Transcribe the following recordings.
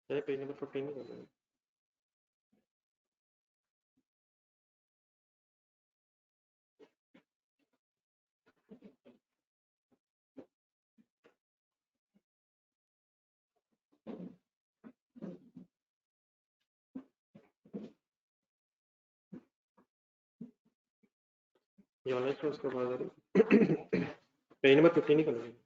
Page number 15 में कर लेंगे। ये ऑनलाइन से उसके बाद पेज नंबर 15 ही कर लेंगे।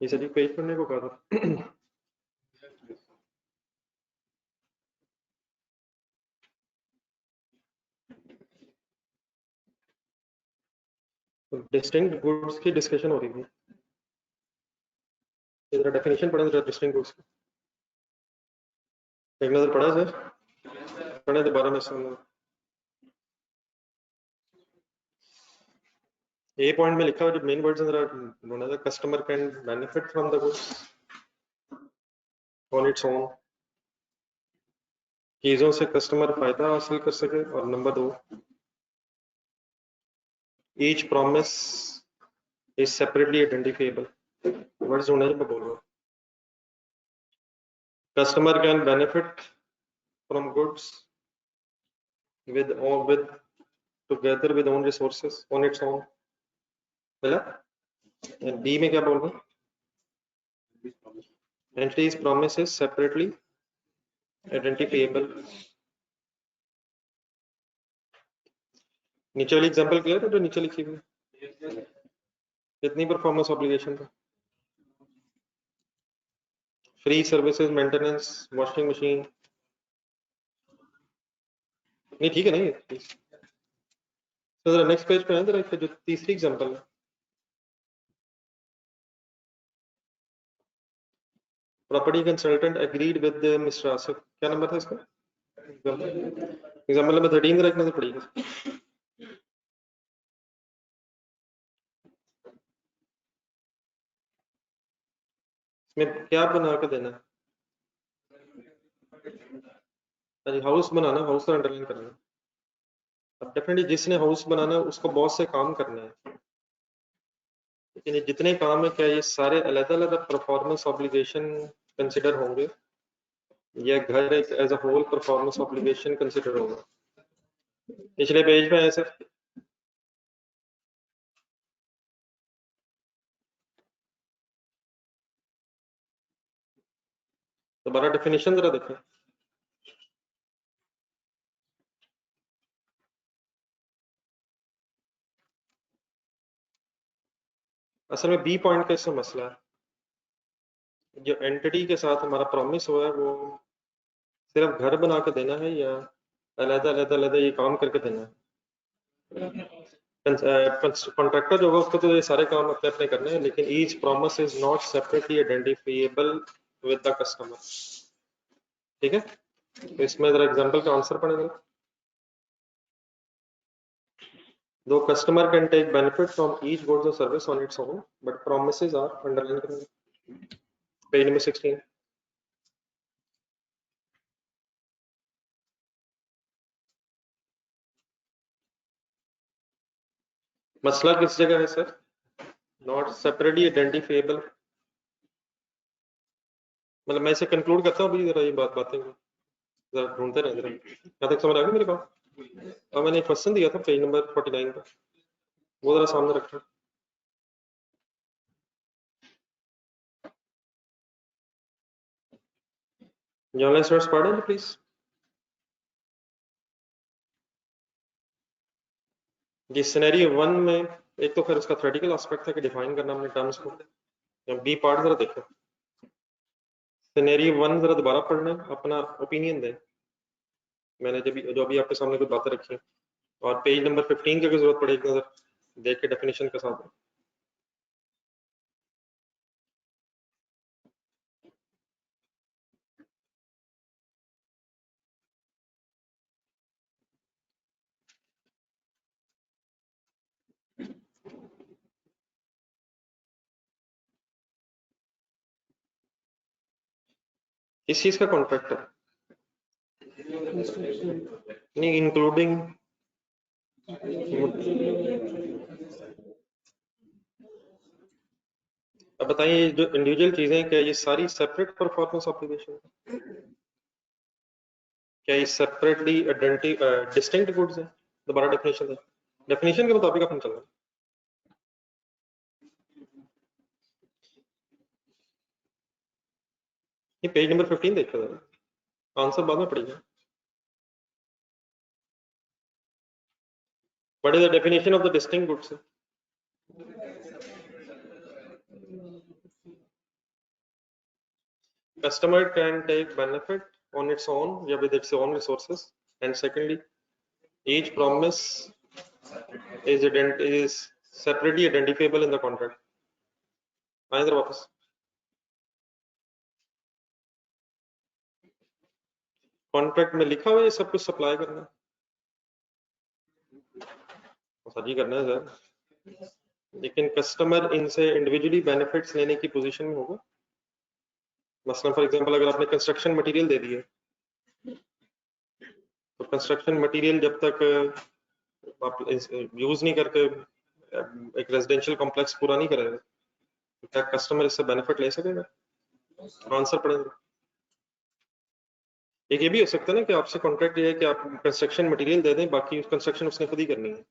ये सभी पेज पढ़ने को कहा था। डिस्टिंक्ट गुड्स की डिस्कशन हो रही थी। इधर डेफिनेशन पढ़े जरा डिस्टिंक्ट गुड्स की। एक नजर पड़ा सर, पढ़े दोबारा में सुन। ए पॉइंट में लिखा हुआ जो मेन वर्ड्स जरा ढूंढना था, customer can benefit from the goods on its own, चीजों से कस्टमर फायदा हासिल कर सके। और number 2, each promise is separately identifiable. Words ढूंढना जो मैं बोल रहा हूँ। Customer can benefit from goods with together with own resources on its own। मिला? बी में क्या बोल रहा हूँ? Entities promises separately identifiable। नीचे वाली एग्जांपल क्लियर है जो नीचे लिखी हुई है? कितनी परफॉर्मेंस ऑब्लिगेशन था? Free services, maintenance, washing machine. नहीं ठीक है नहीं है। तो जरा नेक्स्ट पेज पे है जरा, जो तीसरी एग्जांपल है। Property consultant agreed with mister Asif. क्या नंबर था इसका? एग्जांपल नंबर 13 जरा एक नजर पड़ेगी। इसमें क्या बना के देना है? हाउस बनाना, हाउस का अंडरलाइन करना है। अब डेफिनेटली जिसने हाउस बनाना है उसको बहुत से काम करने हैं, लेकिन ये जितने काम है क्या ये सारे अलग अलग परफॉर्मेंस ऑब्लिगेशन कंसिडर होंगे या घर एक as a whole performance obligation consider होगा? पिछले पेज पे है सर। दोबारा डेफिनेशन जरा देखें। असल में बी पॉइंट का इससे मसला है, जो एंटिटी के साथ हमारा प्रॉमिस हुआ है वो सिर्फ घर बना के देना है या अलग ये काम करके देना है? कॉन्ट्रैक्टर जो होगा उसको तो ये सारे काम अपने अपने करने हैं, लेकिन each promise is not separately identifiable with the customer. ठीक है, तो इसमें जरा एग्जांपल का आंसर पढ़ेगा। दो customer can take benefit from each goods और service on its own but promises are underline करेंगे। Page number 16। मसला किस जगह है सर? Not separately identifiable. मतलब मैं इसे कंक्लूड करता हूँ अभी, जरा ये बातें जरा ढूंढते रहे जरा। यहाँ तक समझ आ गई मेरी बात? और मैंने क्वेश्चन दिया था पेज नंबर 49 का, वो जरा सामने रखना। जो ऑनलाइन स्टूडेंट्स पढ़ रहे हैं प्लीज। जी सिनेरियो 1 में एक तो फिर उसका थ्योरेटिकल एस्पेक्ट था कि डिफाइन करना हमने टर्म्स को। बी पार्ट जरा देखो। सिनेरियो 1 जरा दोबारा पढ़ना, अपना ओपिनियन दें। मैंने जो अभी आपके सामने कुछ बातें रखी हैं, और पेज नंबर 15 की अगर जरूरत पड़े एक नजर देख के डेफिनेशन के साथ। इस चीज का कॉन्ट्रैक्ट है नहीं, इंक्लूडिंग अब बताइए जो इंडिविजुअल चीजें, क्या ये सारी सेपरेट परफॉर्मेंस ऑब्लिगेशन है? क्या ये सेपरेटली डिस्टिंक्ट गुड्स है? दोबारा डेफिनेशन है, डेफिनेशन के मुताबिक अपन चल रहे हैं। ये पेज नंबर 15 देखो जरा, आंसर बाद में पढ़िएगा। What is the definition of the distinct goods? Customer can take benefit on its own, yeah, with its own resources, and secondly, each promise is separately identifiable in the contract. आए इधर वापस, contract में लिखा हुआ है सब कुछ supply करना है, सर जी करना है सर, लेकिन कस्टमर इनसे इंडिविजुअली बेनिफिट्स लेने की पोजीशन में होगा। मसलन फॉर एग्जांपल अगर आपने कंस्ट्रक्शन मटेरियल दे दिए, तो कंस्ट्रक्शन मटेरियल जब तक आप यूज नहीं करके एक रेजिडेंशियल कॉम्प्लेक्स पूरा नहीं करेगा, तो क्या कस्टमर इससे बेनिफिट ले सकेगा? आंसर पड़ेगा। एक ये भी हो सकता है ना कि आपसे कॉन्ट्रैक्ट ये है कि आप कंस्ट्रक्शन मटेरियल दे दें, बाकी कंस्ट्रक्शन उसने खुद ही करनी है।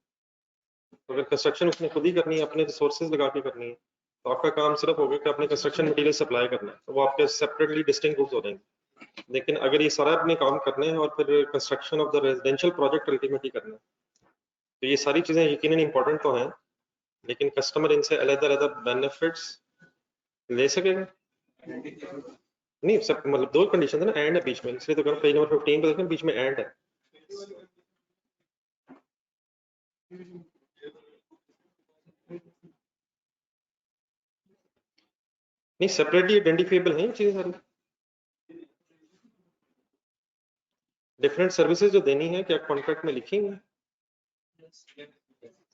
तो अगर कंस्ट्रक्शन उसने खुद ही करनी है, अपने रिसोर्सेज लगा के करनी है, तो आपका काम सिर्फ होगा कि अपने कंस्ट्रक्शन मटेरियल सप्लाई करना है, तो वो आपके सेपरेटली डिस्टिंक्ट गुड्स हो जाएंगे। लेकिन अगर ये सारा अपने काम करने हैं और फिर construction of the residential project ultimately करना है, तो ये सारी चीजें यकीनन इंपॉर्टेंट तो हैं, लेकिन कस्टमर इनसे अलग-अलग बेनिफिट्स ले सकेगा नहीं। सब मतलब दो कंडीशन है ना, एंड है बीच में, इसलिए तो कह रहा हूं पेज नंबर 15 पे देखें, बीच में एंड है। नहीं, सेपरेटली आइडेंटिफाइबल है ये चीजें सारी, डिफरेंट सर्विसेज जो देनी है क्या कॉन्ट्रैक्ट में लिखेंगे,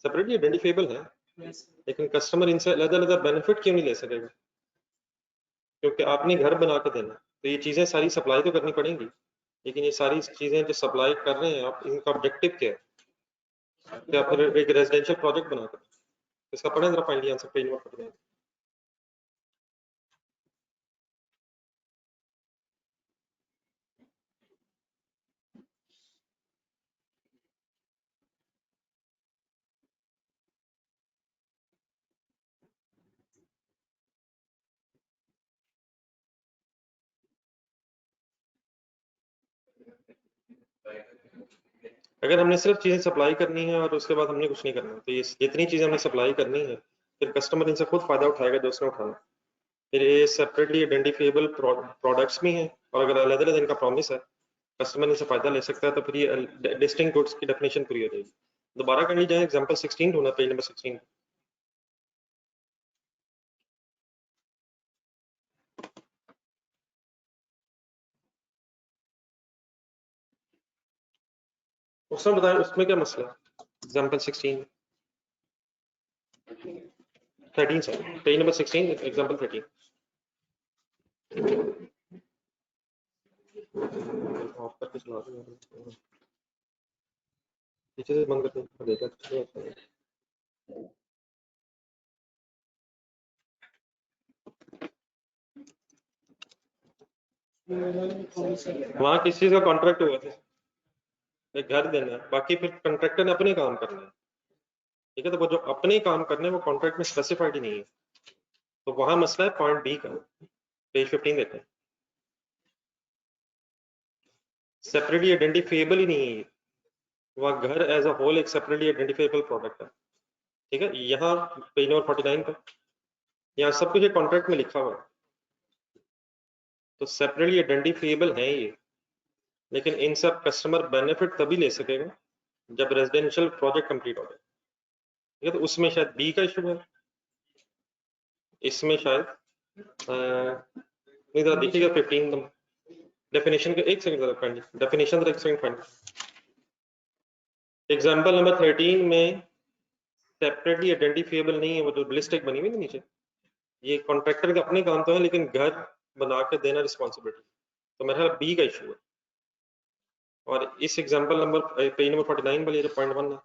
सेपरेटली आइडेंटिफाइबल है, लेकिन कस्टमर इनसे अलग-अलग बेनिफिट क्यों नहीं ले सकेगा? क्योंकि आपने घर बना के देना, तो ये चीजें सारी सप्लाई तो करनी पड़ेंगी, लेकिन ये सारी चीजें जो सप्लाई कर रहे हैं आप, इनका ऑब्जेक्टिव क्या है कि आप एक रेजिडेंशियल प्रोजेक्ट बनाकर, इसका पढ़ें जरा फाइनली आंसर पेज नंबर 15। अगर हमने सिर्फ चीजें सप्लाई करनी है और उसके बाद हमने कुछ नहीं करना, तो ये जितनी चीजें हमने सप्लाई करनी है, फिर कस्टमर इनसे खुद फायदा उठाएगा जो उसने उठाना। फिर ये सेपरेटली आइडेंटिफाइबल प्रोडक्ट्स भी हैं, और अगर अलग अलग इनका प्रॉमिस है, कस्टमर इनसे फायदा ले सकता है, तो फिर ये डिस्टिंक्ट गुड्स की डेफिनेशन पूरी हो जाएगी। दोबारा कर लीजिए एग्जांपल 16 ढूंढना, पेज नंबर 16। उसमें बताएं उसमें क्या मसला है, example 16 13 sir, page number 16 example 13। Of करके चला दो, पीछे से बंद करके देखा। वहां किस चीज का कॉन्ट्रैक्ट हुआ था? एक घर देना है, बाकी फिर कॉन्ट्रैक्टर ने अपने काम करना है, ठीक है, तो वो जो अपने काम करने हैं वो कॉन्ट्रैक्ट में स्पेसिफाइड ही नहीं है, तो वहां मसला है पॉइंट बी का, पेज 15 देखें, सेपरेटली आइडेंटिफाइबल ही नहीं है, वह घर एज अ होल एक सेपरेटली आइडेंटिफाइबल प्रोडक्ट है, ठीक है। यहाँ पेज नंबर 49 पे यहाँ सब कुछ एक कॉन्ट्रैक्ट में लिखा हुआ है, तो सेपरेटली आइडेंटिफाइबल है ये, लेकिन इन सब कस्टमर बेनिफिट तभी ले सकेगा जब रेजिडेंशियल प्रोजेक्ट कंप्लीट हो जाए, ठीक है। तो उसमें शायद बी का इशू है, इसमें शायद नहीं, जरा देखिएगा 15 डेफिनेशन के, एक सेकंड जरा फाइंड, डेफिनेशन जरा एक सेकंड फाइंड। एग्जांपल नंबर 13 में सेपरेटली आइडेंटिफाइबल नहीं है, वो जो लिस्ट एक बनी हुई है नीचे, ये कॉन्ट्रैक्टर के अपने काम तो है, लेकिन घर बना के देना रिस्पॉन्सिबिलिटी, तो मेरा बी का इशू है। और इस एग्जांपल नंबर पेज नंबर 49 वाली जो पॉइंट 1 है,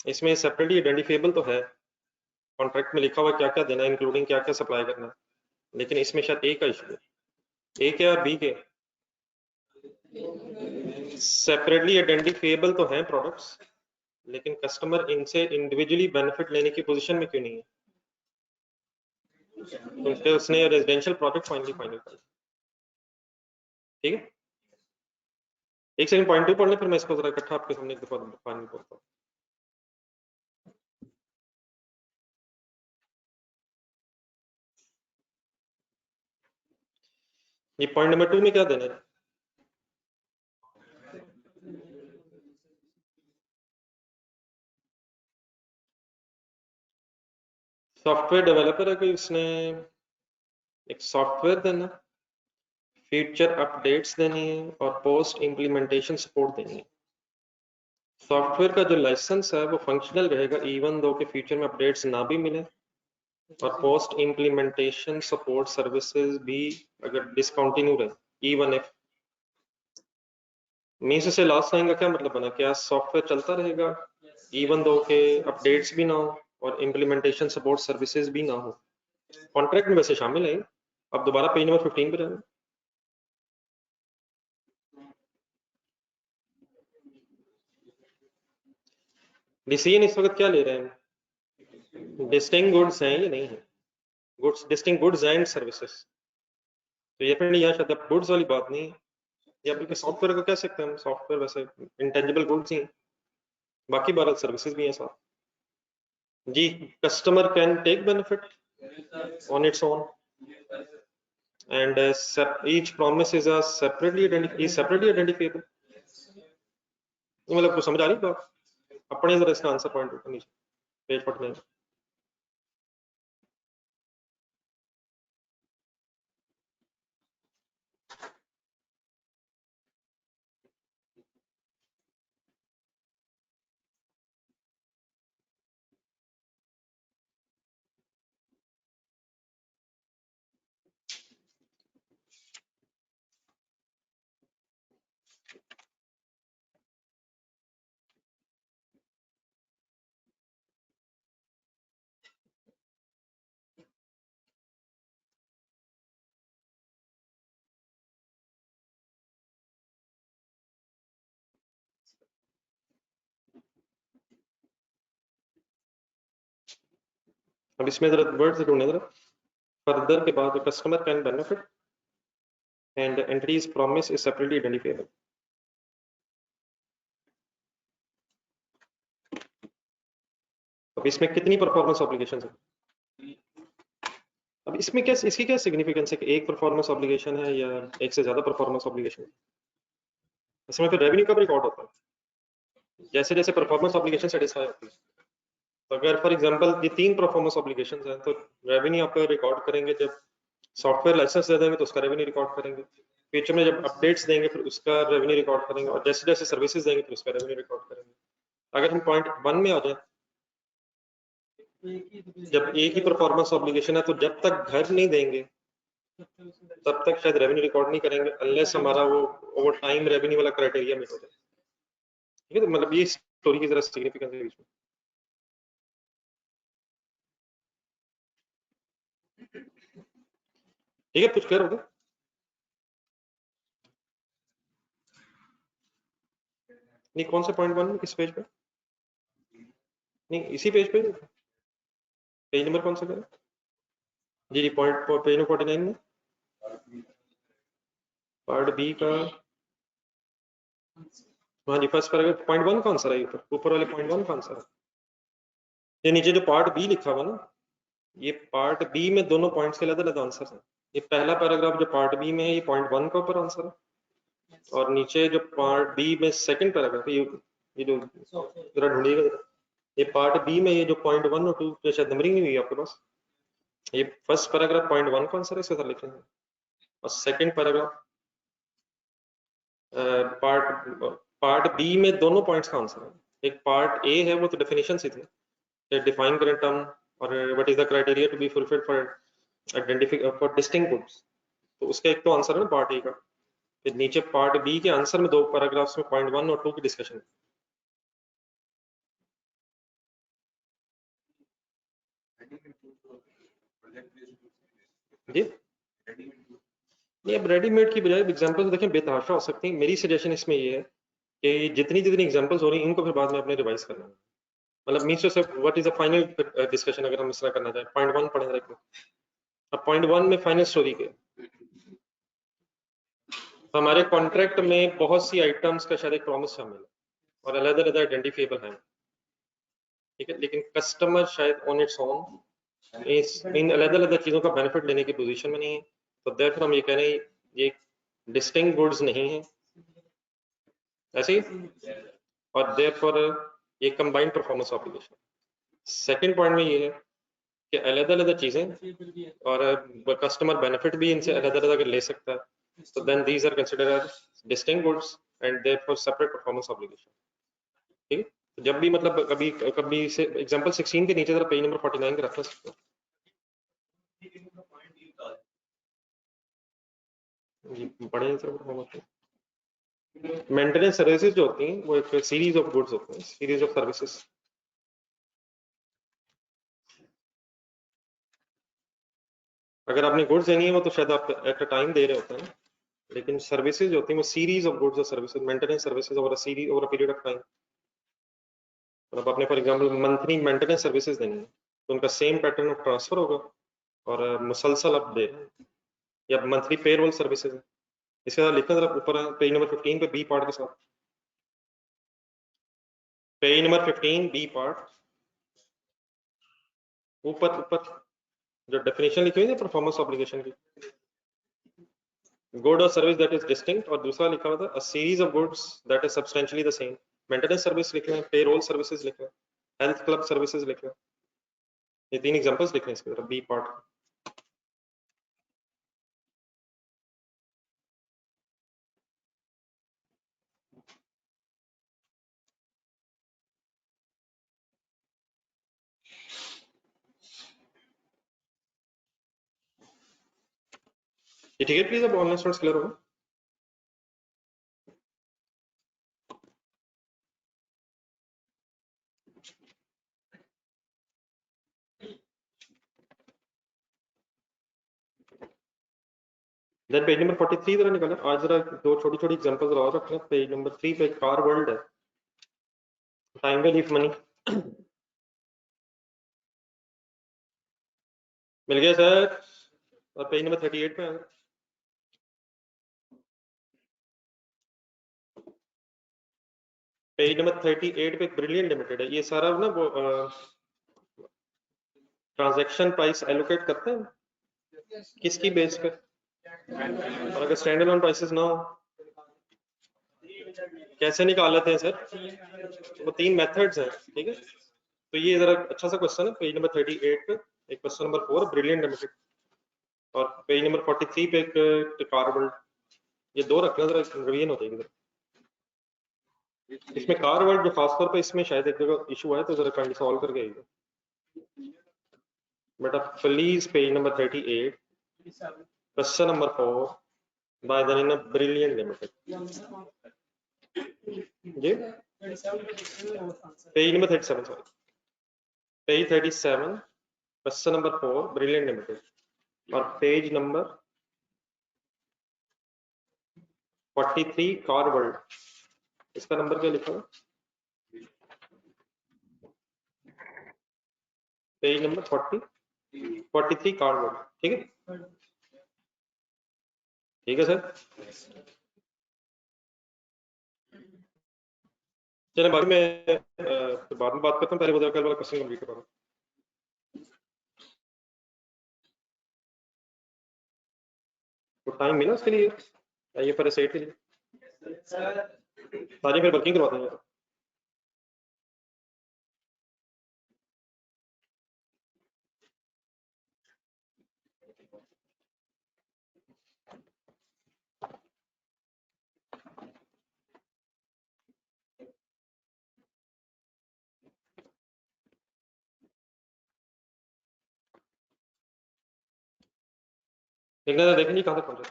इसमें सेपरेटली आइडेंटिफिएबल तो है, कॉन्ट्रैक्ट में लिखा हुआ क्या क्या देना है, इंक्लूडिंग क्या क्या सप्लाई करना है, लेकिन इसमें शायद ए का इशू है। ए क्या बी के सेपरेटली आइडेंटिफिएबल तो हैं प्रोडक्ट्स, लेकिन कस्टमर इनसे इंडिविजुअली बेनिफिट लेने की पोजीशन में क्यों नहीं है? तो फिर उसने रेजिडेंशियल प्रोजेक्ट फाइनल कर। ठीक है, एक सेकंड पॉइंट 2 पढ़ लें, फिर मैं इसको जरा इकट्ठा आपके सामने एक दफा फाइनल करता हूँ। ये पॉइंट नंबर 2 में क्या देना है? सॉफ्टवेयर डेवलपर है कोई, उसने एक सॉफ्टवेयर देना, फीचर अपडेट्स देनी है और पोस्ट इम्प्लीमेंटेशन सपोर्ट देनी है। सॉफ्टवेयर का जो लाइसेंस है वो फंक्शनल रहेगा इवन दो के फ्यूचर में अपडेट्स ना भी मिले, और पोस्ट इम्प्लीमेंटेशन सपोर्ट सर्विसेज भी अगर डिसकंटिन्यू रहे इवन इफ। मीन्स से लास्ट लाइन का क्या मतलब बना, क्या सॉफ्टवेयर चलता रहेगा इवन दो के अपडेट्स भी ना हो और इम्प्लीमेंटेशन सपोर्ट सर्विसेज भी ना हो? कॉन्ट्रैक्ट में वैसे शामिल है। अब दोबारा पेज नंबर 15 पे जाना। डिसीजन इस वक्त क्या ले रहे हैं, डिस्टिंक्ट गुड्स हैं या नहीं है? Goods, distinct goods and services. तो ये फिर यहाँ शायद गुड्स वाली बात नहीं है, या बल्कि सॉफ्टवेयर को कह सकते हैं हम, सॉफ्टवेयर वैसे इंटेंजिबल गुड्स ही हैं, बाकी 12 सर्विसेज भी हैं साथ। जी, customer can take benefit on its own and each promise is a separately identifiable। मतलब कुछ समझ आ रही बात? अपने जरा इसका आंसर पॉइंट ऊपर नीचे पेज पढ़ने में। अब इसमें जरा वर्ड से ढूंढने, जरा फर्दर के बाद customer can benefit and entities promise is separately identifiable. अब इसमें कितनी परफॉर्मेंस ऑब्लिगेशन है? अब इसमें क्या, इसकी क्या सिग्निफिकेंस है कि एक परफॉर्मेंस ऑब्लिगेशन है या एक से ज्यादा परफॉर्मेंस ऑब्लिगेशन है? इसमें फिर रेवेन्यू कब रिकॉर्ड होता है? जैसे जैसे परफॉर्मेंस ऑब्लिगेशन सेटिस्फाई होती है। तो अगर फॉर एग्जांपल ये 3 परफॉर्मेंस ऑब्लिगेशन हैं, तो रेवेन्यू आपका रिकॉर्ड करेंगे जब सॉफ्टवेयर लाइसेंस दे देंगे तो उसका रेवेन्यू रिकॉर्ड करेंगे, फ्यूचर में जब अपडेट्स देंगे फिर उसका रेवेन्यू रिकॉर्ड करेंगे, और जैसे जैसे सर्विसेज देंगे फिर उसका रेवेन्यू रिकॉर्ड करेंगे। अगर हम पॉइंट 1 में आ जाए, जब एक ही परफॉर्मेंस ऑब्लिगेशन है तो जब तक घर नहीं देंगे तब तक शायद रेवेन्यू रिकॉर्ड नहीं करेंगे अनलेस हमारा वो ओवर टाइम रेवेन्यू वाला क्राइटेरिया मीट हो जाए। ठीक है, तो मतलब ये स्टोरी की जरा सिग्निफिकेंस है बीच में। ठीक है, कुछ क्लियर हो गया? नहीं, कौन सा पॉइंट 1 किस पेज पे? नहीं, इसी पेज पे, पेज नंबर कौन सा है? जी जी, पॉइंट पेज नंबर 49 में पार्ट बी का, हाँ जी, फर्स्ट पैराग्राफ पॉइंट 1 का आंसर है, ऊपर वाले पॉइंट 1 का आंसर है। ये नीचे जो पार्ट बी लिखा हुआ ना, ये पार्ट बी में दोनों पॉइंट्स के अलग अलग आंसर हैं। ये पहला पैराग्राफ जो पार्ट बी में है ये पॉइंट 1 का ऊपर आंसर है, और नीचे जो पार्ट बी में सेकंड पैराग्राफ है, ये जो जरा ढूंढिएगा जरा, ये पार्ट बी में ये जो पॉइंट 1 और 2 जो शायद नंबरिंग नहीं हुई आपके पास, ये फर्स्ट पैराग्राफ पॉइंट 1 का आंसर है, इसके साथ लिखेंगे, और second paragraph part part B में दोनों पॉइंट्स का आंसर है। एक पार्ट ए है वो तो डेफिनेशन से थी, define current term और what is the criteria to be fulfilled for identify for distinct goods, तो उसका एक तो आंसर है ना पार्ट ए का। फिर नीचे पार्ट बी के आंसर में 2 पैराग्राफ्स में पॉइंट 1 और 2 की डिस्कशन। जी नहीं, अब रेडीमेड की बजाय एग्जांपल्स देखें बेतहाशा हो सकती हैं। मेरी सजेशन इसमें ये है कि जितनी जितनी एग्जांपल्स हो रही हैं इनको फिर बाद में अपने रिवाइज करना है। मतलब मीन्स से what is the final discussion, अगर हम इस तरह करना चाहें। पॉइंट 1 पढ़े रखें। अब पॉइंट 1 में फाइनल स्टोरी के तो हमारे कॉन्ट्रैक्ट में बहुत सी आइटम्स का शायद एक प्रॉमिस शामिल है और अलग अलग आइडेंटिफिएबल है, ठीक है, लेकिन कस्टमर शायद ऑन इट्स ओन इन अलग अलग चीज़ों का बेनिफिट लेने की पोजीशन में नहीं है। तो देयरफॉर हम ये कह रहे हैं ये डिस्टिंक्ट गुड्स नहीं है ऐसे ही, और देयरफॉर ये combined performance obligation. Second point में ये है कि अलग अलग चीज़ें और कस्टमर बेनिफिट भी इनसे अलग अलग ले सकता है, तो then these are considered as distinct goods and therefore separate performance obligation. ठीक है, तो जब भी मतलब कभी कभी से एग्जांपल 16 के नीचे जरा पेज नंबर 49 का रेफरेंस करते हैं। जी पढ़े सर। मेंटेनेंस सर्विसेज जो होती हैं वो एक सीरीज ऑफ गुड्स होते हैं, सीरीज ऑफ सर्विसेज। अगर आपने गुड्स देनी है वो तो शायद आप एट अ टाइम दे रहे होते हैं, लेकिन सर्विसेज होती हैं वो सीरीज ऑफ गुड्स और services, maintenance services over a series over a period of time. मतलब आपने for example monthly maintenance services देनी है तो उनका सेम पैटर्न ऑफ ट्रांसफर होगा और मुसलसल आप दे रहे हैं, या मंथली पेरोल सर्विसेज है। इसके साथ लिखा जरा ऊपर पेज नंबर 15 पे बी पार्ट के साथ, पेज नंबर 15 बी पार्ट ऊपर ऊपर जो डेफिनेशन लिखी हुई है परफॉर्मेंस ऑब्लिगेशन की, गुड और सर्विस दैट इज डिस्टिंक्ट, और दूसरा लिखा हुआ था a series of goods that is substantially the same. Maintenance service लिखे हैं, पेरोल सर्विसेज लिखे हैं, हेल्थ क्लब सर्विसेज लिखे हैं। ये 3 एग्जांपल्स लिखे हैं इसके तरफ बी पार्ट। ये ठीक है, प्लीज अब ऑनलाइन स्टूडेंट्स क्लियर होगा। देन पेज नंबर 43 जरा निकालें। आज जरा 2 छोटी छोटी एग्जांपल्स और रखना। पेज नंबर 3 पे कार वर्ल्ड है, टाइम वैल्यू ऑफ मनी। मिल गया सर। और पेज नंबर 38 पे पेज नंबर 38 पे ब्रिलियंट लिमिटेड है। ये सारा ना वो ट्रांजैक्शन प्राइस एलोकेट करते हैं किसकी बेस पे, और अगर स्टैंड अलोन प्राइसेस ना हो कैसे निकाल लेते हैं सर। वो 3 मेथड्स हैं, ठीक है। तो ये जरा अच्छा सा क्वेश्चन है पेज नंबर 38 पे, एक क्वेश्चन नंबर 4 ब्रिलियंट लिमिटेड, और पेज नंबर 43 पे एक कार वर्ल्ड। ये 2 रखना जरा, रिवीजन हो जाएगी। इसमें कार वर्ल्ड जो खासतौर पे इसमें शायद एक जगह इशू है, तो जरा काइंडली सॉल्व करके आइएगा बेटा। Please page number 38 question number 4 by the name of brilliant limited. जी page number 37, sorry page 37 question number 4 brilliant limited, और पेज नंबर 43 कार वर्ल्ड। इसका नंबर क्या लिखा है? Page number 43 car world. ठीक है, ठीक है सर। चलिए बाद में बात करता हूँ, पहले वो कल वाला क्वेश्चन कंप्लीट करा। तो टाइम मिला उसके लिए, ये पर सेट के लिए सारी फिर वर्किंग करवाते हैं। देखना, देखेंगे कहाँ तक पहुंचा।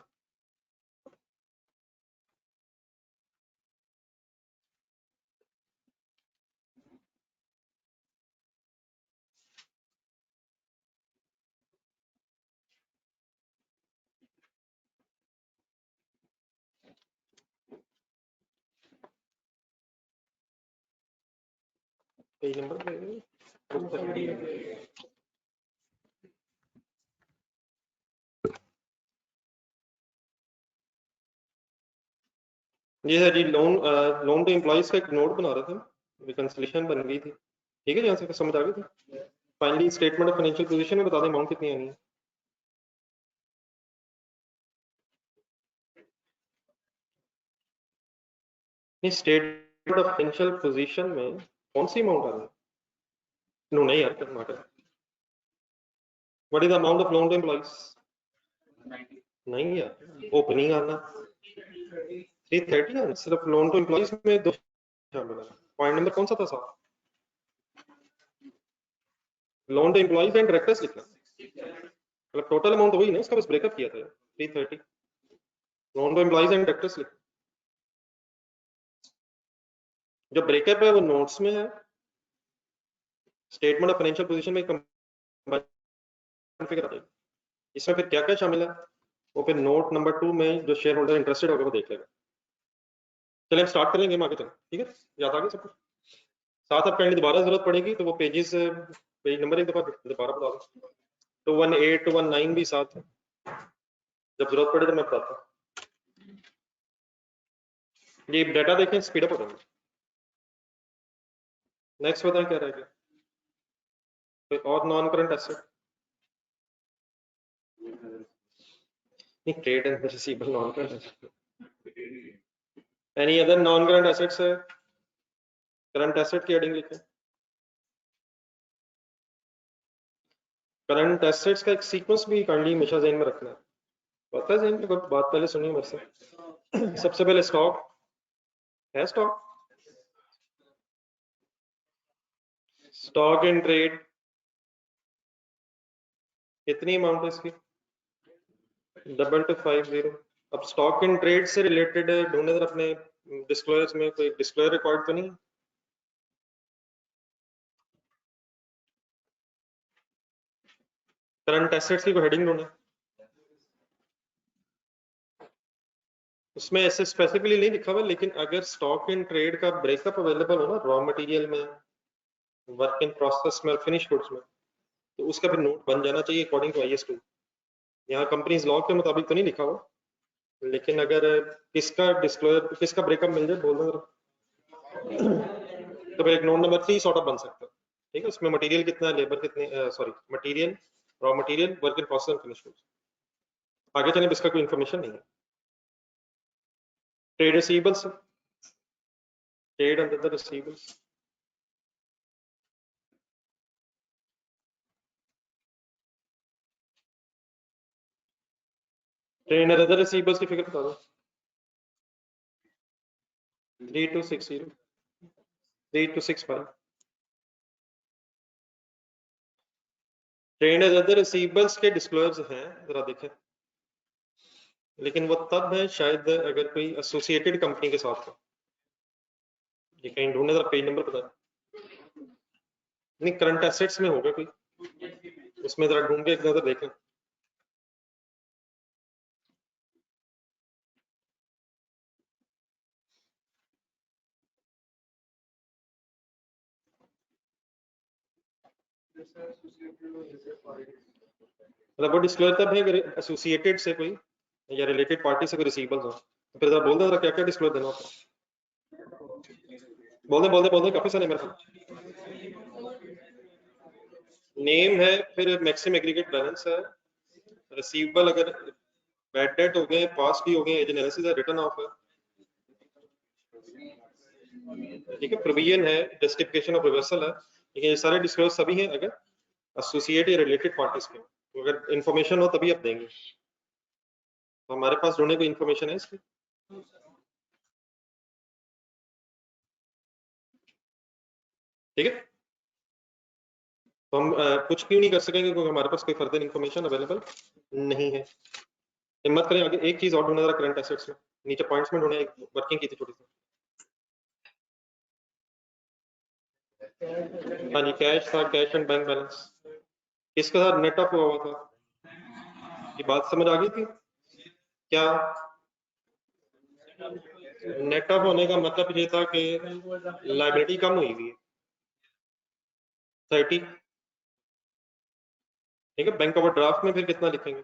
पेज नंबर ये है जी लोन टू एम्प्लॉइज का एक नोट बना रहा था, रिकंसिलिएशन बन गई थी, ठीक है, यहाँ से समझ आ गई थी। Finally statement of financial position में बता दें अमाउंट कितनी आनी है। स्टेटमेंट ऑफ फाइनेंशियल पोजीशन में कौन सी अमाउंट आ रही है? नो नहीं यार, करना कर। What is the amount of loan to employees? नहीं यार, ओपनिंग आना 330 है, सिर्फ लोन टू एम्प्लॉइज में दो शामिल है। पॉइंट नंबर कौन सा था साहब? Loan to employees and directors लिखना, मतलब टोटल अमाउंट वही ना, उसका बस ब्रेकअप किया था 330। Loan to employees and directors लिखना, जो ब्रेकअप है वो नोट्स में है। स्टेटमेंट ऑफ फाइनेंशियल पोजीशन में कंबाइंड फिगर आ जाएगी। इसमें फिर क्या क्या शामिल है वो फिर नोट नंबर 2 में जो शेयर होल्डर इंटरेस्टेड होगा वो देख लेगा। चलिए हम स्टार्ट करेंगे, हम आगे चलें, ठीक है, याद आ गया सब कुछ। साथ आप कहीं दोबारा जरूरत पड़ेगी तो वो पेजेस, पेज नंबर एक दफा दोबारा बता दो। 218 219 भी साथ है, जब जरूरत पड़े तो मैं बताता हूँ। ये डाटा देखें, स्पीड अप हो जाएगा। नेक्स्ट बताएं क्या रहेगा, कोई और नॉन करंट एसेट? नहीं, trade and receivable non current asset. Any other non current assets है? करंट एसेट की हेडिंग लिखें। करंट एसेट्स का एक सीक्वेंस भी काइंडली हमेशा ज़हन में रखना है। पता है ज़हन में, कोई बात पहले सुनिए मेरे से। सबसे पहले स्टॉक है, स्टॉक इन ट्रेड कितनी अमाउंट है इसकी? 2250। अब स्टॉक इन ट्रेड से रिलेटेड ढूंढने जरा अपने डिस्क्लोजर्स में, कोई डिस्क्लोजर रिकॉर्ड तो नहीं? करंट एसेट्स की कोई हेडिंग ढूंढे, उसमें ऐसे स्पेसिफिकली नहीं लिखा हुआ, लेकिन अगर स्टॉक इन ट्रेड का ब्रेकअप अवेलेबल हो ना, रॉ मटेरियल में, वर्क इन प्रोसेस में, फिनिश गुड्स में, तो उसका फिर नोट बन जाना चाहिए अकॉर्डिंग टू IS2। यहाँ कंपनीज लॉ के मुताबिक तो नहीं लिखा हुआ, लेकिन अगर किसका डिस्क्लोजर, किसका ब्रेकअप मिल जाए बोल दो जरा, तो फिर एक नोट नंबर 3 सॉर्ट ऑफ बन सकता है, ठीक है। उसमें मटेरियल कितना है, लेबर कितने, sorry material, raw material, work in process, finish goods. आगे चले, इसका कोई इन्फॉर्मेशन नहीं है। Trade receivables, trade under the receivables, trade under the receivables की फिगर बता दो। 3260, 3265। ट्रेड अंडर द रिसीवेबल्स के डिस्क्लोजर्स हैं, जरा देखें, लेकिन वो तब है शायद अगर कोई एसोसिएटेड कंपनी के साथ हो। ये कहीं ढूंढने जरा, पेज नंबर बता। नहीं, करंट एसेट्स में होगा कोई, उसमें जरा ढूंढ के एक नजर देखें। मतलब वो डिस्क्लोजर तब है अगर एसोसिएटेड से कोई या रिलेटेड पार्टी से कोई रिसीवेबल्स हो। तो फिर जरा बोल दो जरा क्या क्या डिस्क्लोजर देना होता है। बोल दे काफी सारे मेरे पास। नेम है, फिर मैक्सिमम एग्रीगेट बैलेंस है, रिसीवेबल अगर बैड डेट हो गए, पास भी हो गए, एज एनालिसिस है, रिटर्न ऑफ है, ठीक है, प्रोविजन है, जस्टिफिकेशन ऑफ रिवर्सल है, लेकिन ये सारे डिस्क्लोजर सभी हैं अगर एसोसिएट या रिलेटेड पार्टीज के। तो अगर इंफॉर्मेशन हो तभी आप देंगे। तो हमारे पास ढूंढने को इंफॉर्मेशन है इसकी, ठीक है। तो हम कुछ क्यों नहीं कर सकेंगे, क्योंकि हमारे पास कोई फर्दर इंफॉर्मेशन अवेलेबल नहीं है। हिम्मत करें आगे, एक चीज और ढूंढना जरा करंट एसेट्स में, नीचे पॉइंट्स में ढूंढे, एक वर्किंग की थी छोटी सी। हाँ जी, कैश था, कैश एंड बैंक बैलेंस, किसके साथ नेट ऑफ हुआ था? ये बात समझ आ गई थी क्या? नेट ऑफ होने का मतलब ये था कि लायबिलिटी कम हुई हुई है, 30, ठीक है। बैंक ओवरड्राफ्ट में फिर कितना लिखेंगे?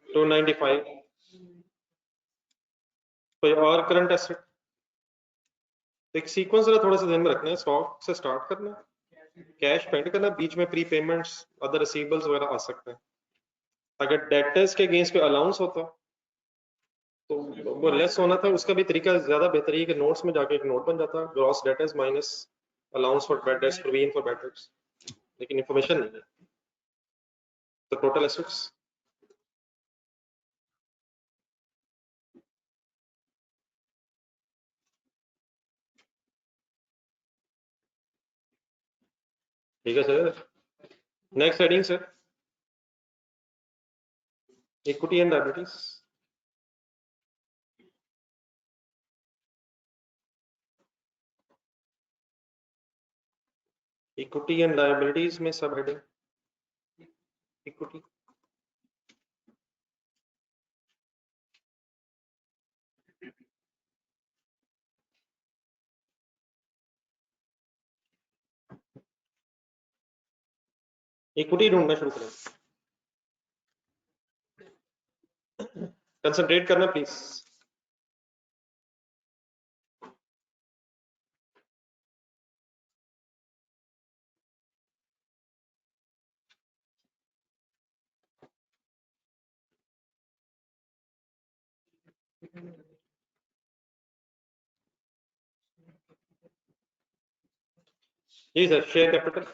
295। कोई और करंट एसेट? एक सीक्वेंस जरा थोड़ा सा ध्यान में रखना है, स्टॉक से स्टार्ट करना, कैश पेंड करना, बीच में प्री पेमेंट्स, अदर रिसीवेबल्स वगैरह आ सकते हैं। अगर डेटर्स के अगेंस्ट पे अलाउंस होता तो वो लेस होना था, उसका भी तरीका ज्यादा बेहतर है कि नोट्स में जाके एक नोट बन जाता, gross debtors minus allowance for bad debts, provision for bad debts, लेकिन इंफॉर्मेशन नहीं है। तो टोटल एसेट्स ठीक है sir. Next heading sir, equity and liabilities. Equity and liabilities में सब हेडिंग इक्विटी। इक्विटी ढूंढना शुरू करें, कंसंट्रेट करना प्लीज। जी sir, share capital.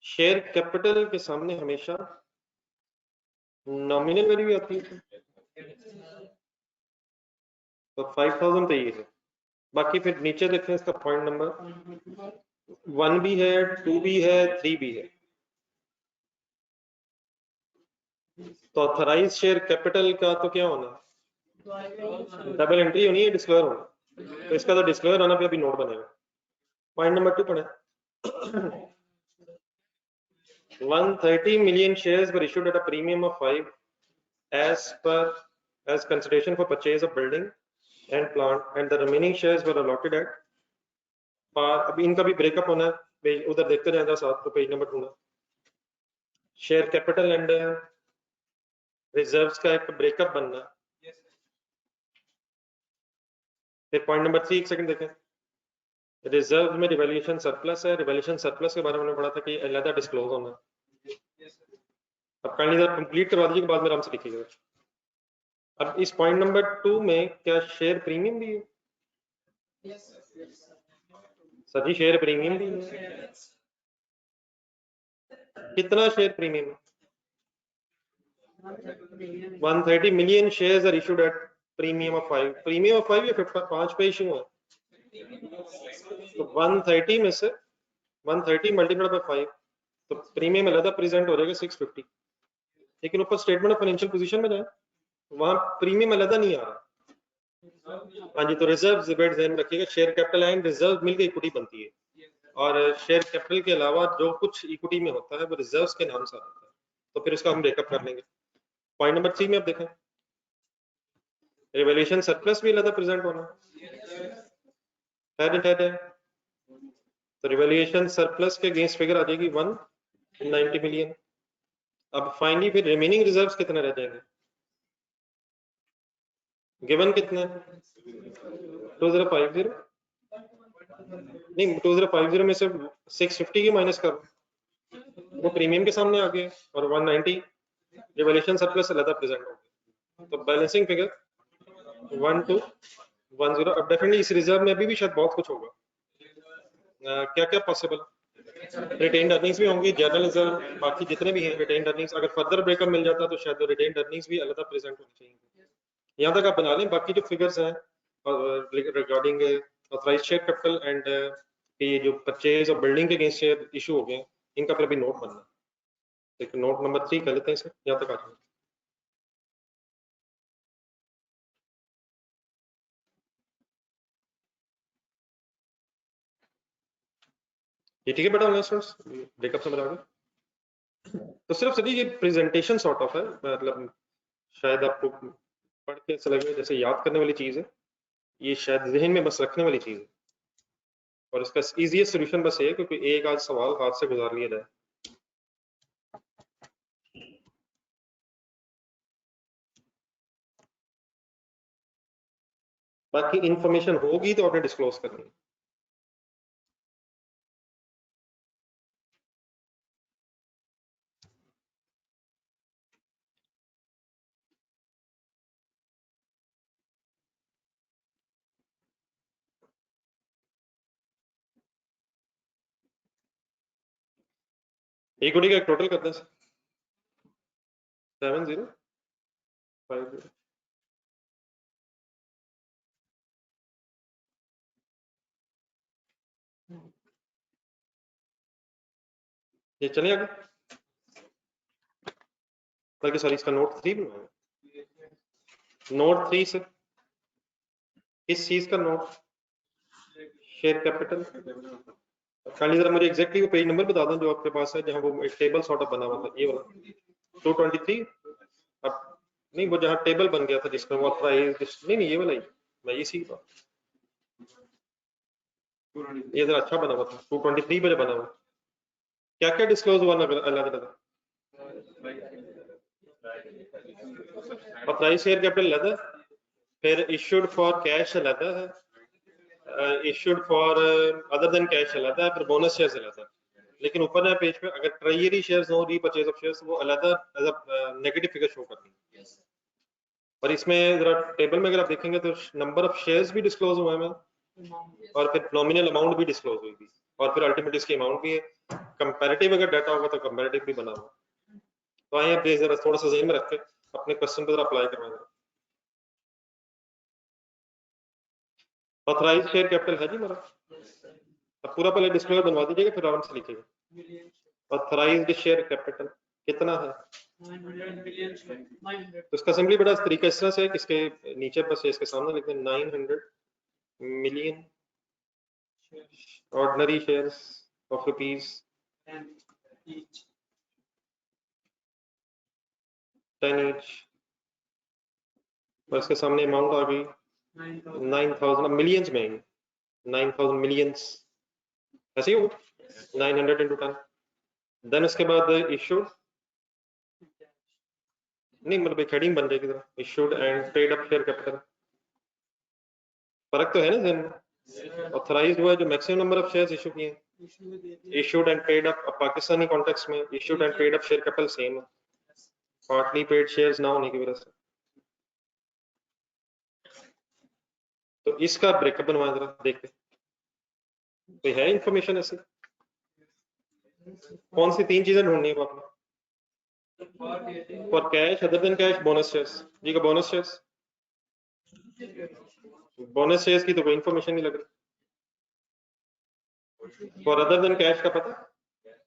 Share capital के सामने हमेशा नॉमिनल वैल्यू आती है, तो 5000 तो ये है। बाकी फिर नीचे देखें, इसका पॉइंट नंबर 1 भी है, 2 भी है, 3 भी है। तो ऑथराइज शेयर कैपिटल का तो क्या होना, डबल एंट्री होनी है, डिस्क्लोजर होना। तो इसका तो डिस्क्लोजर होना पे अभी नोट बनेगा। पॉइंट नंबर 2 पढ़े। 130 million shares were issued at a premium of 5 as consideration for purchase of building and plant, and the remaining shares were allotted at par। अब इनका भी ब्रेकअप होना है, पेज उधर देखते जाएगा साथ, तो पेज नंबर 2 में शेयर कैपिटल एंड रिजर्व्स का एक ब्रेकअप बनना है। फिर पॉइंट नंबर 3 एक सेकंड देखें। रिजर्व में रिवैल्यूएशन सरप्लस है, रिवैल्यूएशन सरप्लस के बारे में हमने पढ़ा था कि अलग डिस्क्लोज होना है। अब काइंडली जरा कंप्लीट करवा दीजिए, बाद में आराम से लिखिएगा। अब इस पॉइंट नंबर 2 में क्या शेयर प्रीमियम भी है? सर जी शेयर प्रीमियम भी है। कितना share premium? 130 million shares are issued at premium of 5। Premium of 5 या 5 पे इशू है, तो 130 में से 130 मल्टीप्लाइड बाय 5, तो प्रीमियम अलग प्रेजेंट हो जाएगा 650। लेकिन ऊपर स्टेटमेंट ऑफ फाइनेंशियल पोजीशन में जाए, वहां प्रीमियम अलग नहीं आ रहा। हाँ जी, तो रिजर्व ध्यान रखिएगा, शेयर कैपिटल एंड रिजर्व मिलकर इक्विटी बनती है, और शेयर कैपिटल के अलावा जो कुछ इक्विटी में होता है वो रिजर्व्स के नाम से आता है। तो फिर उसका हम ब्रेकअप कर लेंगे। पॉइंट नंबर 3 में आप देखें, रिवैल्यूएशन सरप्लस भी अलग प्रेजेंट होना है। तो रिवैल्यूएशन सरप्लस के अगेंस्ट फिगर आ जाएगी 190 मिलियन। अब फाइनली फिर रिमेनिंग रिजर्व्स कितने रह जाएंगे? गिवन कितने? 2050 नहीं, 2050 में से 650 की माइनस करो, वो प्रीमियम के सामने आ गए, और 190 रिवैल्यूएशन सरप्लस अलग प्रेजेंट हो गया। तो बैलेंसिंग फिगर 1210। अब डेफिनेटली इस रिजर्व में अभी भी शायद बहुत कुछ होगा। क्या क्या पॉसिबल? रिटेन्ड अर्निंग्स भी होंगी, जनरल रिजर्व, बाकी जितने भी हैं रिटेन्ड अर्निंग्स। अगर फर्दर ब्रेकअप मिल जाता तो शायद रिटेन्ड अर्निंग्स भी अलग प्रेजेंट होनी चाहिए। यहाँ तक आप बना लें। बाकी जो फिगर्स हैं regarding authorised share capital and ये जो परचेज और बिल्डिंग के अगेंस्ट शेयर इशू हो गए, इनका फिर अभी नोट बनना है। एक नोट नंबर 3 कर लेते हैं इसे, यहाँ तक आ जाए। ये ठीक है बेटा, ऑनलाइन स्टूडेंट्स ब्रेकअप समझ आ गए? तो सिर्फ सभी ये प्रेजेंटेशन सॉर्ट ऑफ है, मतलब शायद आपको पढ़ के ऐसा लगे जैसे याद करने वाली चीज है, ये शायद जहन में बस रखने वाली चीज है। और इसका इजीएस्ट सोल्यूशन बस ये है क्योंकि एक आज सवाल हाथ से गुजार लिया जाए। बाकी इंफॉर्मेशन होगी तो आपने डिस्क्लोज करनी है। एक गुड़ी का टोटल करते हैं 7050। ये चले आगे, बल्कि सॉरी इसका नोट 3 बनवाएं। नोट 3 से किस चीज का नोट? Share capital. खाली जरा मुझे एग्जैक्टली वो पेज नंबर बता दें जो आपके पास है, जहां वो एक टेबल सॉर्ट ऑफ बना हुआ था, ये वाला 223। अब नहीं, वो जहां टेबल बन गया था जिसमें वो प्राइस, नहीं नहीं ये वाला ही, मैं इसी का, ये जरा अच्छा बना हुआ था 223 पे बना हुआ। क्या क्या डिस्क्लोज हुआ अलग अलग? प्राइस शेयर कैपिटल अलग है, फिर इशूड फॉर कैश अलग है, issued for other than cash अलग है, फिर बोनस शेयर्स अलग है। लेकिन ऊपर है पेज पे अगर ट्रेजरी शेयर्स हो, रीपरचेज ऑफ शेयर्स, वो अलग as a negative figure show करनी है। और इसमें जरा टेबल में अगर आप देखेंगे तो नंबर ऑफ शेयर्स भी डिस्क्लोज हुए हैं और फिर नॉमिनल अमाउंट भी डिस्क्लोज हुई थी और फिर अल्टीमेट इसकी अमाउंट भी है। कंपैरेटिव अगर डाटा होगा तो कंपैरेटिव भी बना हुआ। तो आइए आप जरा थोड़ा सा ज़हन में रख के अपने क्वेश्चन पर अप्लाई करवाएंगे। ऑथराइज शेयर कैपिटल है जी मेरा, अब पूरा पहले डिस्क्लोजर बनवा दीजिएगा फिर आराम से लिखिएगा। ऑथराइज्ड शेयर कैपिटल कितना है? 900 million। तो इसका सिंपली बड़ा तरीका इस तरह से है कि इसके नीचे बस इसके सामने लिखते हैं 900 million ordinary shares of rupees 10 each। और इसके सामने अमाउंट आ गई 9000, मिलियंस में 9000 मिलियंस ऐसे ही होगा 900 into 10। देन उसके बाद इशूड, नहीं मतलब एक हेडिंग बन जाएगी तरह issued and paid up share capital. फर्क तो है ना जहन में? ऑथराइज्ड हुआ है जो maximum number of shares issue किए हैं, issued and paid up. Pakistani context में issued and paid up share capital same है, पार्टली पेड शेयर्स ना होने की वजह से। तो इसका ब्रेकअप बनवाएं जरा देखते, कोई है इंफॉर्मेशन ऐसी? कौन सी 3 चीजें ढूंढनी है आपने? For cash, other than cash, bonus shares. जी का बोनस शेयर्स, बोनस शेयर्स की तो कोई इंफॉर्मेशन नहीं लग रही। फॉर अदर देन कैश का पता,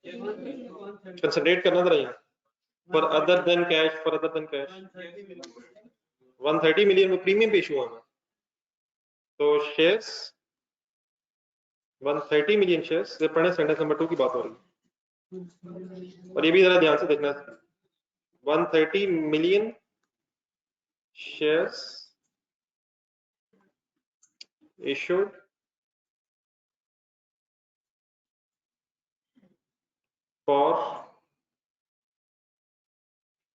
कंसंट्रेट करना जरा यहाँ। For other than cash, for other than cash 130 million वो प्रीमियम पे इशू हुआ है। तो शेयर्स 130 मिलियन शेयर्स, ये पढ़े सेंटेंस नंबर 2 की बात हो रही है। और ये भी जरा ध्यान से देखना, 130 million shares issued for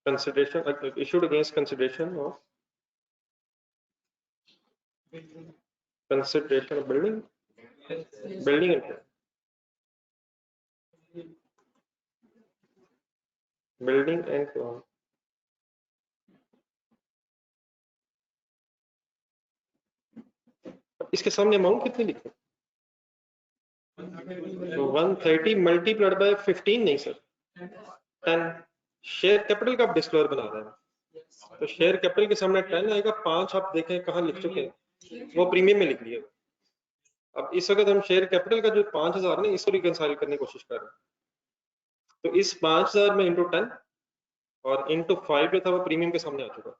consideration, issued against consideration of consideration of building and building and plan। इसके सामने अमाउंट कितनी लिखे? तो 130 मल्टीप्लाइड बाय 15 नहीं सर 10। शेयर कैपिटल का आप डिस्क्लोजर बना रहे हैं तो शेयर कैपिटल के सामने 10 आएगा, 5 आप देखें कहाँ लिख चुके हैं, वो प्रीमियम में लिख लिया। अब इस वक्त हम शेयर कैपिटल का जो 5000 ने इसको रिकंसाइल करने की कोशिश कर रहे हैं। तो इस 5000 में इंटू 10 और इंटू 5 जो था वो प्रीमियम के सामने आ चुका,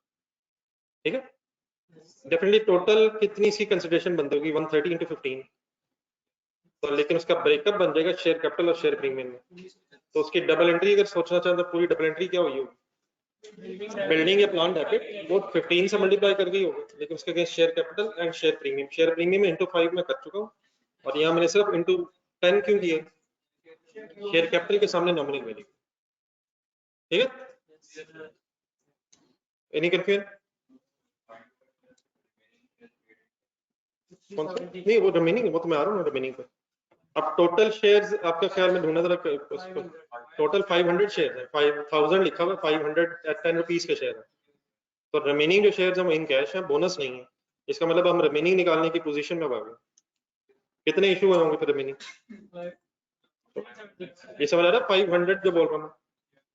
ठीक है। डेफिनेटली टोटल कितनी सी कंसिडरेशन बनती होगी 130 इंटू 15, तो लेकिन उसका ब्रेकअप बन जाएगा शेयर कैपिटल और शेयर प्रीमियम में। तो उसकी डबल एंट्री अगर सोचना चाहें तो पूरी डबल एंट्री क्या हुई होगी? बिल्डिंग या प्लांट एसेट वो 15 से मल्टीप्लाई कर गई होगी, लेकिन उसके against share capital and share premium में इंटू 5 में कर चुका हूँ। और यहाँ मैंने सिर्फ इंटू 10 क्यों किया? शेयर कैपिटल के सामने नॉमिनल वैल्यू, ठीक है? Any confusion? नहीं वो रिमेनिंग, वो तो मैं आ रहा हूँ रिमेनिंग पर। अब टोटल शेयर्स आपका ख्याल में ढूंढना जरा उसको, टोटल 500 शेयर है, 5000 लिखा हुआ, 510 रुपीज के शेयर है, तो रिमेनिंग जो शेयर्स हैं वो इन कैश है, बोनस नहीं है। इसका मतलब हम रिमेनिंग निकालने की पोजीशन में आ गए। कितने इशू होंगे फिर रिमेनिंग? ये समझ आ रहा है? 500 जो बोल रहा हूँ,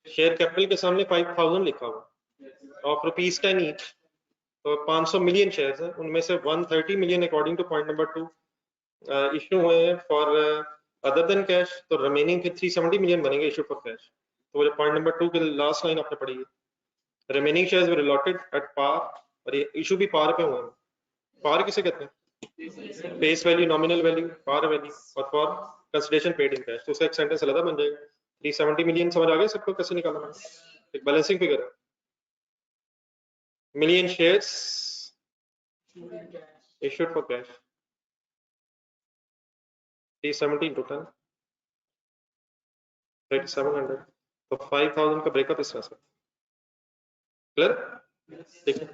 शेयर कैपिटल के सामने 5000 लिखा हुआ ऑफ रुपीज 10 ईच, तो 500 मिलियन शेयर्स हैं, उनमें से 130 million according two point number 2 issue हुए हैं फॉर अदर देन कैश, तो रिमेनिंग फिर 370 मिलियन बनेंगे इशू फॉर कैश। तो वो पॉइंट नंबर 2 की लास्ट लाइन आपने पढ़ी है, remaining shares were allotted at par, और ये इशू भी पार पे हुए हैं। पार किसे कहते हैं? Face value, nominal value, par value, और for consideration paid in cash. तो उसका एक सेंटेंस अलग बन जाएगा। 370 मिलियन समझ आ गया सबको कैसे निकालना है? एक बैलेंसिंग फिगर है, million shares issued for cash, 370 into 10, 3700, तो 5000 का ब्रेकअप इस तरह से। क्लियर? ठीक है।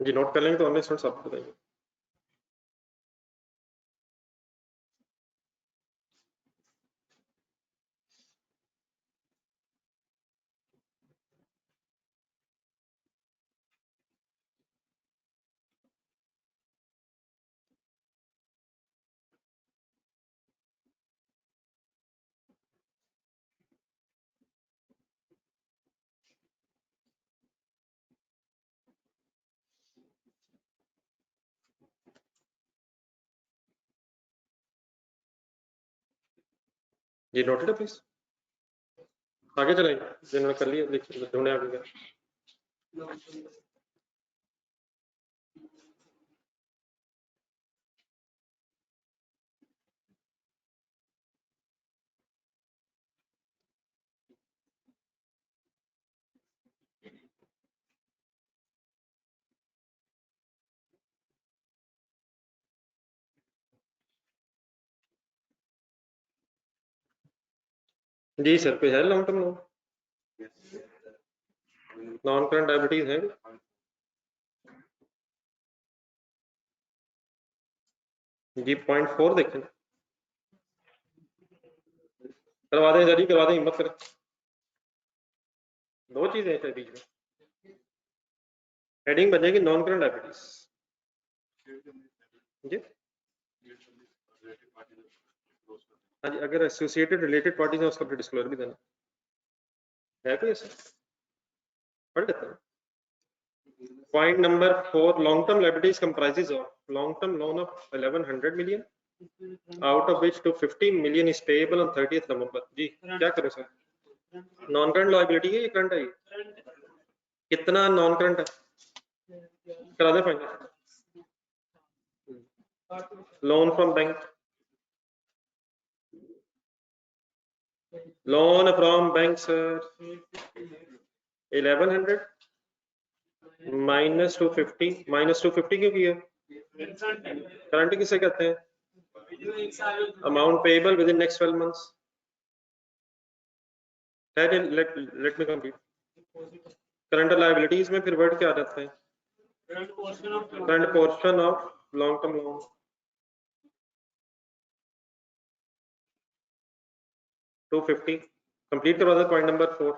जी नोट कर लेंगे तो ऑनलाइन स्टूडेंट्स आपको बताएंगे। जी नोटेड है प्लीज, आगे चलेंगे जिन्होंने कर लिया देखिए ढूंढे आगे। जी सर, कोई है long term loan, non current liabilities है? जी पॉइंट 4 देखें, करवा दें जरी, करवा दें, हिम्मत करें। दो चीजें हैं बीच में, हेडिंग बनेगी नॉन करंट लायबिलिटीज। जी हाँ जी, अगर एसोसिएटेड रिलेटेड पार्टीज है उसका फिर डिस्क्लोजर भी देना है, कोई ऐसा पढ़ लेते हैं। Point number 4, long term liabilities comprises of long term loan of 1100 million, out of which 250 million is payable on 30th November। जी क्या करें सर? नॉन करंट लायबिलिटी है, ये करंट है? कितना नॉन करंट है? करा दे final. Loan from bank, loan from bank sir 1100 minus 250, minus 250 क्यों किया? करंट किसे कहते हैं? Amount payable within next 12 months. let me complete। Current liabilities में फिर वर्ड क्या रहता है? Current portion of long term loan. Complete करवा दे point number 4।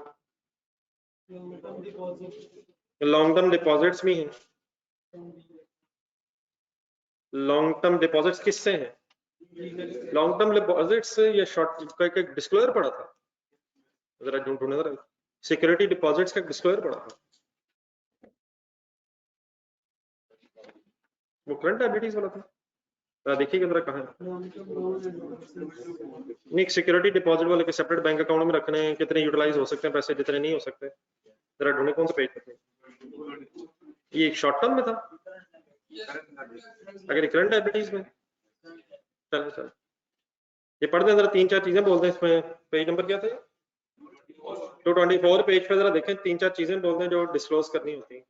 Long term deposits में है। लॉन्ग टर्म डिपॉजिट्स किससे हैं? लॉन्ग टर्म डिपॉजिट्स या शॉर्ट का एक डिस्क्लोजर पड़ा था, जरा ढूंढने जरा, सिक्योरिटी डिपॉजिट्स का डिस्क्लोजर पड़ा था, वो करंट लायबिलिटीज वाला था। देखिएगा जरा कहाँ है। नहीं, सिक्योरिटी डिपॉजिट वाले के सेपरेट बैंक अकाउंट में रखने हैं, कितने यूटिलाइज हो सकते हैं पैसे, जितने नहीं हो सकते। जरा ढूंढे कौन सा पेज पे, ये शॉर्ट टर्म में था, अगर करंट लायबिलिटीज में। चलो चलो ये पढ़ दे जरा, 3-4 चीजें बोलते हैं इसमें। पेज नंबर क्या था? 224 पेज पे जरा देखें, 3-4 चीजें बोलते हैं जो डिस्क्लोज करनी होती है।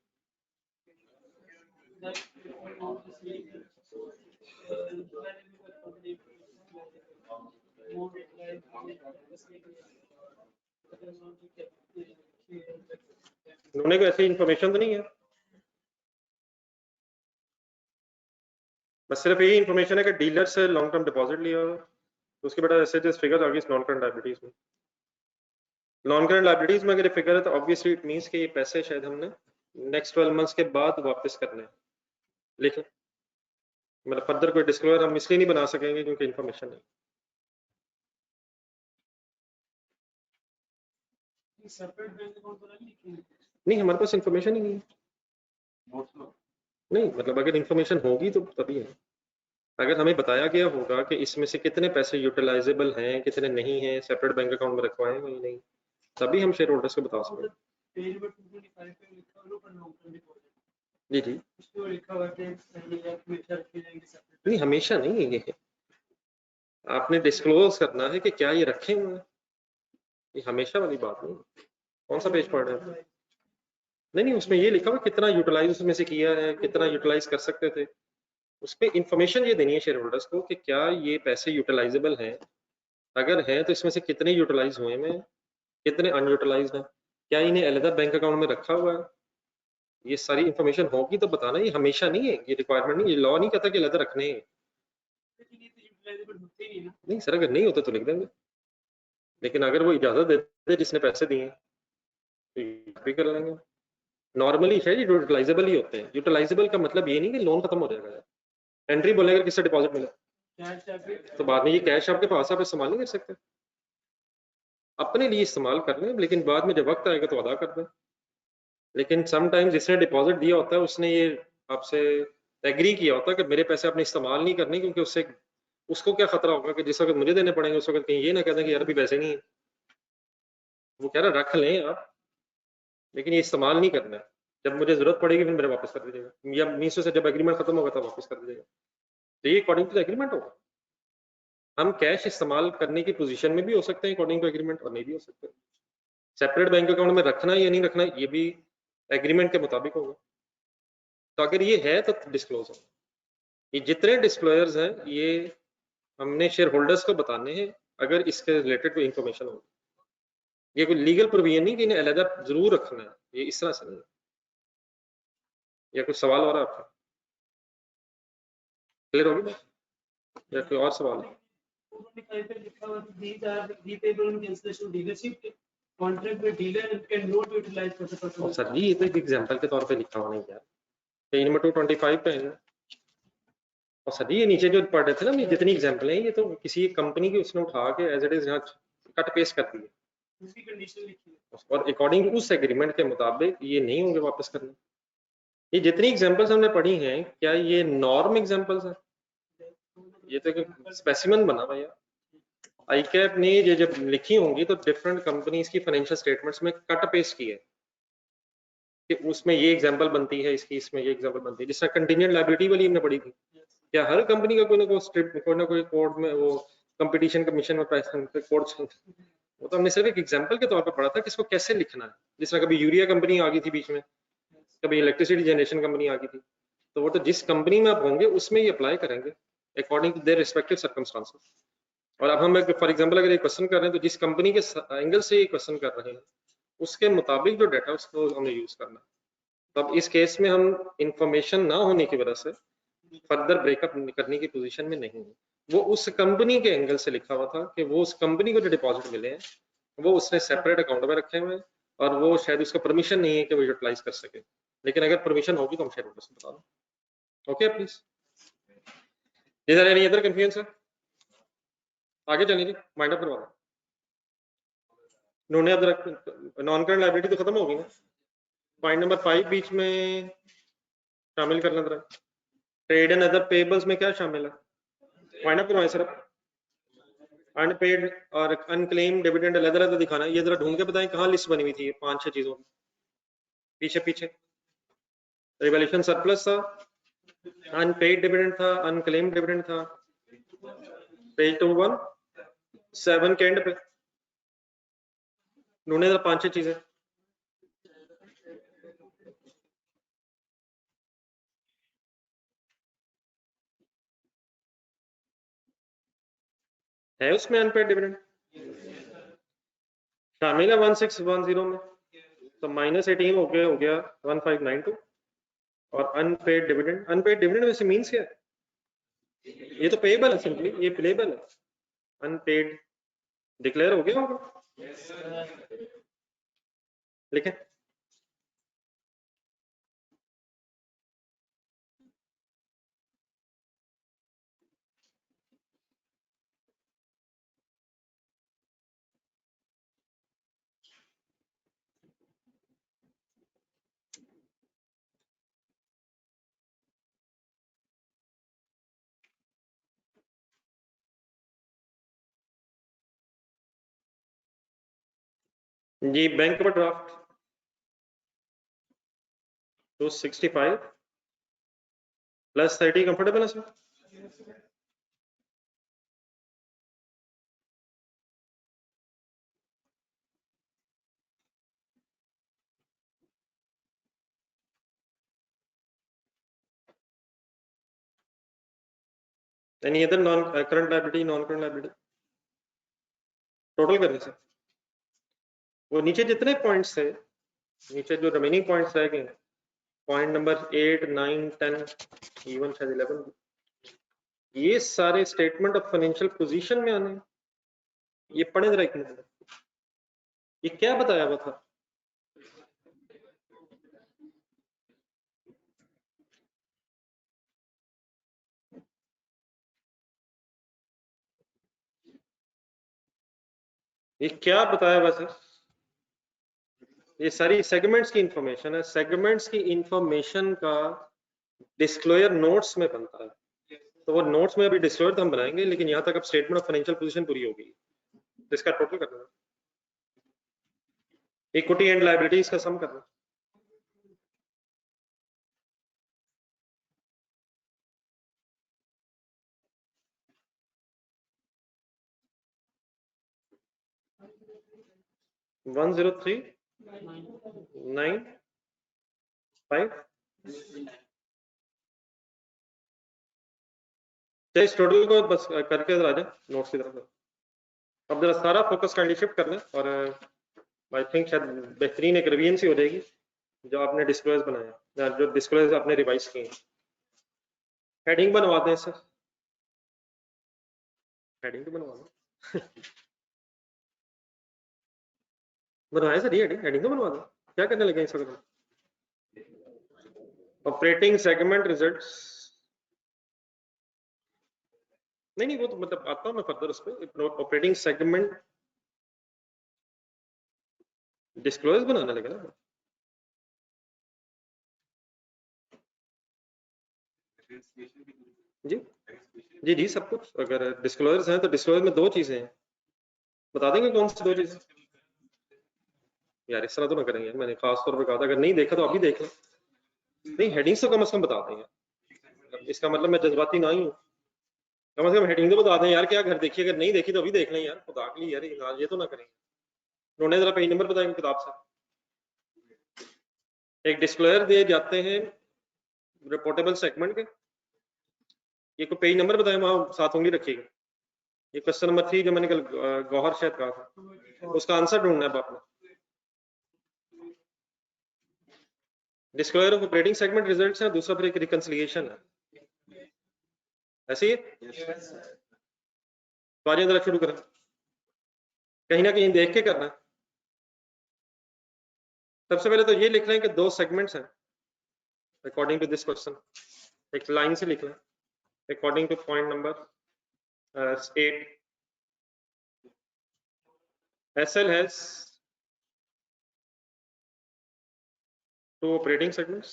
उन्होंने को ऐसी इंफॉर्मेशन तो नहीं है, बस सिर्फ यही इंफॉर्मेशन है कि डीलर से लॉन्ग टर्म डिपॉजिट लिया हो, तो उसके बेटा ऐसे फिगर आ गई नॉन करंट लायबिलिटीज में। नॉन करंट लायबिलिटीज में अगर ये फिगर है तो ऑब्वियसली इट मींस कि ये पैसे शायद हमने नेक्स्ट 12 मंथ्स के बाद वापस करने हैं। लेकिन मतलब फर्दर कोई डिस्क्लोजर हम इसलिए नहीं बना सकेंगे क्योंकि इंफॉर्मेशन नहीं। नहीं, हमारे पास इंफॉर्मेशन ही नहीं है। नहीं मतलब अगर इंफॉर्मेशन होगी तो तभी है। अगर हमें बताया गया होगा कि इसमें से कितने पैसे यूटिलाइजेबल हैं, कितने नहीं हैं, सेपरेट बैंक अकाउंट में रखवाए हैं नहीं, तभी हम शेयर होल्डर्स को बता सकते हैं। जी जी, नहीं हमेशा नहीं है, ये आपने डिस्क्लोज करना है कि क्या ये रखे हुए हैं, ये हमेशा वाली बात नहीं। कौन सा पेज पढ़ रहे हैं? नहीं, उसमें ये लिखा हुआ कितना यूटिलाइज उसमें से किया है, कितना यूटिलाइज कर सकते थे। उसमें इंफॉर्मेशन ये देनी है शेयर होल्डर्स को कि क्या ये पैसे यूटिलाइजेबल हैं, अगर हैं तो इसमें से कितने यूटिलाइज हुए हैं, कितने अनयूटिलाइज हैं, क्या इन्हें अलग बैंक अकाउंट में रखा हुआ है। ये सारी इंफॉर्मेशन होगी तो बताना, ये हमेशा नहीं है, ये रिक्वायरमेंट नहीं, ये लॉ नहीं कहता कि अलग रखने हैं। नहीं सर, अगर नहीं होते तो लिख देंगे, लेकिन अगर वो इजाजत देते जिसने पैसे दिए तो भी कर लेंगे। नॉर्मली शायद यूटिलाइजेबल ही होते हैं। यूटिलाइजेबल का मतलब ये नहीं कि लोन खत्म हो जाएगा। एंट्री बोलेगा अगर किससे डिपॉजिट मिला तो बाद में ये कैश आपके पास आप इस्तेमाल नहीं कर सकते, अपने लिए इस्तेमाल कर लें, लेकिन बाद में जब वक्त आएगा तो अदा कर दें। लेकिन समटाइम्स जिसने डिपॉजिट दिया होता है उसने ये आपसे एग्री किया होता है कि मेरे पैसे आपने इस्तेमाल नहीं करने, क्योंकि उससे उसको क्या खतरा होगा कि जिस वक्त मुझे देने पड़ेंगे उस वक्त कहीं ये ना कहते कि यार अभी पैसे नहीं है। वो कह रहा रख लें आप, लेकिन ये इस्तेमाल नहीं करना है, जब मुझे जरूरत पड़ेगी फिर मेरे वापस कर दीजिएगा, या मीशो से जब एग्रीमेंट खत्म होगा तब वापस कर दीजिएगा। तो ये अकॉर्डिंग टू एग्रीमेंट होगा। हम कैश इस्तेमाल करने की पोजीशन में भी हो सकते हैं अकॉर्डिंग टू एग्रीमेंट, और नहीं भी हो सकते। सेपरेट बैंक अकाउंट में रखना या नहीं रखना ये भी एग्रीमेंट के मुताबिक होगा। तो अगर ये है तो डिस्क्लोज हो। ये जितने डिस्क्लोजर्स हैं ये हमने शेयर होल्डर्स को बताने हैं अगर इसके रिलेटेड कोई इंफॉर्मेशन हो। ये कोई लीगल प्रोविजन नहीं कि इन्हें अलग जरूर रखना है, ये इस तरह से नहीं है। या कोई सवाल हो रहा है आपका? क्लियर होगी बात या कोई और सवाल है? सर जी ये तो एक एग्जांपल के तौर पे लिखा हुआ नहीं यार, पेज नंबर 225 पे है। और सर जी ये नीचे जो पढ़ रहे थे ना, ये जितनी एग्जांपल है ये तो किसी कंपनी की उसने उठा के एज इट इज यहाँ कट पेस्ट कर दी है, और अकॉर्डिंग उस एग्रीमेंट के मुताबिक ये नहीं होंगे वापस करने। ये जितनी एग्जांपल्स हमने पढ़ी हैं क्या ये नॉर्म एग्जांपल्स हैं? ये तो एक स्पेसिमेन बना हुआ यार। ICAP ने ये जब लिखी होंगी तो डिफरेंट कंपनीज की फाइनेंशियल स्टेटमेंट्स में कट पेस्ट की है कि उसमें ये एग्जांपल बनती है इसकी, इसमें ये एग्जांपल बनती है। जिस तरह कंटीजेंट लायबिलिटी वाली हमने पढ़ी थी, क्या हर कंपनी का कोई ना कोई कोड में वो कंपटीशन कमीशन में पैसा कोड, वो तो हमने सिर्फ एक एग्जांपल के तौर पर पढ़ा था कि इसको कैसे लिखना है। जिस तरह कभी यूरिया कंपनी आ गई थी बीच में, कभी इलेक्ट्रिसिटी जनरेशन कंपनी आ गई थी, तो वो तो जिस कंपनी में आप होंगे उसमें ही अप्लाई करेंगे according to their respective circumstances. और अब हम फॉर एग्जांपल अगर एक क्वेश्चन कर रहे हैं तो जिस कंपनी के एंगल से ये क्वेश्चन कर रहे हैं उसके मुताबिक जो डाटा उसको हमें यूज करना है। तो अब इस केस में हम इंफॉर्मेशन ना होने की वजह से फर्दर ब्रेकअप करने की पोजीशन में नहीं है। वो उस कंपनी के एंगल से लिखा हुआ था कि वो उस कंपनी को जो डिपॉजिट मिले हैं वो उसने सेपरेट अकाउंट में रखे हुए हैं और वो शायद उसका परमिशन नहीं है कि वो यूटिलाइज कर सके, लेकिन अगर परमिशन होगी तो हम शेयर होल्डर से बता दो। Okay please, is there any other confusion sir? आगे चलिए जी, माइंड अप करवा दो। उन्होंने अब नॉन करंट लायबिलिटी तो खत्म होगी ना, पॉइंट नंबर 5 बीच में शामिल करना जरा। ट्रेड एंड अदर पेबल्स में क्या शामिल है? माइंड अप करवाएं सर। अनपेड और अनक्लेम डिविडेंड अलग-अलग दिखाना है, ये जरा ढूंढ के बताएं कहाँ लिस्ट बनी हुई थी ये 5-6 चीजों की। पीछे पीछे रिवैल्यूएशन सरप्लस था, अनपेड डिविडेंड था, अनक्लेम डिविडेंड था, पेज 217 के एंड पे ढूंढे जरा 5-6 चीजें। है उसमें अनपेड डिविडेंड शामिल है 1610 में, तो -18 हो गया 1592। और अनपेड डिविडेंड वैसे मींस क्या है? ये तो पेएबल है, सिंपली ये पेएबल है। अनपेड डिक्लेयर हो गया होगा, लिखें। जी बैंक पर ड्राफ्ट 265 प्लस 30 कंफर्टेबल है sir? Any other non current liability, non current liability total करने से वो नीचे जितने पॉइंट्स थे, नीचे जो रिमेनिंग पॉइंट्स रह गए, पॉइंट नंबर 8, 9, 10, इवन शायद 11, ये सारे स्टेटमेंट ऑफ फाइनेंशियल पोजीशन में आने। ये पढ़े जरा एक मिनट, ये क्या बताया हुआ था? ये क्या बताया हुआ सर? ये सारी सेगमेंट्स की इंफॉर्मेशन है, सेगमेंट्स की इंफॉर्मेशन का डिस्क्लोजर नोट्स में बनता है, तो वो नोट्स में अभी डिस्क्लोजर तो हम बनाएंगे, लेकिन यहाँ तक अब स्टेटमेंट ऑफ फाइनेंशियल पोजीशन पूरी हो गई, तो इसका टोटल करना है, इक्विटी एंड लायबिलिटीज का सम करना। वन 103,9,5 चलिए इस टोटल को बस करके जरा जाए नोट्स की तरफ। अब जरा सारा फोकस काइंडली शिफ्ट कर लें और आई थिंक शायद बेहतरीन एक रिवीजन सी हो जाएगी जो आपने डिस्क्लोज बनाया, जो डिस्क्लोज आपने रिवाइज किए। हेडिंग बनवा दें सर, हेडिंग तो बनवा दो बनवाए सर, ये हेडिंग तो बनवा दो, क्या करने लगे इस वक्त? ऑपरेटिंग सेगमेंट रिजल्ट्स नहीं वो तो मतलब आता हूँ मैं फर्दर उस पर। ऑपरेटिंग सेगमेंट डिस्क्लोज बनाने लगे ना जी जी सब कुछ। अगर डिस्क्लोजर्स हैं तो डिस्क्लोजर में दो चीजें हैं, बता देंगे कौन सी 2 चीजें? यार इस तरह तो ना करेंगे, मैंने खास तौर पर कहा था अगर नहीं देखा तो अभी देख लो। नहीं हेडिंग्स तो कम से कम बता देंगे, इसका मतलब मैं जज्बाती ना ही हूँ। कम से कम हेडिंग तो बता दें यार, क्या घर देखिए, अगर नहीं देखी तो अभी देख लें यार, खुदा के लिए यार ये तो ना करेंगे। उन्होंने जरा पेज नंबर बताएंगे किताब से। एक डिस्क्लोजर दिए जाते हैं रिपोर्टेबल सेगमेंट के, ये को पेज नंबर बताएं, वहां 7 उंगली रखिएगा। ये क्वेश्चन नंबर 3 जो मैंने कल गौहर शायद कहा था, उसका आंसर ढूंढना है आपने। Disclosure of operating segment results है, दूसरा फिर एक रिकंसिलिएशन है, ऐसे ही तो आज जरा शुरू करें, कहीं ना कहीं देख के करना है। सबसे पहले तो ये लिख लें कि 2 सेगमेंट्स हैं अकॉर्डिंग टू दिस क्वेश्चन, एक लाइन से लिख लें according two point number 8 SL has 2 operating segments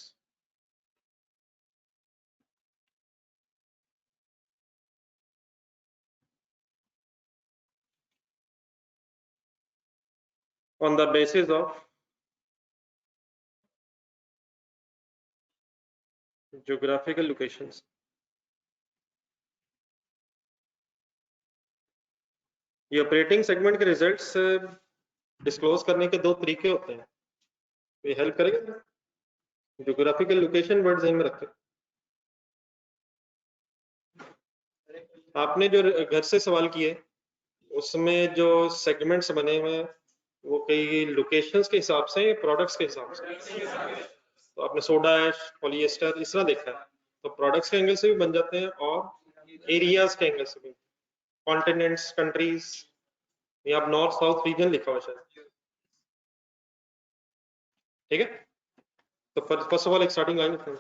on the basis of geographical locations. ये ऑपरेटिंग सेगमेंट के रिजल्ट्स डिस्क्लोज करने के 2 तरीके होते हैं, ये हेल्प करेगा। ज्योग्राफिकल लोकेशन वर्ड ध्यान में रखें। आपने जो घर से सवाल किए उसमें जो सेगमेंट्स बने हुए हैं वो कई लोकेशंस के हिसाब से, प्रोडक्ट्स के हिसाब से, तो आपने सोडा ऐश, पॉलिएस्टर इस तरह देखा है, तो प्रोडक्ट्स के एंगल से भी बन जाते हैं और एरियाज के एंगल से भी, कॉन्टिनेंट्स, कंट्रीज, या आप नॉर्थ साउथ रीजन लिखा हुआ शायद, ठीक है। तो फर्स्ट ऑफ ऑल एक स्टार्टिंग लाइन लिखना है,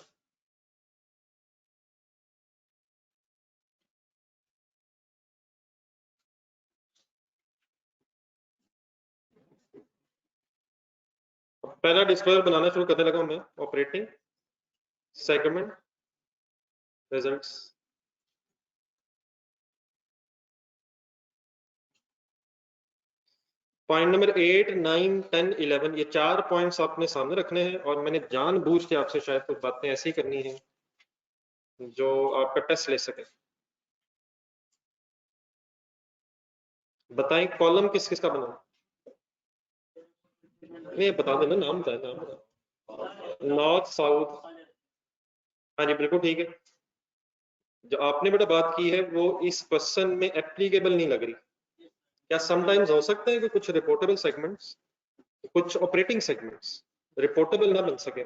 पहला डिस्क्लोजर बनाना शुरू करने लगा मैं, operating segment results. Point number 8, 9, 10, 11 ये 4 पॉइंट्स आपने सामने रखने हैं, और मैंने जानबूझ के आपसे शायद कुछ बातें ऐसी करनी है जो आपका टेस्ट ले सके। बताएं कॉलम किस किस का बना? नहीं बता देना, नाम बताए, नाम बताए। नॉर्थ साउथ, हाँ जी बिल्कुल ठीक है। जो आपने बेटा बात की है वो इस क्वेश्चन में एप्लीकेबल नहीं लग रही। क्या समटाइम्स हो सकता है कि कुछ रिपोर्टेबल सेगमेंट्स, कुछ ऑपरेटिंग सेगमेंट्स रिपोर्टेबल ना बन सके?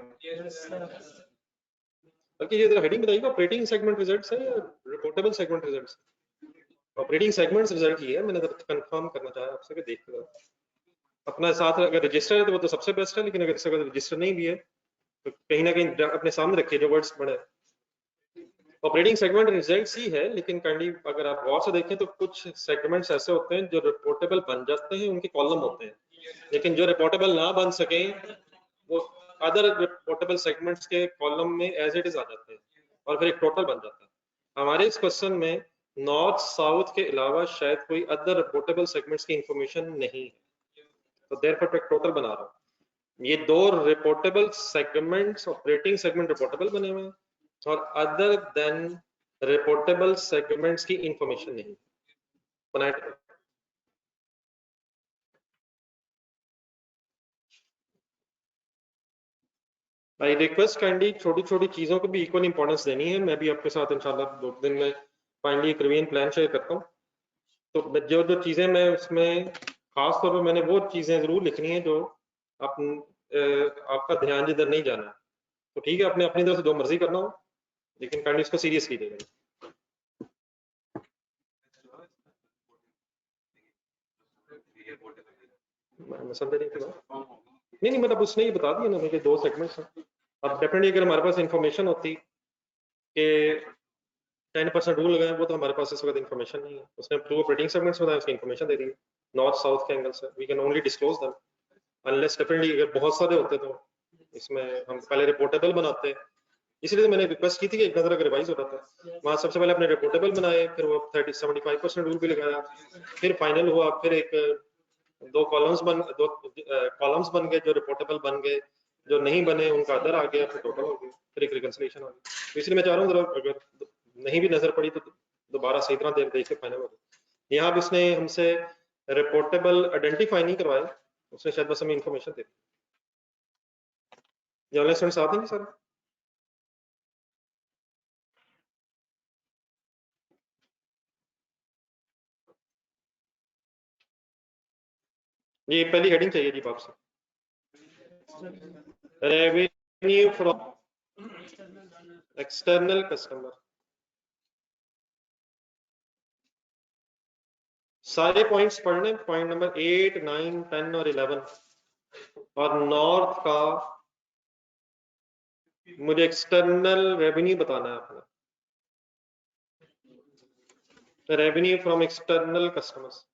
बल्कि ये हेडिंग बताइएगा, ऑपरेटिंग सेगमेंट रिजल्ट्स है या reportable segment results? Operating segments result ही है, मैंने तो कंफर्म करना चाहा आपसे कि देख लो अपना साथ, अगर रजिस्टर है तो वो तो सबसे बेस्ट है, लेकिन अगर रजिस्टर नहीं भी है तो कहीं ना कहीं अपने सामने रखिए जो वर्ड्स बने। ऑपरेटिंग सेगमेंट रिजल्ट्स ही है, लेकिन काइंडली अगर आप गौर से देखें तो कुछ सेगमेंट्स ऐसे होते हैं जो रिपोर्टेबल बन जाते हैं, उनके कॉलम होते हैं, लेकिन जो रिपोर्टेबल ना बन सके वो अदर रिपोर्टेबल सेगमेंट्स के कॉलम में एज इट इज आ जाते हैं और फिर एक टोटल बन जाता है। हमारे इस क्वेश्चन में नॉर्थ साउथ के अलावा शायद कोई अदर रिपोर्टेबल सेगमेंट्स की इंफॉर्मेशन नहीं है, तो देयरफॉर एक टोटल बना रहा हूँ। ये 2 reportable segments operating segment reportable बने हुए हैं और अदर देन रिपोर्टेबल सेगमेंट्स की इंफॉर्मेशन नहीं बनाए। आई रिक्वेस्ट काइंडली छोटी छोटी चीजों को भी इक्वल इंपॉर्टेंस देनी है। मैं भी आपके साथ इंशाल्लाह 2 दिन में फाइनली एक रिवीजन प्लान शेयर करता हूँ, तो जो जो चीजें मैं उसमें खास तौर पर मैंने वो चीजें जरूर लिखनी है जो आप आपका ध्यान जिधर नहीं जाना है, तो ठीक है आपने अपनी तरफ से जो मर्जी करना हो, लेकिन काइंडली इसको सीरियस कीजिएगा। नहीं मतलब उसने ही बता दिया ना मुझे 2 सेगमेंट्स हैं। अब डेफिनेटली अगर हमारे पास इंफॉर्मेशन होती कि 10% रूल लगाए, वो तो हमारे पास इस वक्त इन्फॉर्मेशन नहीं है। उसने 2 ऑपरेटिंग सेगमेंट्स बताए, उसकी इन्फॉर्मेशन दे दी है नॉर्थ साउथ के एंगल से। We can only disclose them unless definitely अगर बहुत सारे होते तो इसमें हम पहले रिपोर्टेबल बनाते इसलिए मैंने रिक्वेस्ट की थी कि एक नजर अगर रिवाइज हो रहा था वहां सबसे पहले अपने रिपोर्टेबल बनाए, फिर वो 75% रूल भी लगाया, फिर फाइनल हुआ, फिर एक दो कॉलम्स बन गए जो रिपोर्टेबल बन गए, जो नहीं बने उनका अदर आ गया, फिर टोटल हो गया, फिर एक रिकंसिलिएशन आ गया। तो इसलिए मैं चाह रहा हूँ जरा अगर नहीं भी नजर पड़ी तो दोबारा सही तरह देख के फाइनल हो गया। यहाँ भी उसने हमसे रिपोर्टेबल आइडेंटिफाई नहीं करवाए, उसने शायद बस हमें इन्फॉर्मेशन दे दी। ये स्टूडेंट्स आते हैं सर? ये पहली हेडिंग चाहिए जी आपसे, रेवेन्यू फ्रॉम एक्सटर्नल कस्टमर। सारे पॉइंट्स पढ़ने, पॉइंट नंबर 8, 9, 10 और 11, और नॉर्थ का मुझे एक्सटर्नल रेवेन्यू बताना है अपना, रेवेन्यू फ्रॉम एक्सटर्नल कस्टमर्स।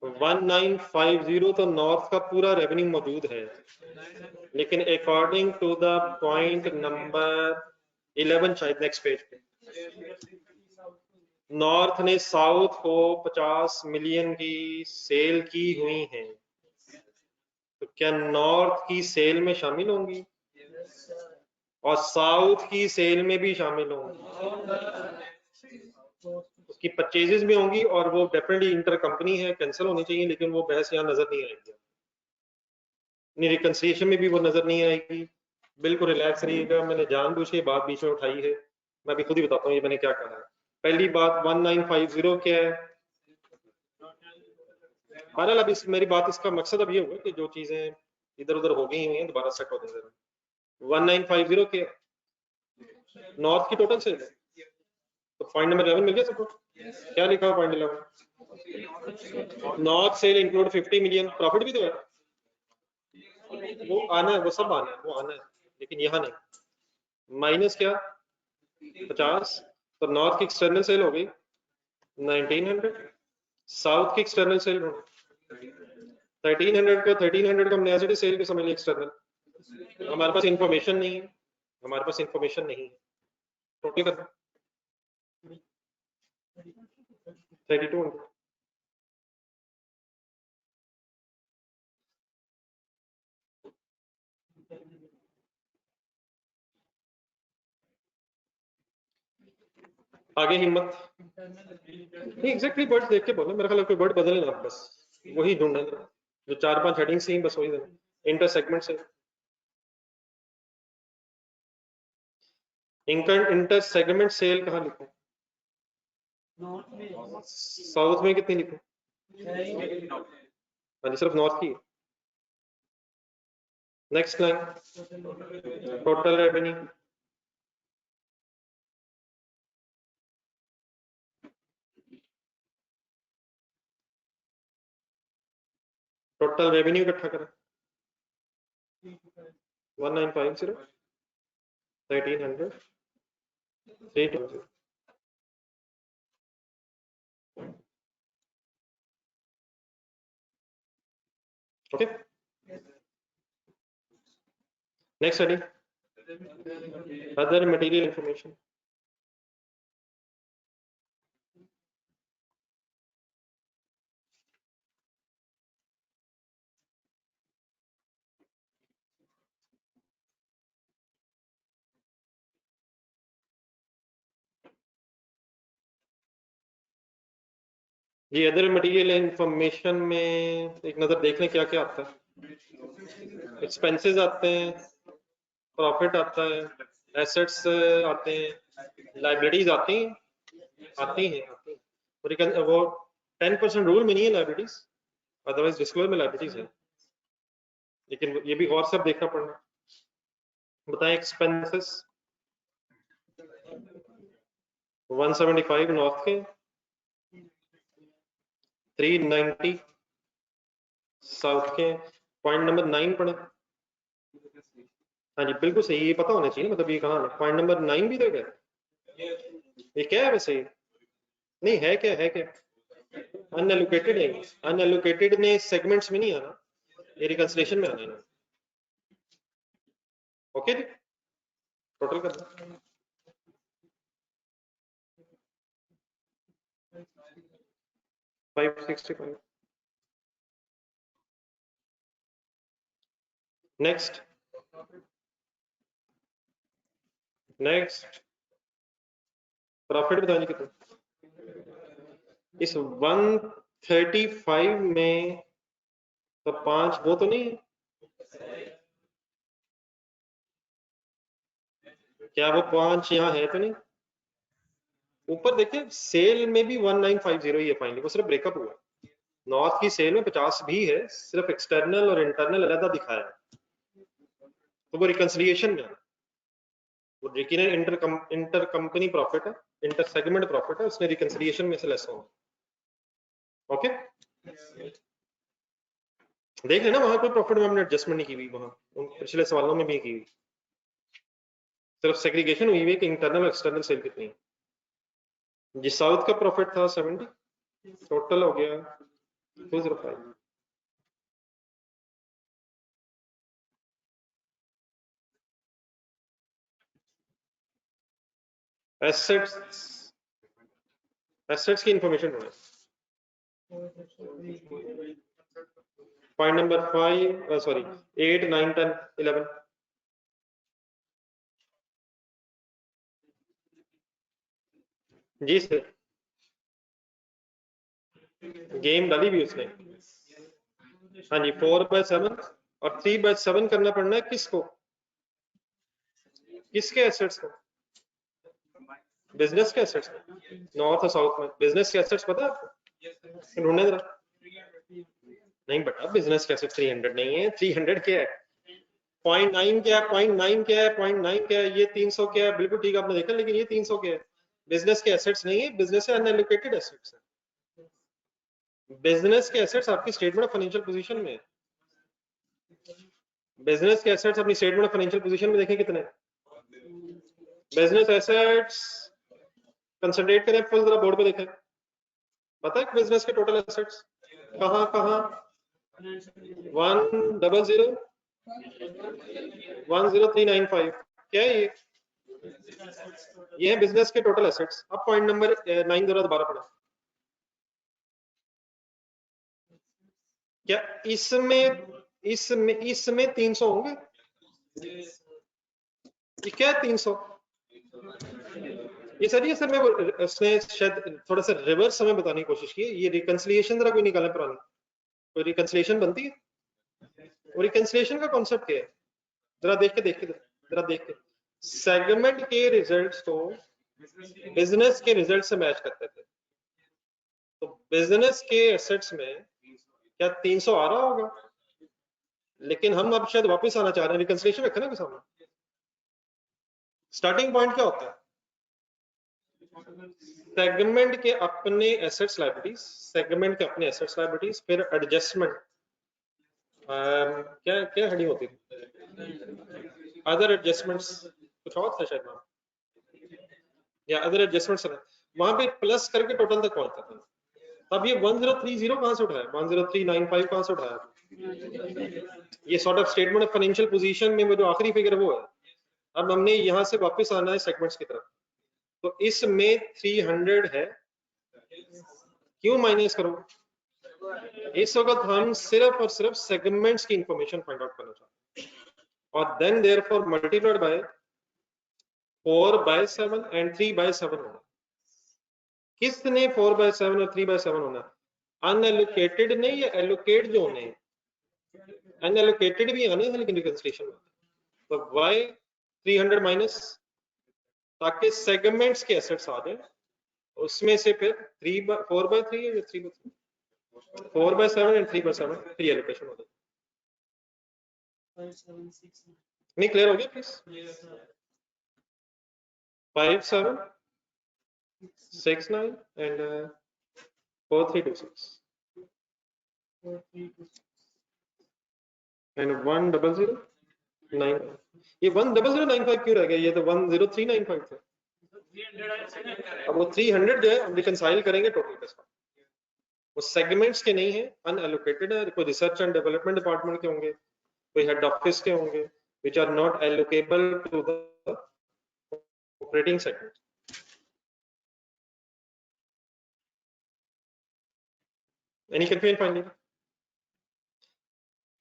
1950 तो नॉर्थ का पूरा रेवेन्यू मौजूद है, लेकिन according to the point number 11 शायद नेक्स्ट पेज पे, नॉर्थ ने साउथ को 50 मिलियन की सेल की हुई है, तो क्या नॉर्थ की सेल में शामिल होंगी और साउथ की सेल में भी शामिल होंगी, उसकी परचेजेस में होंगी, और वो डेफिनेटली इंटर कंपनी है, कैंसिल होनी चाहिए, लेकिन वो बहस यहाँ नजर नहीं आएगी, रिकंसिलिएशन में भी वो नजर नहीं आएगी। बिल्कुल रिलैक्स रहिएगा, मैंने जानबूझ के बात बीच में उठाई है, मैं अभी खुद ही बताता हूँ ये मैंने क्या कहा है। पहली बात 1950 क्या है, बहरहाल अब इस मेरी बात, इसका मकसद अब ये होगा कि जो चीजें इधर उधर हो गई हुई हैं दोबारा सेट हो जाए। 1950 के नॉर्थ की टोटल सेल है, तो पॉइंट नंबर 11 मिल गया सबको? क्या लिखा हुआ point 11? North sale include 50 million, profit भी तो है, वो आना है, वो सब आना है, वो आना है, लेकिन यहाँ नहीं। माइनस क्या 50, तो नॉर्थ की एक्सटर्नल सेल हो गई 1900, साउथ की एक्सटर्नल सेल हो 1300 को 1300 का हमने एज इट इज सेल को समझ लिया एक्सटर्नल। हमारे पास इंफॉर्मेशन नहीं है, हमारे पास इंफॉर्मेशन नहीं है, टोटल करना 3200। आगे हिम्मत नहीं, एग्जैक्टली वर्ड देख के बोलो, मेरा ख्याल कोई वर्ड बदले ना, बस वही ढूंढना है, जो 4-5 हेडिंग से ही बस वही देना, इंटर सेगमेंट से। इंटर सेगमेंट सेल कहाँ लिखूं? साउथ में कितनी लिखूं? हाँ जी, सिर्फ नॉर्थ की। Next line, total revenue, total revenue इकट्ठा करें 1950, 1300, 320। Okay, next heading, other material information. जी अदर मटेरियल इंफॉर्मेशन में एक नजर देख लें क्या क्या आता है। एक्सपेंसेस आते हैं, प्रॉफिट आता है, एसेट्स आते हैं, लाइबिलिटीज आती हैं। वो 10% रूल में नहीं है लाइबिलिटीज, अदरवाइज डिस्क्लोजर में लाइबिलिटीज है, लेकिन ये भी गौर से देखना पड़ना। बताएं एक्सपेंसेस 175 नॉर्थ के, 390 साउथ के। पॉइंट नंबर 9 पढ़े। हाँ जी बिल्कुल सही, ये पता होना चाहिए, मतलब ये कहाँ है, पॉइंट नंबर 9 भी देगा, ये क्या है वैसे? नहीं है क्या, है क्या? अनएलोकेटेड है, अनएलोकेटेड ने सेगमेंट्स में नहीं आना, ये रिकंसिलिएशन में आना है। ओके जी, टोटल कर दो। 565। नेक्स्ट प्रॉफिट बताइए कितना इस 135 में, तो 5 वो तो नहीं है, क्या वो 5 यहाँ है तो नहीं? ऊपर देखिए सेल में भी 1950 ही है फाइनली, वो सिर्फ ब्रेकअप हुआ है। नॉर्थ की सेल में 50 भी है, सिर्फ एक्सटर्नल और इंटरनल अलग दिखाया है, तो वो रिकंसिलिएशन में है। वो यकीन इंटर कंपनी प्रॉफिट है, इंटर सेगमेंट प्रॉफिट है, उसमें रिकंसिलिएशन में से लेस होगा। ओके देख लेना वहां कोई प्रॉफिट में हमने एडजस्टमेंट नहीं की हुई, वहां उन पिछले सवालों में भी की हुई, सिर्फ सेग्रीगेशन हुई है कि इंटरनल और एक्सटर्नल सेल कितनी है। जी साउथ का प्रॉफिट था 70, टोटल हो गया 205। एसेट्स की इंफॉर्मेशन ढूंढे। Point number 5 sorry 8 9 10 11। जी सर, गेम डाली भी उसने। हाँ जी 4/7 और 3/7 करना पड़ना है किसको, किसके एसेट्स को? बिजनेस के एसेट्स को। नॉर्थ और साउथ में बिजनेस के एसेट्स पता है आपको? ढूंढने जरा। नहीं बेटा बिजनेस के एसेट्स 300 नहीं है, 300 क्या है, 0.9 क्या है, 0.9 क्या है, 0.9 क्या है, ये 300 क्या है, बिल्कुल ठीक आपने देखा, लेकिन ये 300 क्या है? बिजनेस के एसेट्स नहीं है, बिजनेस से अनएलोकेटेड एसेट्स है। बिजनेस के एसेट्स आपकी स्टेटमेंट ऑफ फाइनेंशियल पोजीशन में है। बिजनेस के एसेट्स अपनी स्टेटमेंट ऑफ फाइनेंशियल पोजीशन में देखें कितने बिजनेस एसेट्स, कंसंट्रेट करें फुल, जरा बोर्ड पे देखें, पता है बिजनेस के टोटल एसेट्स कहां कहां? 100,10395 क्या है ये है बिजनेस के टोटल एसेट्स। अब पॉइंट नंबर 9 जरा दोबारा पढ़ा। क्या इसमें 300 होंगे? ये क्या है 300? ये सर मैं उसने शायद थोड़ा सा रिवर्स हमें बताने की कोशिश की है। ये रिकंसिलिएशन जरा कोई निकालें पुरानी, कोई रिकंसिलिएशन बनती है? और रिकंसिलिएशन का कॉन्सेप्ट क्या है? जरा देख के सेगमेंट के रिजल्ट्स को बिजनेस के रिजल्ट से मैच करते थे, तो बिजनेस के एसेट्स में क्या 300 आ रहा होगा? लेकिन हम अब शायद वापस आना चाह रहे हैं, रिकंसिलिएशन रखा ना सामने। स्टार्टिंग पॉइंट क्या होता है? सेगमेंट के अपने एसेट्स लायबिलिटीज, सेगमेंट के अपने एसेट्स लायबिलिटीज, फिर एडजस्टमेंट, क्या क्या हेडिंग होती थी? अदर एडजस्टमेंट्स, कुछ और था शायद नाम, या अदर एडजस्टमेंट्स, वहां पे प्लस करके टोटल तक पहुंचता था। तब ये 1030 कहां से उठाया, 10395 कहां से उठाया? ये sort of statement of financial position में वो जो आखिरी फिगर वो है। अब हमने यहां से वापस आना है सेगमेंट्स की तरफ, तो इसमें 300 है, क्यों माइनस करो? इस वक्त हम सिर्फ और सिर्फ सेगमेंट्स की इंफॉर्मेशन फाइंड आउट करना चाहते हैं, और then therefore multiplied by 4/7 and 3/7 होना। किसने 4/7 और 3/7 होना? अनएलोकेटेड नहीं, या एलोकेट जो होने, अनएलोकेटेड भी आने हैं लेकिन रिकंसिलिएशन में। तो वाई 300 माइनस, ताकि सेगमेंट्स के एसेट्स आ जाए, उसमें से फिर 4/3 या 3/3, 4/7 एंड 3/7 फिर एलोकेशन हो जाए। नहीं क्लियर हो गया प्लीज? 5 7 6 9 and 4 3 2 6 and 100,9। ये 100,995 क्यों रह गया? ये तो 10395 था। अब वो 300 जो है हम रिकंसाइल करेंगे टोटल के साथ, वो सेगमेंट्स के नहीं है, अनएलोकेटेड है, कोई रिसर्च एंड डेवलपमेंट डिपार्टमेंट के होंगे, कोई हेड ऑफिस के होंगे, which are not allocable to the operating segment. Any confusion finally?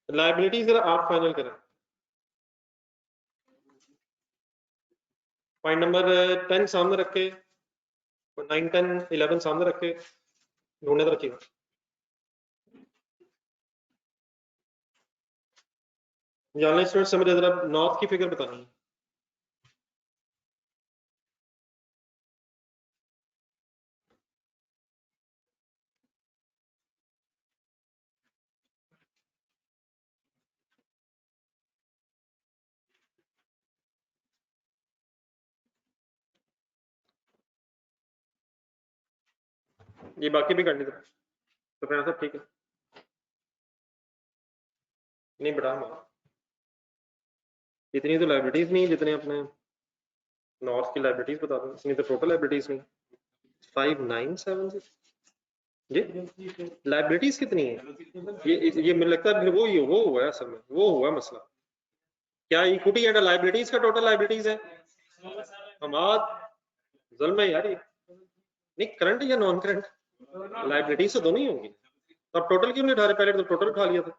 Liabilities जरा आप फाइनल करें. पॉइंट नंबर 10 सामने रख के, 9, 10, 11 सामने रख के ढूंढने तो रखिएगा. ऑनलाइन स्टूडेंट समझ जरा नॉर्थ की फिगर बतानी है. ये बाकी भी करनी था तो फिर सब ठीक है. नहीं बढ़ा हमारा इतनी तो लाइबिलिटीज नहीं जितने अपने नॉर्थ की लाइबिलिटीज बता दो. इसमें तो टोटल लाइबिलिटीज नहीं. 597 ये लाइबिलिटीज कितनी है? ये मुझे लगता है वो हुआ है असल में, वो हुआ मसला. क्या इक्विटी एंड लाइबिलिटीज का टोटल लाइबिलिटीज है? हमाद जुल्म है यार ये. नहीं करंट या नॉन करंट लाइबिलिटीज तो दोनों ही होंगी. तो अब टोटल क्यों नहीं उठा रहे? पहले तो टोटल उठा लिया था.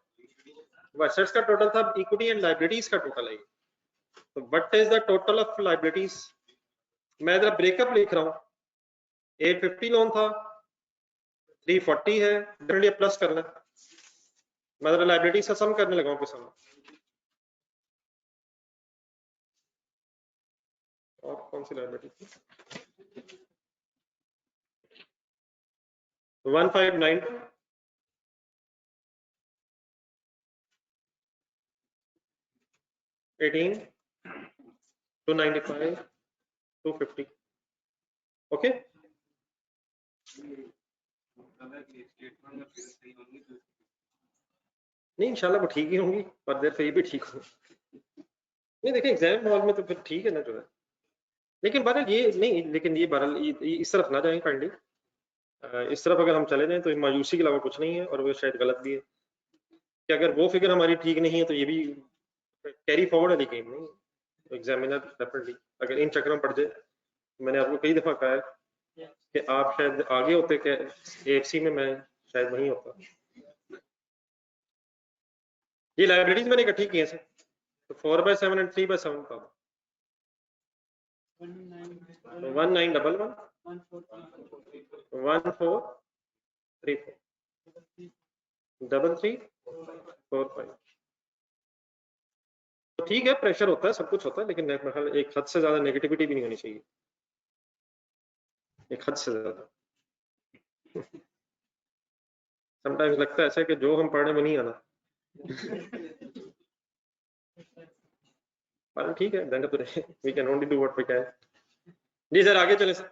एसेट्स का टोटल था, इक्विटी एंड लाइबिलिटीज का टोटल है. तो what is the total of liabilities? मैं जरा ब्रेकअप लिख रहा हूँ. 850 लोन था, 340 है, डेफिनेटली प्लस करना. मैं जरा लाइबिलिटीज का सम करने लगा हूँ आपके सामने. और कौन सी लाइबिलिटी? 159 18 295 250. ओके नहीं इंशाल्लाह वो ठीक ही होंगी, पर देर से ये भी ठीक होंगी. नहीं देखिए एग्जाम हॉल में तो फिर ठीक है ना जो है. लेकिन बहरहाल ये नहीं, लेकिन ये बहरहाल इस तरफ ना जाएं काइंडली. इस तरफ अगर हम चले जाएं तो मायूसी के अलावा कुछ नहीं है, और वो शायद गलत भी है कि अगर वो फिगर हमारी ठीक नहीं है तो ये भी कैरी फॉरवर्ड वाली गेम नहीं. एग्जामिनर डेफिनेटली अगर इन चक्करों में पड़ जाए, मैंने आपको कई दफा कहा है कि आप शायद आगे होते कि एएफसी में, मैं शायद नहीं होता. ये लाइब्रेरीज मैंने इकट्ठी की है सर. तो 4/7 एंड 3/7 था. 1911 1434 3345. ठीक है प्रेशर होता है, सब कुछ होता है, लेकिन एक हद से ज्यादा नेगेटिविटी भी नहीं होनी चाहिए. एक हद से ज्यादा समटाइम्स लगता है ऐसा कि जो हम पढ़ने में नहीं आना. पर ठीक है, we can only do what we can. जी सर आगे चले सर.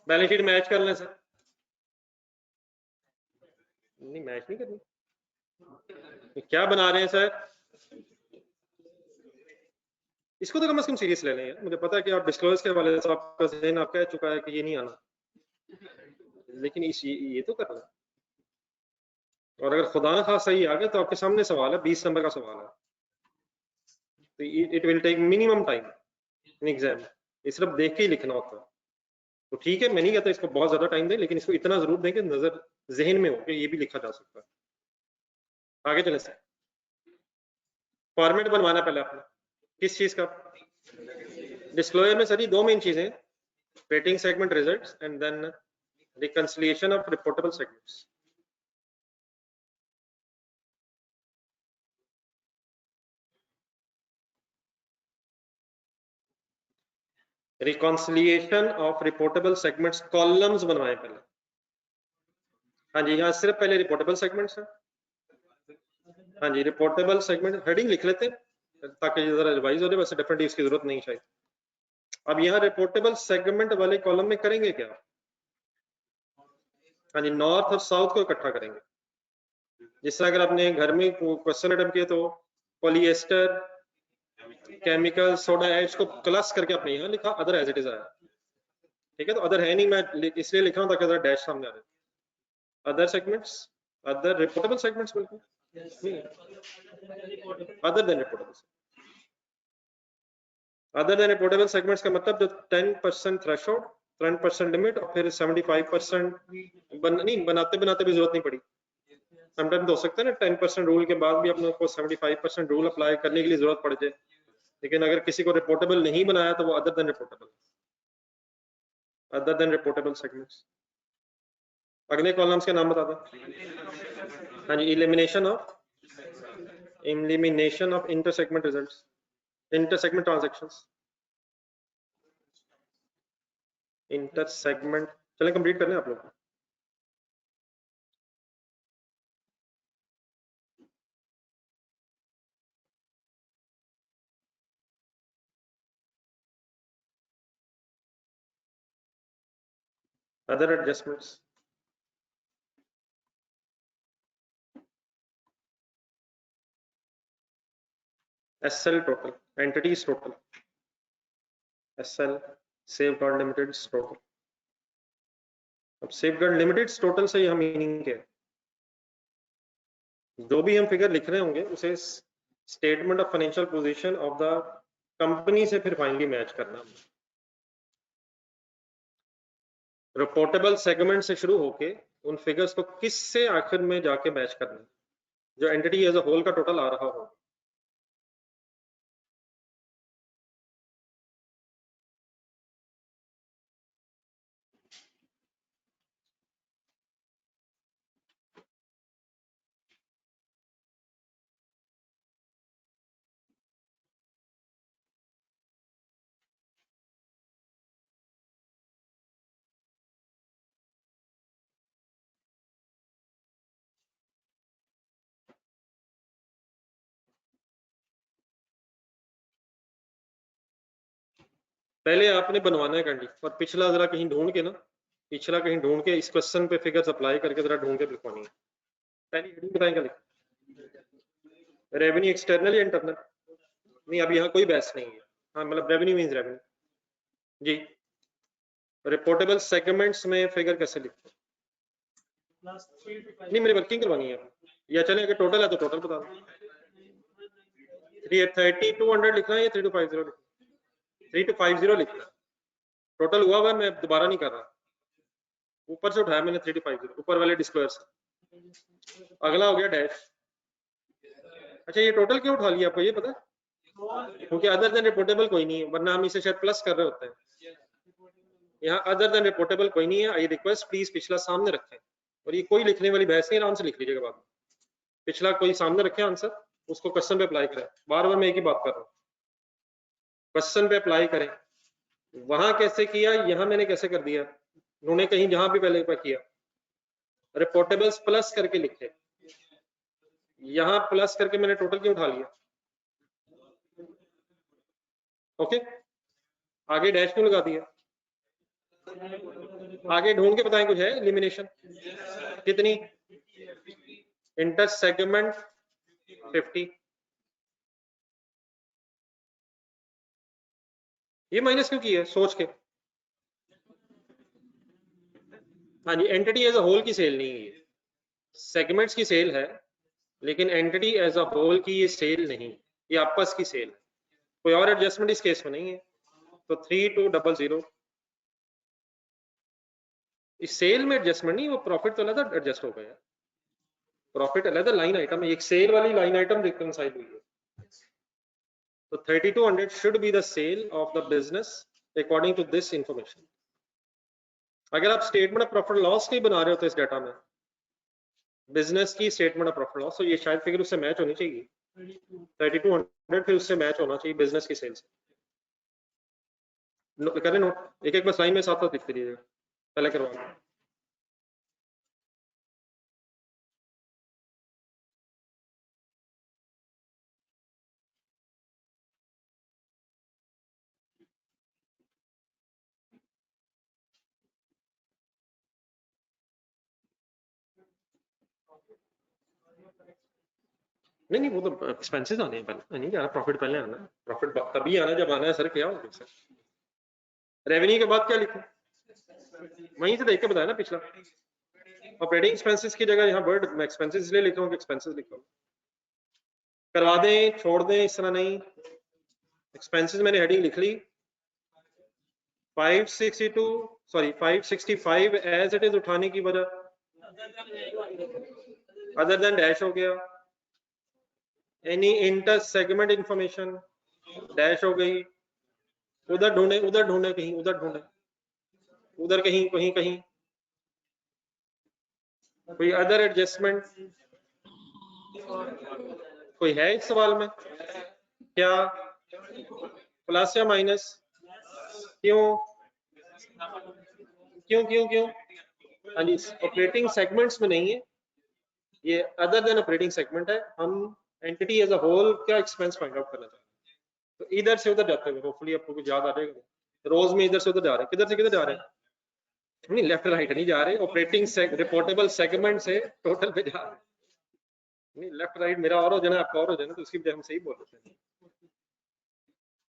बैलेंस शीट मैच कर लें सर. नहीं मैच नहीं करनी. क्या बना रहे हैं सर? इसको तो कम से कम सीरियस ले लें यार. मुझे पता है कि आप डिस्क्लोज के हवाले से आपका ज़हन आप कह चुका है कि ये नहीं आना, लेकिन ये तो करना. और अगर खुदा ना खासा सही आ गया तो आपके सामने सवाल है, 20 नंबर का सवाल है. तो it will take minimum time in exam. ये सिर्फ देख के ही लिखना होता है. तो ठीक है, मैं नहीं कहता इसको बहुत ज्यादा टाइम दें, लेकिन इसको इतना जरूर दें कि नजर जहन में हो कि ये भी लिखा जा सकता है. आगे चले सर. फॉर्मेट बनवाना पहले अपना किस चीज का? डिस्क्लोजर में सर ये दो मेन चीजें, rating segment results and then reconciliation of reportable segments. Reconciliation of reportable segments columns बनवाएं पहले. हाँ जी, यहाँ सिर्फ पहले रिपोर्टेबल सेगमेंट्स है. हाँ जी रिपोर्टेबल सेगमेंट हेडिंग लिख लेते हैं ताकि जरा रिवाइज हो जाए. वैसे डेफिनेटली इसकी जरूरत नहीं शायद. अब यहाँ रिपोर्टेबल सेगमेंट वाले कॉलम में करेंगे क्या? हाँ जी नॉर्थ और साउथ को इकट्ठा करेंगे. जिस तरह अगर आपने घर में क्वेश्चन अटेम्प्ट किया तो पॉलिएस्टर, केमिकल, सोडा एश को क्लास करके आपने यहाँ लिखा, अदर एज इट इज आया. ठीक है, तो अदर है नहीं, मैं इसलिए लिख रहा हूँ ताकि जरा डैश सामने आ जाए. Other segments, other reportable segments बिल्कुल other than reportable. Other than reportable segments का मतलब जो 10% थ्रेशोल्ड, 10% लिमिट और फिर 75% नहीं बनाते बनाते भी जरूरत नहीं पड़ी। समटाइम तो हो सकता है ना 10% रूल के बाद भी अपने को 75% रूल अप्लाई करने के लिए जरूरत पड़ जाए, लेकिन अगर किसी को रिपोर्टेबल नहीं बनाया तो वो अदर देन रिपोर्टेबल सेगमेंट्स। अगले कॉलम्स के नाम बता दो। हाँ जी, elimination of inter segment results, inter segment transactions, inter segment. चलें कंप्लीट कर लें आप लोग। Other adjustments, SL total, entities total, SL Safeguard Limited total. अब सेफगार्ड लिमिटेड टोटल से यह मीनिंग क्या है? जो भी हम फिगर लिख रहे होंगे उसे statement of financial position of the company से फिर फाइनली मैच करना। रिपोर्टेबल सेगमेंट से शुरू होके उन फिगर्स को किस से आखिर में जाके मैच करना है, जो एंटिटी एज अ होल का टोटल आ रहा हो। पहले आपने बनवाना है कैंडी, और पिछला जरा कहीं ढूंढ के ना, पिछला कहीं ढूंढ के इस क्वेश्चन पे फिगर्स अप्लाई करके जरा ढूंढ के लिखवानी है। पहली हेडिंग बताएंगे लिख, रेवेन्यू एक्सटर्नल या इंटरनल? नहीं, अभी यहाँ कोई बहस नहीं है। हाँ, मतलब रेवेन्यू मींस रेवेन्यू जी। रिपोर्टेबल सेगमेंट्स में फिगर कैसे लिखते हैं? नहीं, मेरी वर्किंग करवानी है या चले अगर टोटल है तो टोटल बता दो। 3200 लिखना है या 3250 लिखना? 3250 लिखना। टोटल हुआ हुआ, मैं दोबारा नहीं कर रहा, ऊपर से उठाया मैंने 3250 ऊपर वाले डिस्क्लोजर से। अगला हो गया डैश। अच्छा, ये टोटल क्यों उठा लिया आपको ये पता? क्योंकि अदर देन रिपोर्टेबल कोई नहीं है, वरना हम इसे शायद प्लस कर रहे होते हैं। यहाँ अदर देन रिपोर्टेबल कोई नहीं है। आई रिक्वेस्ट प्लीज पिछला सामने रखें, और ये कोई लिखने वाली बहस नहीं, आराम से लिख लीजिएगा बाद में। पिछला कोई सामने रखे आंसर, उसको क्वेश्चन पे अप्लाई करें। बार बार मैं एक ही बात कर रहा हूँ, क्वेश्चन पे अप्लाई करें। वहां कैसे किया, यहाँ मैंने कैसे कर दिया, उन्होंने कहीं जहां भी पहले पर किया रिपोर्टेबल्स प्लस करके लिखे, यहाँ प्लस करके मैंने टोटल क्यों उठा लिया? ओके, आगे डैश क्यों लगा दिया? आगे ढूंढ के बताएं, कुछ है एलिमिनेशन कितनी? इंटर सेगमेंट 50, ये माइनस क्यों किया सोच के? हाँ जी, एंटिटी एज अ होल की सेल नहीं है, सेगमेंट्स की सेल है, लेकिन एंटिटी एज अ होल की ये सेल नहीं, ये आपस की सेल है। कोई और एडजस्टमेंट इस केस में नहीं है। तो 3200 इस सेल में एडजस्टमेंट नहीं, वो प्रॉफिट तो अलग एडजस्ट हो गया, प्रॉफिट अलग लाइन आइटम है, एक सेल वाली लाइन आइटम रिकंसाइल हुई है। तो 3200 should be the sale of the business according to this information। अगर आप स्टेटमेंट ऑफ प्रॉफिट लॉस की बना रहे हो तो इस डाटा में बिजनेस की स्टेटमेंट ऑफ प्रॉफिट लॉस, तो ये शायद फिगर उससे मैच होनी चाहिए। 3200 फिर उससे मैच होना चाहिए बिजनेस की सेल से। करें नोट, एक एक बस लाइन में साथ साथ लिखते रहिएगा, पहले करवा। नहीं नहीं, वो तो एक्सपेंसेस आने हैं पहले, नहीं जाना प्रॉफिट पहले आना, प्रॉफिट तभी आना जब आना है सर। क्या हो सर, रेवेन्यू के बाद क्या लिखूं? वहीं से देख के बताया ना पिछला। ऑपरेटिंग एक्सपेंसेस की जगह यहाँ वर्ड मैं एक्सपेंसेस इसलिए लिख रहा हूँ कि एक्सपेंसेस लिखा हूँ। करवा दें, छोड़ दें, इस तरह नहीं, एक्सपेंसेस मैंने हेडिंग लिख ली 565 एज इट इज उठाने की वजह अदर देन डैश हो गया, any inter segment information dash हो गई, उधर ढूंढे कहीं, उधर ढूंढे उधर कहीं कहीं कहीं, कोई अदर एडजस्टमेंट कोई है इस सवाल में? क्या प्लस या माइनस? क्यों क्यों क्यों क्यों? हाँ जी, ऑपरेटिंग सेगमेंट्स में नहीं है ये, अदर देन ऑपरेटिंग सेगमेंट है। हम एंटिटी एज अ होल क्या एक्सपेंस फाइंड आउट करना चाहते हैं, तो इधर से उधर जाते हुए होपफुली आपको कुछ याद आ जाएगा। रोज में इधर से उधर जा रहे हैं, किधर से किधर जा रहे हैं? नहीं, लेफ्ट राइट नहीं जा रहे, ऑपरेटिंग रिपोर्टेबल सेगमेंट से टोटल पे जा रहे हैं। नहीं, लेफ्ट राइट मेरा और हो जाना आपका और हो जाना, तो उसकी वजह हम सही बोल रहे थे।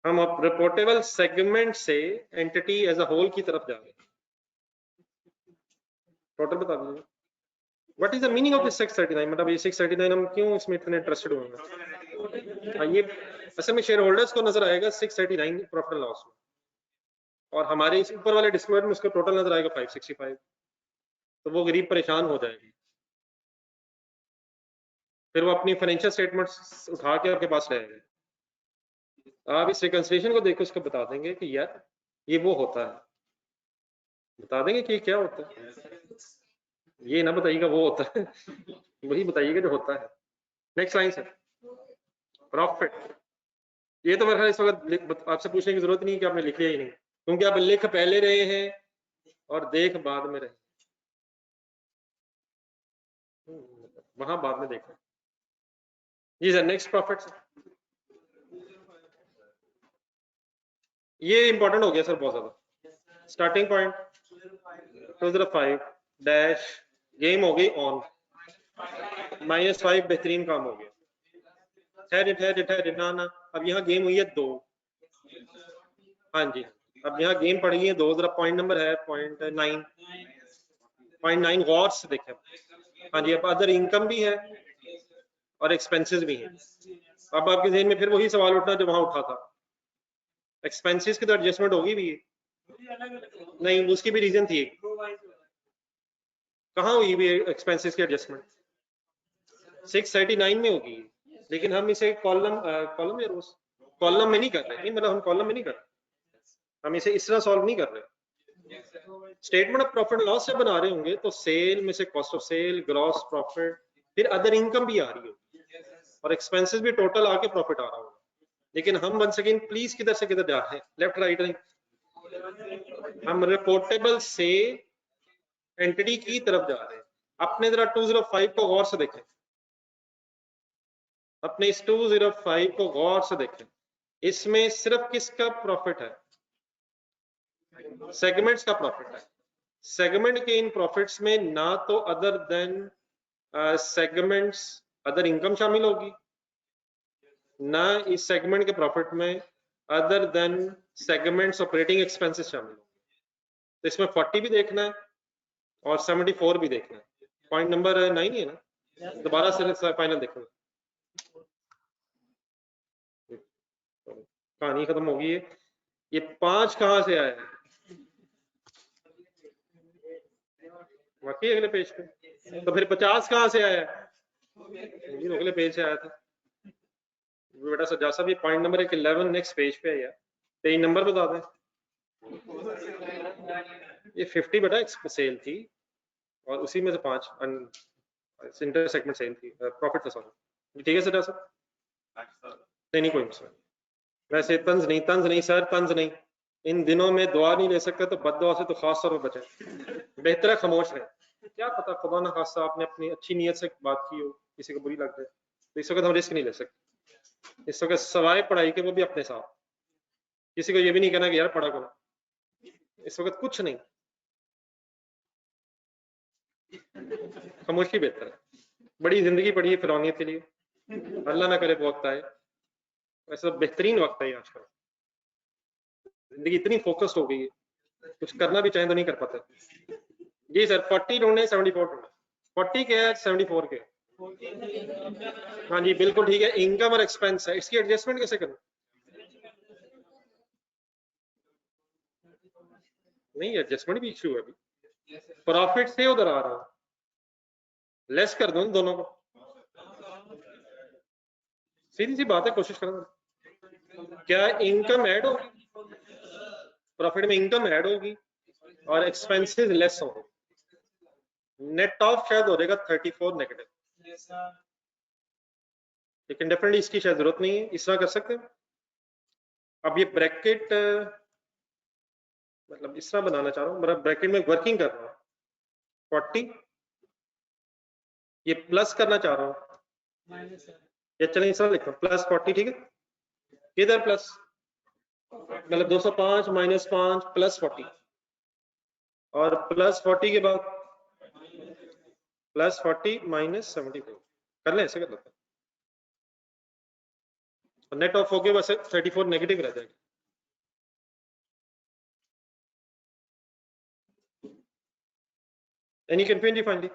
हम रिपोर्टेबल सेगमेंट से एंटिटी एज अ होल की तरफ जा रहे हैं। टोटल बता दीजिए what is the meaning of this 639, मतलब ये 639 हम क्यों इसमें इतने इंटरेस्टेड होंगे? हाँ, ये असल में शेयर होल्डर्स को नजर आएगा 639 प्रॉफिट एंड लॉस में, और हमारे इस ऊपर वाले डिस्क्लोजर में उसका टोटल नजर आएगा 565, तो वो गरीब परेशान हो जाएगी। फिर वो अपनी फाइनेंशियल स्टेटमेंट्स उठा के आपके पास ले आएंगे, आप इस रिकंसिलिएशन को देख के उसको बता देंगे कि यार ये वो होता है, बता देंगे कि क्या होता है, ये ना बताइएगा वो होता है वही बताइएगा जो होता है। Next line sir, profit. ये तो मेरे ख्याल इस वक्त आपसे पूछने की जरूरत नहीं है कि आपने लिख लिया ही नहीं, क्योंकि आप लिख पहले रहे हैं और देख बाद में रहे, वहां बाद में देखा। जी सर, नेक्स्ट प्रॉफिट। ये इंपॉर्टेंट हो गया सर बहुत ज्यादा। स्टार्टिंग पॉइंट 205 डैश, गेम हो गई ऑन, -5 बेहतरीन काम हो गया। ठहरे ना, अब यहाँ गेम हुई है 2। हाँ जी, अब यहाँ गेम पड़ गई है 2, जरा पॉइंट नंबर है 0.9 गौर से देखें। हाँ जी, अब अदर इनकम भी है और एक्सपेंसेस भी है। अब आपके ज़हन में फिर वही सवाल उठना जो वहां उठा था, एक्सपेंसेस की तो एडजस्टमेंट होगी भी नहीं, उसकी भी रीजन थी। कहाँ हुई भी एक्सपेंसेस की एडजस्टमेंट? 639 में होगी, लेकिन हम इसे कॉलम या रोज कॉलम में नहीं कर रहे, नहीं मतलब हम कॉलम में नहीं कर रहे, हम इसे इस तरह सॉल्व नहीं कर रहे। स्टेटमेंट ऑफ प्रॉफिट लॉस से बना रहे होंगे तो सेल में से cost of sale, gross profit, फिर अदर इनकम भी आ रही होगी और एक्सपेंसेस भी टोटल आके प्रॉफिट आ रहा होगा। लेकिन हम वन सेकेंड प्लीज किधर से किधर जा रहे हैं, लेफ्ट राइट नहीं, हम रिपोर्टेबल से एंटिटी की तरफ जा रहे हैं। अपने जरा 205 को गौर से देखें, अपने इस 205 को गौर से देखें, इसमें सिर्फ किसका प्रॉफिट है? सेगमेंट्स का प्रॉफिट है। सेगमेंट के इन प्रॉफिट्स में ना तो other than segments other income शामिल होगी, ना इस सेगमेंट के प्रॉफिट में other than segments operating expenses शामिल होंगे। तो इसमें 40 भी देखना है और 74 भी देखना है। पॉइंट नंबर 9 है ना, दोबारा से फाइनल देखना। कहानी खत्म होगी। ये 5 कहां से आया है? वाकई अगले पेज पे। तो फिर 50 कहां से आया है? अगले पेज से आया था बेटा सजा साहब। ये पॉइंट नंबर 11 नेक्स्ट पेज पे है यार, पेज नंबर बता दें। ये 50 बेटा सेल थी और उसी में से 5 इंटर सेगमेंट सेल थी, प्रॉफिट था सॉरी। ठीक है सजा साहब, नहीं कोई मसला। वैसे तंज नहीं सर, तंज नहीं। इन दिनों में दुआ नहीं ले सकते तो बद दुआ से तो खास तौर पर बचे। बेहतर है खामोश रहे, क्या पता खुदा ना खासा आपने अपनी अच्छी नीयत से बात की हो, किसी को बुरी लग जाए, तो इस वक्त हम रिस्क नहीं ले सकते। इस वक्त सवाए पढ़ाई के वो भी अपने साथ, किसी को ये भी नहीं कहना कि यार पढ़ा करो, इस वक्त कुछ नहीं, खामोशी बेहतर है। बड़ी जिंदगी पड़ी है फिरौनियत के लिए, अल्लाह ना करे वो वक्त आए। वैसे बेहतरीन वक्त है आजकल, जिंदगी इतनी फोकस्ड हो गई है, कुछ करना भी चाहे तो नहीं कर पाते। जी सर, 40 ढूंढे 74 ढूंढे। 40 के है 74 के? हाँ जी बिल्कुल ठीक है। इनकम और एक्सपेंस है, इसकी एडजस्टमेंट कैसे करूं? नहीं, एडजस्टमेंट भी इशू है अभी। प्रॉफिट से उधर आ रहा हूँ, लेस कर दो दोनों को, सीधी सी बात है, कोशिश करो। क्या इनकम ऐड होगी, प्रॉफिट में इनकम ऐड होगी और एक्सपेंसेस लेस होंगे, नेट ऑफ शायद हो जाएगा 34 नेगेटिव, लेकिन डेफिनेटली इसकी शायद जरूरत नहीं है, इस तरह कर सकते हैं। अब ये ब्रैकेट मतलब इस तरह बनाना चाह रहा हूँ, मतलब ब्रैकेट में वर्किंग कर रहा हूँ 40, ये प्लस करना चाह रहा हूँ, ये चलें इस तरह लिखता हूँ प्लस 40, ठीक है। किधर प्लस, मतलब 205 माइनस 5 प्लस 40, और प्लस 40 के बाद प्लस 40 माइनस 74, कर लें, ऐसे कर लेते हैं। नेट ऑफ होके बस 34 नेगेटिव रह जाएगा। Any confusion finally?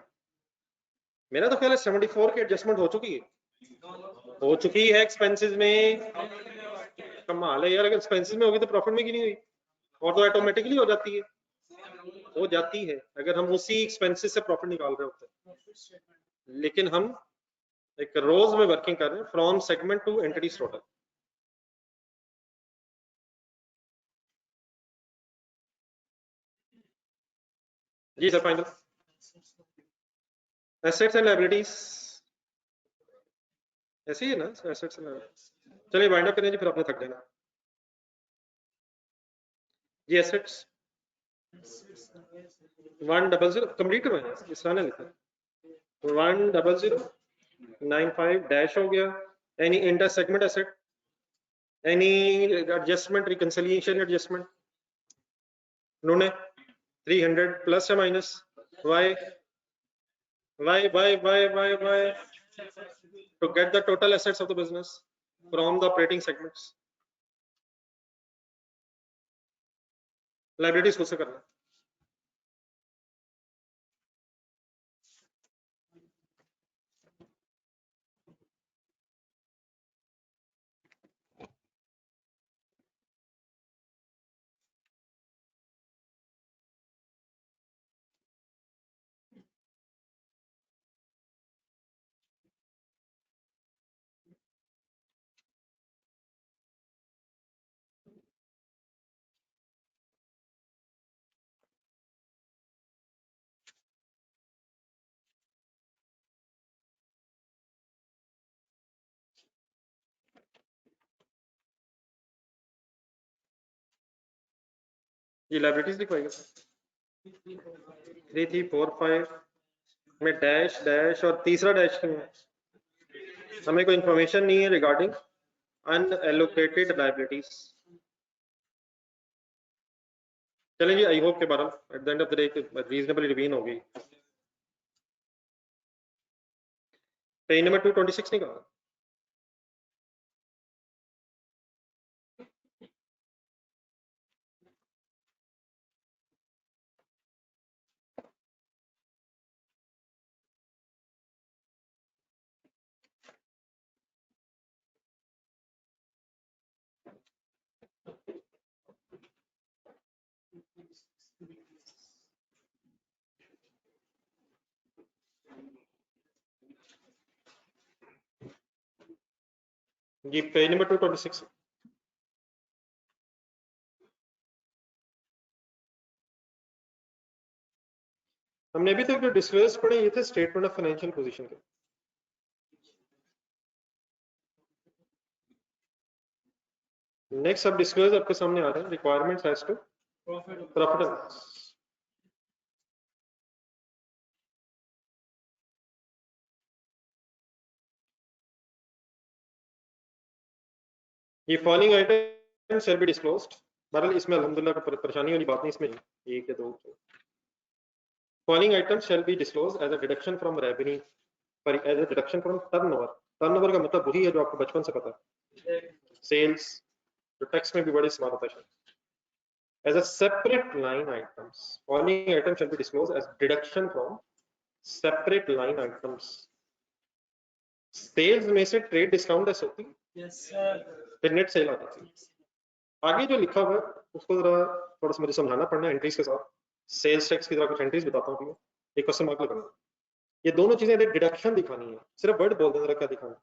मेरा तो ख्याल है 74 की एडजस्टमेंट हो चुकी है एक्सपेंसेस में। कमाल है यार, अगर एक्सपेंसेस में होगी तो प्रॉफिट में क्यों नहीं हुई, और तो ऑटोमेटिकली हो जाती है, अगर हम उसी एक्सपेंसेस से प्रॉफिट निकाल रहे होते हैं। लेकिन हम एक रोज में वर्किंग कर रहे हैं, from segment to entities total. जी sir, final assets and liabilities ऐसे ही है ना, एसेट्स एंड लायबिलिटीज। चलिए वाइंड अप करें जी, फिर आपने थक जाना जी। एसेट्स 100 कंप्लीट करवाएं, इस तरह लिखा 10095 डैश हो गया। Any inter segment asset, any adjustment, reconciliation adjustment, उन्होंने 300 प्लस या minus Y to get the total assets of the business from the operating segments. Liabilities खुद से करना। ये लाइबिलिटीज लिखवाएगा 3 3 4 5 में डैश डैश और तीसरा डैश क्यों है, हमें कोई इंफॉर्मेशन नहीं है रिगार्डिंग अनएलोकेटेड लाइबिलिटीज। चलेंगे, आई होप के बारे में at the end of the day reasonable revenue होगी। पेज नंबर 226 नहीं कहा, जी पेज नंबर 226। हमने अभी तक जो डिस्क्लोज पढ़े ये थे स्टेटमेंट ऑफ फाइनेंशियल पोजीशन के। नेक्स्ट अब डिस्क्लोज आपके सामने आ रहे हैं, requirements as to profit and loss. ये following item shall be disclosed. बहरहाल इसमें अल्हम्दुलिल्लाह कोई परेशानी वाली बात नहीं, इसमें एक या दो following item shall be disclosed as a deduction from revenue, पर as a deduction from turnover. Turnover का मतलब वही है जो आपको बचपन से पता है, सेल्स, जो टैक्स में भी बड़ी इस्तेमाल होता है। As a separate line items, following item shall be disclosed as deduction from separate line items. Sales में से ट्रेड डिस्काउंट ऐसे होती है, Yes, sir. फिर नेट सेल आ जाती है। आगे जो लिखा हुआ है उसको जरा थोड़ा सा मुझे समझाना पड़ना है एंट्रीज के साथ। सेल्स टैक्स की तरह कुछ एंट्रीज बताता हूँ, एक क्वेश्चन मार्क लगाना। ये दोनों चीजें डिडक्शन दिखानी है, सिर्फ वर्ड बोल देना क्या दिखाना।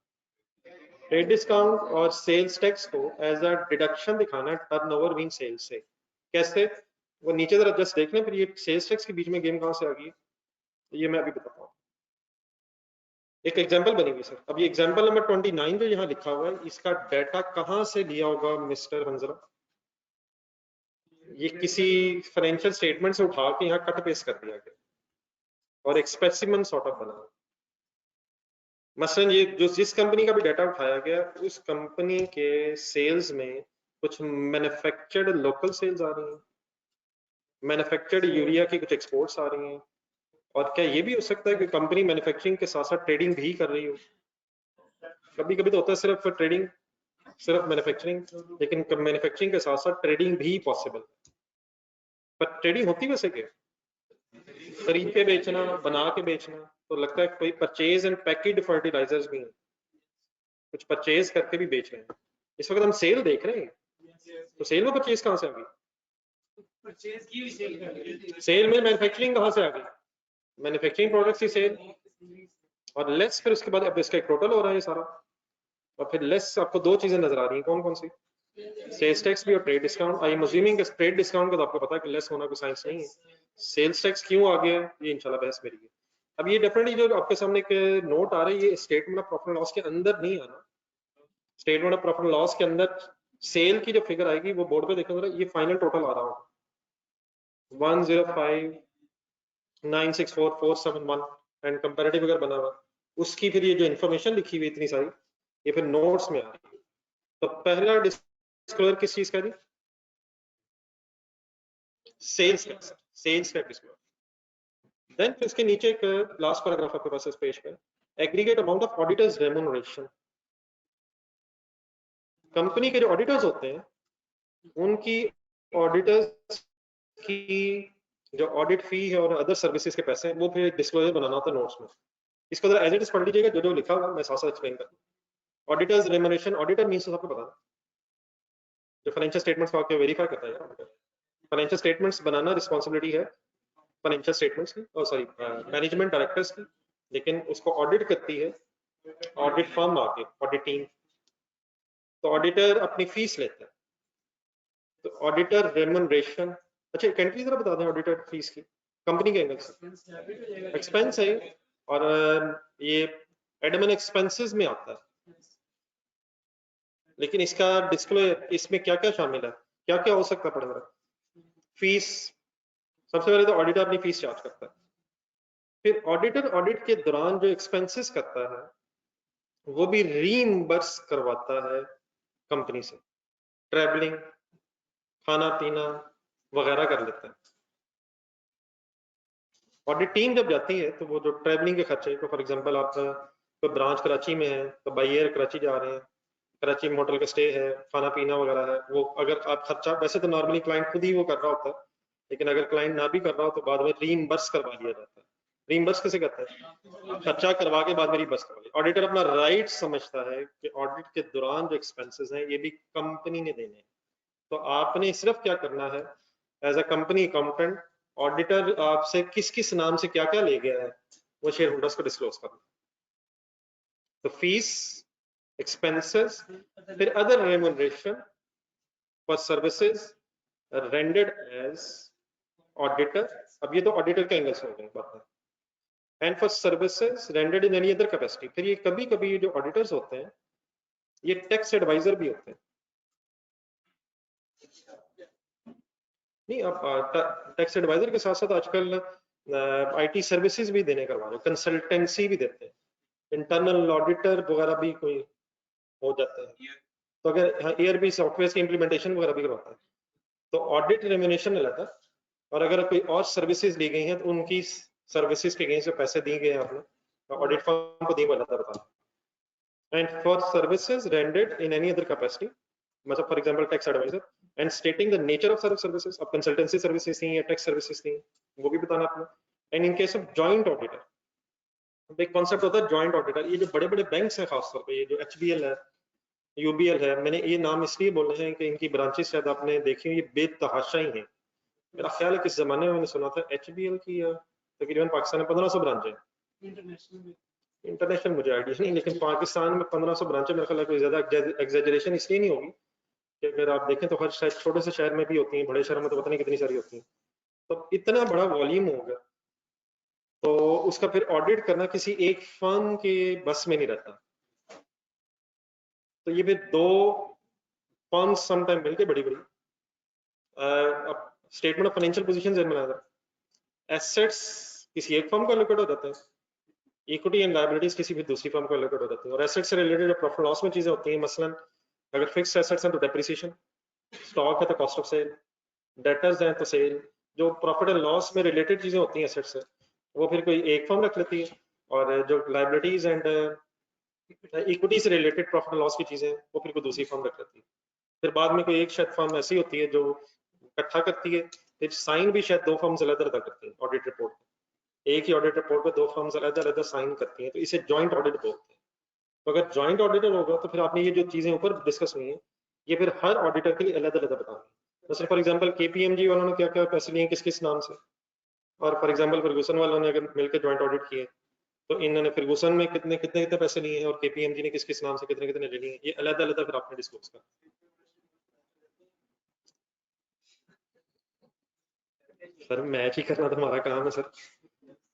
ट्रेड डिस्काउंट और सेल्स टैक्स को एज अ डिडक्शन दिखाना है टर्नओवर मीन सेल्स से। कैसे, वो नीचे जरा जस्ट देख लें, फिर ये सेल्स टैक्स के बीच में गेम कहां से आ गई ये मैं अभी बताता हूँ। एक एग्जांपल बनी हुई सर। अब ये एग्जांपल नंबर 29 जो यहाँ लिखा हुआ है, इसका डाटा कहां से लिया होगा मिस्टर हंजरा? ये किसी फाइनेंशियल स्टेटमेंट से उठा के यहाँ कट पेस्ट कर दिया गया और एक स्पेसिमन सॉर्ट ऑफ बना। मसलन ये जो जिस कंपनी का भी डाटा उठाया गया, उस कंपनी के सेल्स में कुछ मैन्युफैक्चर्ड लोकल सेल्स आ रही हैं, मैन्युफैक्चर्ड यूरिया की कुछ एक्सपोर्ट्स आ रही हैं, और क्या ये भी हो सकता है कि कंपनी मैन्युफैक्चरिंग के साथ साथ ट्रेडिंग भी कर रही हो? कभी कभी तो होता है सिर्फ ट्रेडिंग, सिर्फ मैन्युफैक्चरिंग, लेकिन मैन्युफैक्चरिंग के साथ साथ ट्रेडिंग भी पॉसिबल। पर ट्रेडिंग होती वैसे क्या? खरीद के बेचना, बना के बेचना। तो लगता है कोई परचेज एंड पैकेज फर्टिलाइजर्स भी हैं, कुछ परचेज करके भी बेच रहे हैं। इस वक्त हम सेल देख रहे हैं, तो सेल में परचेज कहां से आ गई? सेल में मैन्युफैक्चरिंग कहां से आ गई? मैन्युफैक्चरिंग प्रोडक्ट्स की सेल, और लेस फिर उसके बाद अब इसका एक टोटल हो रहा है ये सारा। और फिर लेस आपको दो चीजें नजर आ रही हैं, कौन कौन सी? सेल्स टैक्स भी और trade discount. I am assuming trade discount का तो आपको पता है कि लेस होना कोई साइंस नहीं है। सेल्स टैक्स क्यों आ गया ये इंशाल्लाह बहस मेरी है। अब ये डेफिनेटली जो आपके सामने एक नोट आ रहा है, ये statement of profit and loss के अंदर नहीं आना। Statement of profit and loss के अंदर सेल की जो फिगर आएगी वो बोर्ड पे देखो जरा, ये फाइनल टोटल आ रहा होगा 105,964,471 एंड कंपैरेटिव अगर बना हुआ, उसकी फिर ये जो इन्फॉर्मेशन लिखी हुई इतनी सारी, ये फिर नोट्स में आ रही है। तो पहला डिस्क्लोजर किस चीज का जी? Sales tax, sales tax disclosure. Then फिर इसके नीचे एक लास्ट पैराग्राफ आपके पास इस पेज पे, aggregate amount of auditors remuneration. Company के जो ऑडिटर्स होते हैं उनकी ऑडिटर्स की जो ऑडिट फी है और अदर सर्विसेज के पैसे हैं, वो फिर डिस्क्लोजर बनाना होता है नोट्स में। इसको जरा एज इट इज पढ़ लीजिएगा, जो जो लिखा हुआ मैं साथ साथ एक्सप्लेन करूँ। ऑडिटर्स रेम्यूनरेशन, ऑडिटर मींस तो आपको पता है जो फाइनेंशियल स्टेटमेंट्स को आके वेरीफाई करता है यार। फाइनेंशियल स्टेटमेंट्स बनाना रिस्पांसिबिलिटी है फाइनेंशियल स्टेटमेंट्स की, और सॉरी मैनेजमेंट डायरेक्टर्स की, लेकिन उसको ऑडिट करती है ऑडिट फर्म आके, ऑडिट टीम। तो ऑडिटर अपनी फीस लेता है, तो ऑडिटर रेम्यूनरेशन। अच्छा कैंट्री जरा बता दें ऑडिटर फीस की कंपनी के एंगल से। एक्सपेंस है, और ये एडमिन एक्सपेंसेस में आता है, लेकिन इसका डिस्क्लोजर इसमें क्या क्या शामिल है, क्या क्या हो सकता है पड़ेगा? फीस, सबसे पहले तो ऑडिटर अपनी फीस चार्ज करता है। फिर ऑडिटर ऑडिट के दौरान जो एक्सपेंसेस करता है वो भी रीइंबर्स करवाता है कंपनी से। ट्रैवलिंग, खाना पीना वगैरह कर लेता है। ऑडिट टीम जब जाती है तो वो जो ट्रैवलिंग के खर्चे, तो फॉर एग्जांपल आप कोई ब्रांच कराची में है तो बाई एयर कराची जा रहे हैं, कराची में होटल का स्टे है, खाना पीना वगैरह है, वो अगर आप खर्चा, वैसे तो नॉर्मली क्लाइंट खुद ही वो कर रहा होता है, लेकिन अगर क्लाइंट ना भी कर रहा हो तो बाद में रीइंबर्स करवा दिया जाता है। रीइंबर्स कैसे करता है? खर्चा करवा के बाद में रीइंबर्स करवा दिया। ऑडिटर अपना राइट समझता है कि ऑडिट के दौरान जो एक्सपेंसेस हैं ये भी कंपनी ने देने हैं। तो आपने सिर्फ क्या करना है, as a company accountant, auditor आपसे किस किस नाम से क्या क्या ले गया है वो शेयर होल्डर्स को डिस्क्लोज करना। तो फीस, एक्सपेंसेस, फिर other remuneration for services rendered as auditor. अब ये तो ऑडिटर के एंगल से हो गई बात है। And for services rendered in any other capacity. फिर ये कभी कभी जो ऑडिटर्स होते हैं ये टैक्स एडवाइजर भी होते हैं। नहीं, आप टैक्स एडवाइजर के साथ साथ आजकल आईटी सर्विसेज भी देने करवा रहे हैं, कंसल्टेंसी भी देते हैं, इंटरनल ऑडिटर वगैरह भी कोई हो जाता है। तो अगर ईआरपी सॉफ्टवेयर की इंप्लीमेंटेशन वगैरह भी करवाता है तो ऑडिट रेम्यूनरेशन लेता है। और अगर कोई और सर्विसेज ली गई हैं तो उनकी सर्विसेज के अगेंस्ट जो पैसे दिए गए हैं आपने ऑडिट फर्म को दिए हुए बताता है। And for services rendered in any other capacity, मतलब for example tax adviser, and stating the nature of services. अब कंसल्टेंसी सर्विसेज थी या टैक्स सर्विसेज थी वो भी बताना आपने। And in case of joint auditor, एक कॉन्सेप्ट होता है जॉइंट ऑडिटर। ये जो बड़े बड़े बैंक्स हैं खासतौर पे, ये जो एचबीएल है यूबीएल है, मैंने ये नाम इसलिए बोले हैं कि इनकी ब्रांचेस शायद आपने देखी हो, ये बेतहाशा ही हैं। मेरा ख्याल है किस जमाने में मैंने सुना था एचबीएल की तकरीबन पाकिस्तान में 1500 ब्रांच है। International. इंटरनेशनल मुझे आइडिया नहीं, लेकिन पाकिस्तान में 1500 ब्रांच है। मेरा ख्याल है कोई ज्यादा एग्जेजरेशन इसलिए नहीं होगी कि अगर आप देखें तो हर शायद छोटे से शहर में भी होती हैं, बड़े शहर में तो पता नहीं कितनी सारी होती हैं। तो इतना बड़ा वॉल्यूम होगा तो उसका फिर ऑडिट करना किसी एक फर्म के बस में नहीं रहता। तो ये फिर दो फर्म्स समटाइम मिलके बड़ी बड़ी स्टेटमेंट ऑफ फाइनेंशियल पोजीशन जब बनाया था, एसेट्स किसी एक फर्म को एलोकेट हो जाते हैं, इक्विटी एंड लायबिलिटीज किसी भी दूसरी फर्म को एलोकेट हो जाती है। और एसेट से रिलेटेड प्रॉफिट लॉस में चीजें होती हैं, मसलन अगर फिक्स एसेट्स हैं तो डेप्रिसिएशन, स्टॉक है तो कॉस्ट ऑफ सेल, डेटर्स हैं तो सेल। जो प्रॉफिट एंड लॉस में रिलेटेड चीजें होती हैं एसेट्स से, वो फिर कोई एक फर्म रख लेती है, और जो लायबिलिटीज एंड इक्विटी से रिलेटेड प्रॉफिट एंड लॉस की चीजें वो फिर कोई दूसरी फर्म रख लेती है। फिर बाद में कोई एक शायद फर्म ऐसी होती है जो इकट्ठा करती है, फिर साइन भी शायद दो फर्म्स अलग अलग करती हैं ऑडिट रिपोर्ट में। एक ही ऑडिट रिपोर्ट पे दो फर्म्स अलग अलग साइन करती हैं, तो इसे जॉइंट ऑडिट बोलते हैं। तो अगर जॉइंट ऑडिटर होगा तो फिर आपने ये जो चीजें ऊपर डिस्कस हुई हैं ये फिर हर ऑडिटर के लिए अलग अलग बतानी। जैसे फॉर एग्जांपल केपीएमजी वालों ने क्या क्या पैसे लिए किस किस नाम से, और फॉर एग्जांपल फर्गूसन वालों ने अगर मिलकर जॉइंट ऑडिट किए तो इन्होंने फर्गूसन में कितने कितने कितने पैसे लिए हैं और केपीएमजी ने किस किस नाम से कितने कितने ले लिए हैं, ये अलग अलग फिर आपने डिस्क्लोज करना। सर मैच ही करना तो हमारा काम है सर।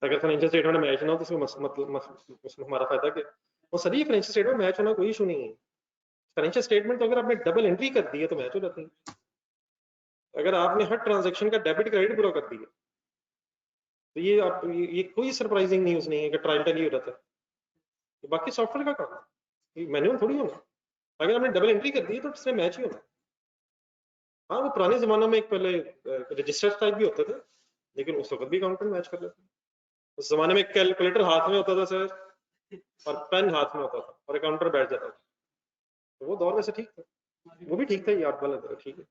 अगर फाइनेंशियल स्टेटमेंट मैच ना हो तो उसमें मतलब उसमें हमारा फायदा क्या। और सर ये फाइनेंशियल स्टेटमेंट मैच होना कोई इशू नहीं है। फाइनेंशियल स्टेटमेंट तो अगर आपने डबल एंट्री कर दी है तो मैच हो जाती है। अगर आपने हर ट्रांजैक्शन का डेबिट क्रेडिट पूरा कर दिया तो ये आप ये कोई सरप्राइजिंग न्यूज नहीं है कि ट्रायल टैली हो जाता है। ये बाकी सॉफ्टवेयर का काम है, मैनुअल थोड़ी होना। अगर आपने डबल एंट्री कर दी तो उससे मैच ही होना। हाँ वो पुराने जमानों में एक पहले रजिस्टर टाइप भी होते थे, लेकिन उस वक्त भी अकाउंटेंट मैच कर लेते। उस जमाने में कैलकुलेटर हाथ में होता था सर, और पेन हाथ में होता था, और अकाउंटर बैठ जाता था। तो वो दौर वैसे ठीक था, वो भी ठीक था, याद वाला था ठीक है।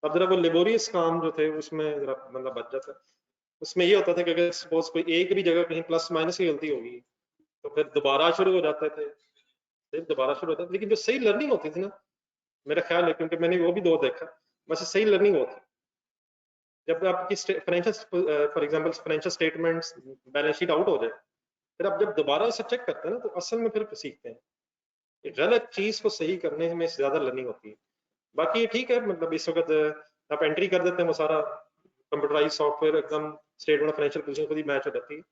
अब जरा वो लेबोरियस काम जो थे उसमें जरा मतलब बच जाता है। उसमें ये होता था कि अगर सपोज कोई एक भी जगह कहीं प्लस माइनस की गलती होगी तो फिर दोबारा शुरू हो जाते थे, फिर दोबारा शुरू होता था। लेकिन जो सही लर्निंग होती थी ना, मेरा ख्याल है, क्योंकि मैंने वो भी दो देखा, वैसे सही लर्निंग होती जब आपकी financial for example financial statements balance sheet out हो जाए, फिर आप जब दोबारा उसे चेक करते हैं ना तो असल में फिर सीखते हैं। गलत चीज को सही करने में ज्यादा लर्निंग होती है। बाकी ये ठीक है, मतलब इस वक्त आप एंट्री कर देते हैं वो सारा कंप्यूटराइज सॉफ्टवेयर एकदम स्टेटमेंट ऑफ फाइनेंशियल पोजीशन खुद ही मैच हो जाती है।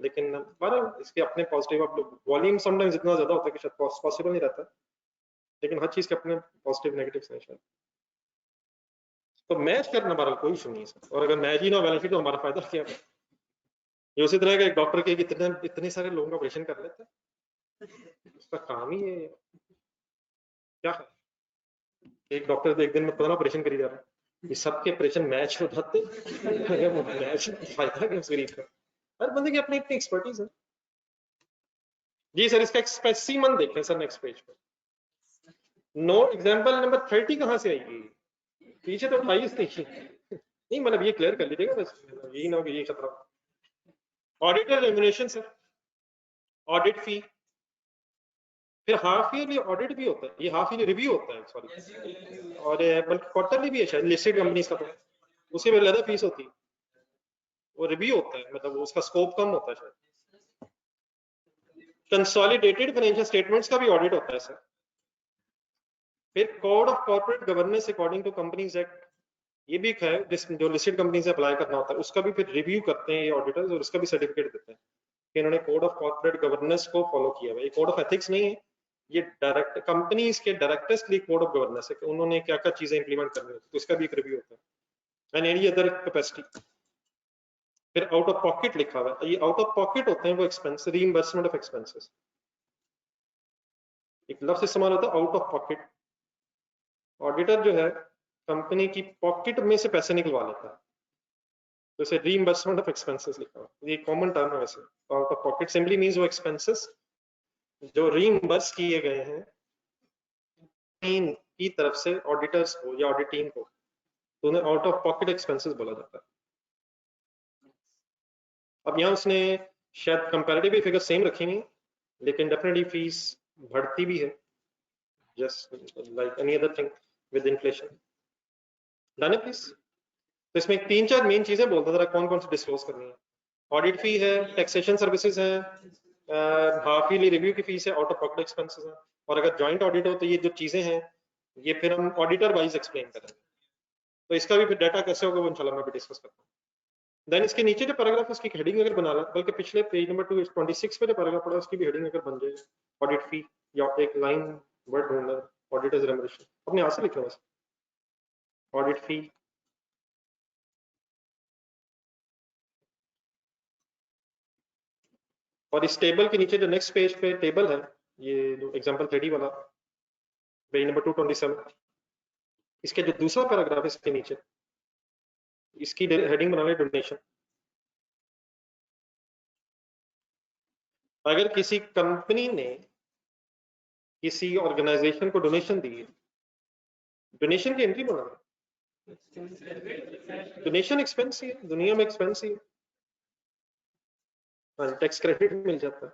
लेकिन बहरहाल इसके अपने पॉजिटिव, आप लोग वॉल्यूम समटाइम्स इतना ज्यादा होता है कि शायद पॉसिबल नहीं रहता, लेकिन हर चीज के अपने पॉजिटिव नेगेटिव्स हैं शायद। तो मैच करना हमारा कोई इशू नहीं है सर, और अगर मैच ही ना बैलेंस शीट तो हमारा फायदा क्या है। ये उसी तरह का एक डॉक्टर के इतने इतने सारे लोगों का ऑपरेशन कर लेता है, उसका काम ही है क्या है। एक डॉक्टर एक दिन में 15 ऑपरेशन करी जा रहा है, ये सबके ऑपरेशन मैच हो जाते हैं। वो मैच फायदा क्या उस गरीब का। हर बंदे की अपनी अपनी एक्सपर्टीज है। जी सर, इसका स्पेसिमन देखें सर नेक्स्ट पेज पर। नो एग्जांपल नंबर 30 कहाँ से आएगी, पीछे तो 28 देखिए। नहीं मतलब ये क्लियर कर लीजिएगा बस, यही ना हो कि ये खतरा। ऑडिटर रेम्युनरेशन सर, ऑडिट फी, फिर हाफ ईयरली ऑडिट भी होता है, ये हाफ ईयरली रिव्यू होता है सॉरी, और बल्कि क्वार्टरली भी है शायद लिस्टेड कंपनीज का, तो उसके भी ज्यादा फीस होती है। वो रिव्यू होता है, मतलब उसका स्कोप कम होता है शायद। कंसोलिडेटेड फाइनेंशियल स्टेटमेंट्स का भी ऑडिट होता है सर। फिर code of corporate governance according to companies act, ये भी है जो लिस्टेड कंपनी से अप्लाई करना होता है, उसका भी फिर रिव्यू करते हैं ये ऑडिटर्स, और उसका भी सर्टिफिकेट देते हैं कि इन्होंने कोड ऑफ कॉर्पोरेट गवर्नेंस को फॉलो किया है। ये कोड ऑफ एथिक्स नहीं है, ये डायरेक्ट कंपनीज के डायरेक्टर्स के लिए कोड ऑफ गवर्नेंस है कि उन्होंने क्या क्या चीजें इंप्लीमेंट करनी होती है, तो इसका भी एक रिव्यू होता है। And any other capacity. फिर आउट ऑफ पॉकेट लिखा हुआ है, ये आउट ऑफ पॉकेट होते हैं वो एक्सपेंस, रीइंबर्समेंट ऑफ एक्सपेंसेस। एक लफ्ज इस्तेमाल होता है आउट ऑफ पॉकेट। ऑडिटर जो है कंपनी की पॉकेट में से पैसे निकलवा लेता है, जैसे रीइंबर्समेंट ऑफ एक्सपेंसेस लिखा हुआ है, ये कॉमन टर्म है वैसे। Out of pocket simply means वो एक्सपेंसेस जो रीइंबर्स किए गए हैं टीम की तरफ से ऑडिटर्स को या ऑडिट टीम को, तो उन्हें आउट ऑफ पॉकेट एक्सपेंसेस बोला जाता है। अब यहाँ उसने शायद कंपैरेटिव फिगर सेम रखी नहीं, लेकिन डेफिनेटली फीस बढ़ती भी है। just like any other thing with inflation. Done it please? तो इसमें 3-4 मेन चीजें बोलता था कौन कौन सी डिस्क्लोज करनी है। ऑडिट फी है, टैक्सेशन सर्विसेज है, हाफ ईयरली रिव्यू की फीस है, आउट ऑफ पॉकेट एक्सपेंसेस है, और अगर जॉइंट ऑडिट हो तो ये जो चीजें हैं ये फिर हम ऑडिटर वाइज एक्सप्लेन करेंगे। तो इसका भी फिर डाटा कैसे होगा वो इंशाल्लाह मैं भी डिस्कस करता हूँ। देन इसके नीचे जो पैराग्राफ है उसकी हेडिंग अगर बना ला, बल्कि पिछले पेज नंबर 226 पे जो पैराग्राफ पड़ा उसकी भी हेडिंग अगर बन जाए ऑडिट फी, या एक लाइन वर्ड ढूंढना ऑडिटर्स रेम्यूनरेशन अपने हाथ से लिखना बस ऑडिट फी, और इस टेबल के नीचे जो नेक्स्ट पेज पे टेबल है ये जो एग्जांपल 30 वाला पेज नंबर 227, इसके जो दूसरा पैराग्राफ है इसके नीचे इसकी हेडिंग बना ले डोनेशन। अगर किसी कंपनी ने किसी ऑर्गेनाइजेशन को डोनेशन दी है, डोनेशन की एंट्री बना है, डोनेशन एक्सपेंस ही है, दुनिया में एक्सपेंस ही है, टैक्स क्रेडिट मिल जाता है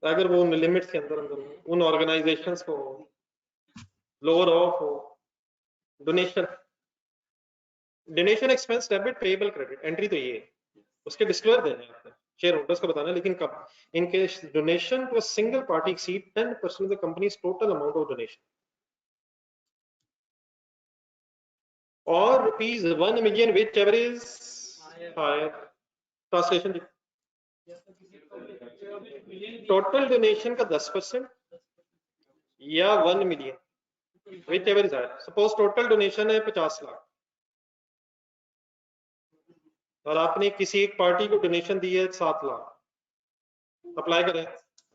अगर वो उन लिमिट्स के अंदर अंदर उन ऑर्गेनाइजेशंस को लोअर ऑफ हो। Donation, donation expense debit payable credit, entry तो ये है, उसके डिस्क्लोजर देने हैं आपने, शेयर होल्डर्स को बताना है, लेकिन कब? In case donation to a single party exceed 10% of the companies total amount of donation और ₹1 million which ever is higher। Translation, total donation का 10% या 1 million which ever is higher। Suppose total donation है 50 लाख और आपने किसी एक party को donation दी है 7 लाख, अप्लाई करें,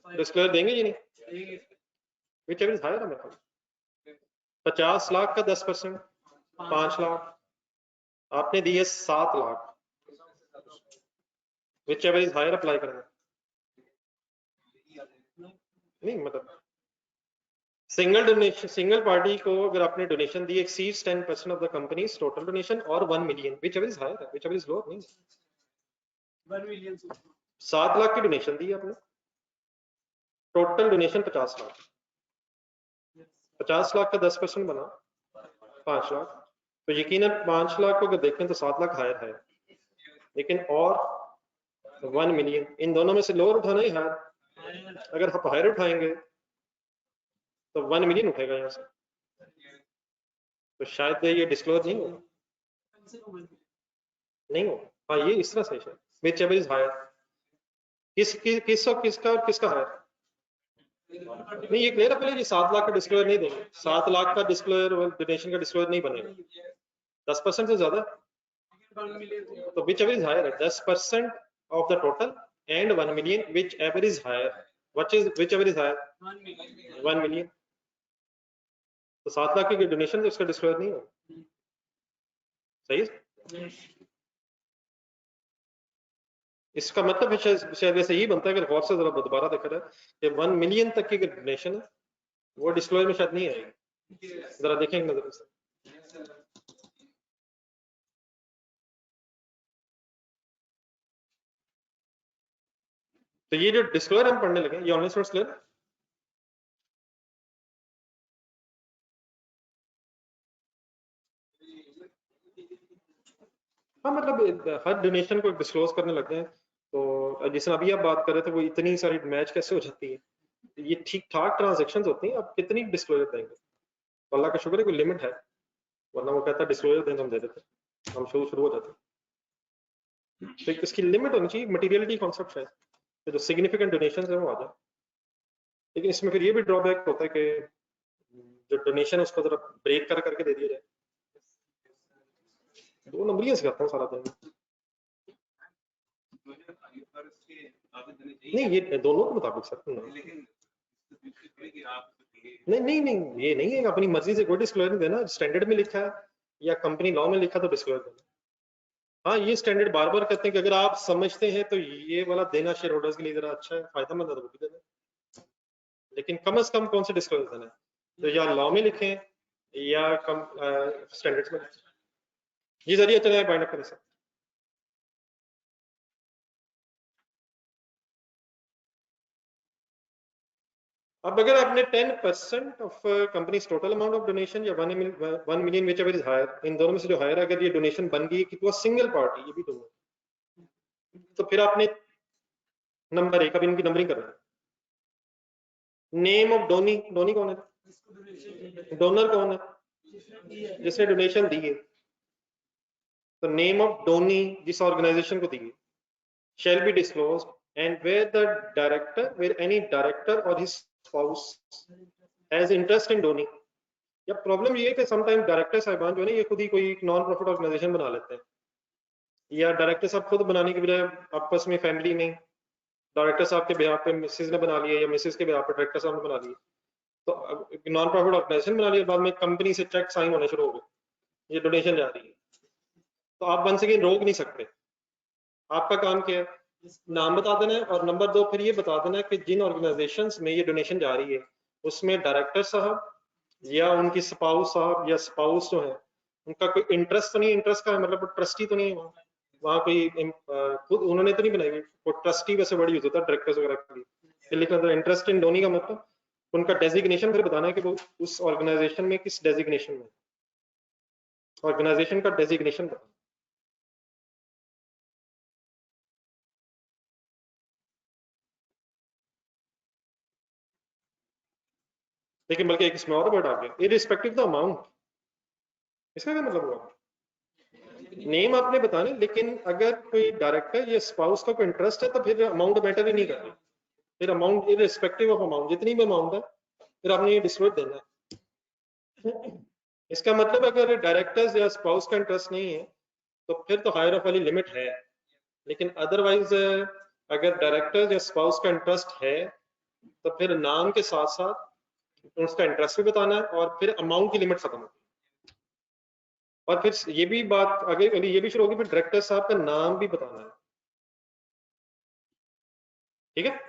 डिस्क्लोजर देंगे या नहीं? which ever is higher हमें 50 लाख का 10% 5 लाख, आपने दी है 7 lakh, which ever is higher apply करें। नहीं मतलब सिंगल डोनेशन, सिंगल पार्टी को अगर आपने donation the exceeds 10% of the companies total donation और 1 million which ever is higher which ever is lower नहीं, 1 million 7 लाख की डोनेशन दी आपने, टोटल डोनेशन 50 लाख, 50 लाख का 10% बना 5 लाख, तो यकीनन 5 लाख को अगर देखें तो 7 लाख हायर है, लेकिन और 1 million इन दोनों में से लोअर उठाना ही हायर, अगर आप हायर उठाएंगे तो 1 million उठेगा यहाँ से, तो शायद ये डिस्क्लोज नहीं होगा, नहीं हो। हाँ ये इस तरह से है, which ever is higher, किसका और किसका हायर नहीं, ये क्लियर है पहले, ये 7 लाख का डिस्क्लोजर नहीं देंगे, 7 लाख का डिस्क्लोजर डोनेशन का डिस्क्लोजर नहीं बनेगा, 10% से ज्यादा, तो which ever is higher 10% of the total and 1 million which ever is higher, which ever is higher 1 million, तो 7 लाख की डोनेशन तो उसका डिस्क्लोजर नहीं होगा, सही है। इसका मतलब है शायद वैसे यही बनता है, अगर गौर से जरा दोबारा देखा जाए कि 1 million तक की डोनेशन है वो डिस्क्लोजर में शायद नहीं आएगी, जरा देखेंगे नजर से। तो ये जो डिस्क्लोजर हम पढ़ने लगे ये ऑनलाइन सोर्स क्लियर, हाँ मतलब हर डोनेशन को डिस्क्लोज करने लगते हैं, तो जिसमें अभी आप बात कर रहे थे वो इतनी सारी मैच कैसे हो जाती है, ये ठीक ठाक ट्रांजेक्शन होती हैं, आप कितनी डिस्क्लोजर देंगे, तो अल्लाह का शुक्र है कोई लिमिट है, वरना वो कहता डिस्क्लोजर दें तो हम दे देते, हम शुरू हो जाते, तो इसकी लिमिट होनी चाहिए, मटीरियलिटी कॉन्सेप्ट है, तो जो सिग्निफिकेंट डोनेशन है वो आ जाए, लेकिन इसमें फिर ये भी ड्रॉबैक होता है कि जो डोनेशन है उसको जरा ब्रेक कर करके दे दिया जाए, 2 नंबरियां सिखाता हूँ सारा दिन, नहीं ये दोनों के मुताबिक सर, नहीं नहीं नहीं ये नहीं है अपनी मर्जी से कोई डिस्क्लोजर नहीं देना, स्टैंडर्ड में लिखा है या कंपनी लॉ में लिखा तो डिस्क्लोजर देना। हाँ ये स्टैंडर्ड बार बार कहते हैं कि अगर आप समझते हैं तो ये वाला देना शेयर होल्डर्स के लिए जरा अच्छा है, फायदेमंद है तो वो भी देना, लेकिन कम से कम कौन से डिस्क्लोजर देना है, तो या लॉ में लिखें या कम स्टैंडर्ड्स में लिखें। जी जरिए चले बाइंड अप करें सर। अब अगर आपने 10% of company total amount of donation या 1 million which ever is higher, इन दोनों में से जो हायर अगर ये डोनेशन बन गई कि वो सिंगल पार्टी, ये भी दोनों, तो फिर आपने नंबर एक, अब इनकी नंबरिंग कर रहे हैं। नेम ऑफ डोनी, डोनी कौन है? डोनर कौन है? जिसने डोनेशन दी है। तो नेम ऑफ डोनी जिस ऑर्गेनाइजेशन को दी है, shall be disclosed, and where the director, where any director or his spouse has interest in donee. या प्रॉब्लम ये है कि समटाइम डायरेक्टर साहिबान जो है ना, ये खुद ही कोई नॉन प्रॉफिट ऑर्गेनाइजेशन बना लेते हैं, या डायरेक्टर साहब खुद बनाने के बजाय आपस में फैमिली में डायरेक्टर साहब के बिहाफ पे मिसेज ने बना लिया, या मिसेज के बिहाफ पे डायरेक्टर साहब ने बना लिया, तो नॉन प्रॉफिट ऑर्गेनाइजेशन बना लिया, बाद में कंपनी से चेक साइन होने शुरू हो गए, ये डोनेशन जा रही है, तो आप वन सेकेंड रोक नहीं सकते। आपका काम क्या है? नाम बता देना है, और नंबर 2 फिर ये बता देना है कि जिन ऑर्गेनाइजेशंस में ये डोनेशन जा रही है उसमें डायरेक्टर साहब या उनकी स्पाउस साहब या स्पाउस जो है उनका कोई इंटरेस्ट तो नहीं, इंटरेस्ट का मतलब ट्रस्टी तो नहीं है वहाँ कोई खुद उन्होंने तो नहीं बनाई हुई, वो ट्रस्टी वैसे वर्ड यूज होता है डायरेक्टर्स वगैरह के लिए, लिखा था इंटरेस्ट इन डोनी का मतलब उनका डेजिग्नेशन फिर बताना है कि वो उस ऑर्गेनाइजेशन में किस डेजिग्नेशन में, ऑर्गेनाइजेशन का डेजिग्नेशन बताना। लेकिन बल्कि एक इसमें और वर्ड आ गया, इररिस्पेक्टिव द अमाउंट। इसका क्या मतलब हुआ? नेम आपने बताने, लेकिन अगर कोई डायरेक्टर या स्पाउस का कोई इंटरेस्ट है तो फिर अमाउंट मैटर ही नहीं करती, फिर अमाउंट इररिस्पेक्टिव ऑफ अमाउंट, जितनी भी अमाउंट है फिर आपने ये डिस्क्लोज देना है। इसका मतलब अगर डायरेक्टर्स या स्पाउस का इंटरेस्ट नहीं है तो फिर तो हायर ऑफ वाली लिमिट है, लेकिन अदरवाइज अगर डायरेक्टर्स या स्पाउस का इंटरेस्ट है तो फिर नाम के साथ साथ उसका इंटरेस्ट भी बताना है और फिर अमाउंट की लिमिट खत्म होगी। और फिर ये भी बात आगे ये भी शुरू होगी, फिर डायरेक्टर साहब का नाम भी बताना है, ठीक है?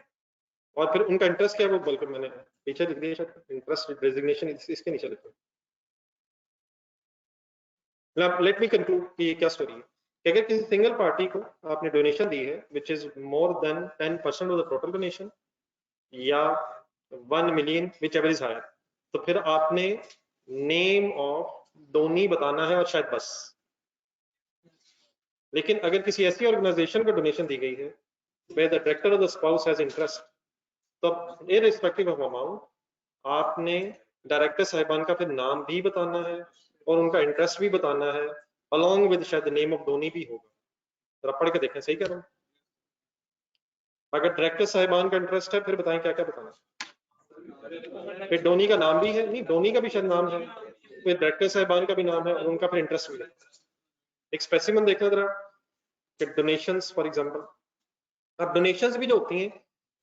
और फिर उनका इंटरेस्ट क्या है वो बल्कि मैंने पीछे लिख दिया शायद, इंटरेस्ट डेजिग्नेशन इसके नीचे लिखा। लेट मी कंक्लूड कि ये क्या स्टोरी है कि अगर किसी सिंगल पार्टी को आपने डोनेशन दी है which is more than 10% of the total donation या 1 million which ever is higher, तो फिर आपने नेम ऑफ डोनी बताना है और शायद बस। लेकिन अगर किसी ऐसी ऑर्गेनाइजेशन को डोनेशन दी गई है where the director of the spouse has interest, तो irrespective of amount आपने डायरेक्टर साहिबान का फिर नाम भी बताना है और उनका इंटरेस्ट भी बताना है, along with शायद नेम ऑफ डोनी भी होगा। जरा पढ़ के देखें, सही कह रहा हूँ? अगर डायरेक्टर साहिबान का इंटरेस्ट है फिर बताएं क्या क्या बताना है। फिर डोनी का नाम भी है, नहीं डोनी का भी शायद नाम है, फिर डायरेक्टर साहिबान का भी नाम है और उनका फिर इंटरेस्ट भी है। एक स्पेसिमन देखना जरा कि डोनेशंस फॉर एग्जांपल, अब डोनेशंस भी जो होती हैं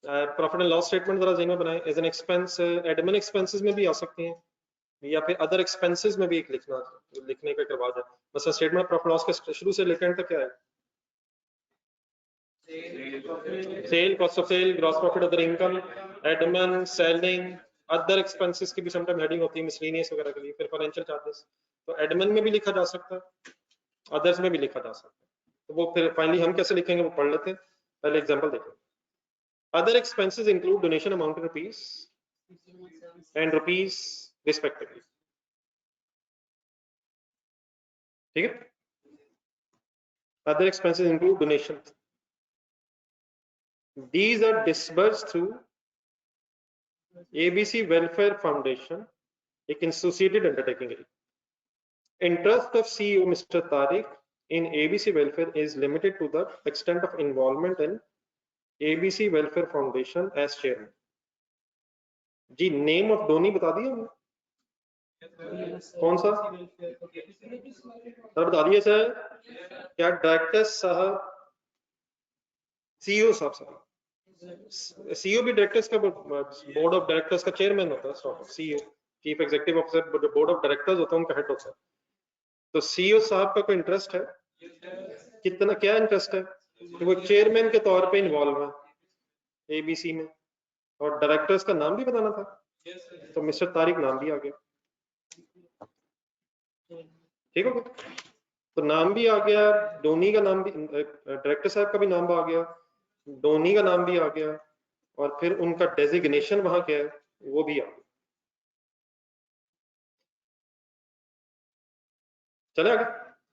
प्रॉफिट एंड लॉस स्टेटमेंट जरा ज़हन में बनाएं, as an expense admin expenses में भी आ सकती हैं या फिर अदर एक्सपेंसेस में भी एक लिखने का करवा जाए। बस स्टेटमेंट प्रॉफिट लॉस के शुरू से लेकर एंड तक क्या है? Sale, cost of sale, gross profit, other income, admin, selling, other expenses की भी समटाइम हेडिंग होती है मिसलेनियस वगैरह के लिए, फिर फाइनेंशियल चार्जेस, तो एडमिन में भी लिखा जा सकता है, अदर्स में भी लिखा जा सकता है। तो वो फिर फाइनली हम कैसे लिखेंगे वो पढ़ लेते हैं, पहले एग्जांपल देखें। Other expenses include donation amount in rupees and rupees respectively, ठीक है? Other expenses include donations. These are disbursed through ABC Welfare Foundation, एक associated undertaking है। Interest of CEO Mr. Tariq in ABC Welfare is limited to the extent of involvement in ABC Welfare Foundation as chairman। जी name of donee बता दिया हमने, कौन सा sir बता दिए सर? क्या डायरेक्टर साहब, सीईओ साहब, सीईओ भी डायरेक्टर्स का बोर्ड ऑफ डायरेक्टर्स का चेयरमैन होता है, CEO chief executive officer board of directors होता है, उनका हेड होता है। तो सीईओ साहब का कोई इंटरेस्ट है, कितना क्या इंटरेस्ट है? तो वो चेयरमैन के तौर पे इन्वॉल्व है एबीसी में, और डायरेक्टर्स का नाम भी बताना था, तो मिस्टर तारिक नाम भी आ गया, ठीक हो गया? तो नाम भी आ गया, डोनी का नाम भी, डायरेक्टर साहब का भी नाम आ गया, डोनी का नाम भी आ गया, और फिर उनका डेजिग्नेशन वहां क्या है, वो भी आ गया। चले आगे,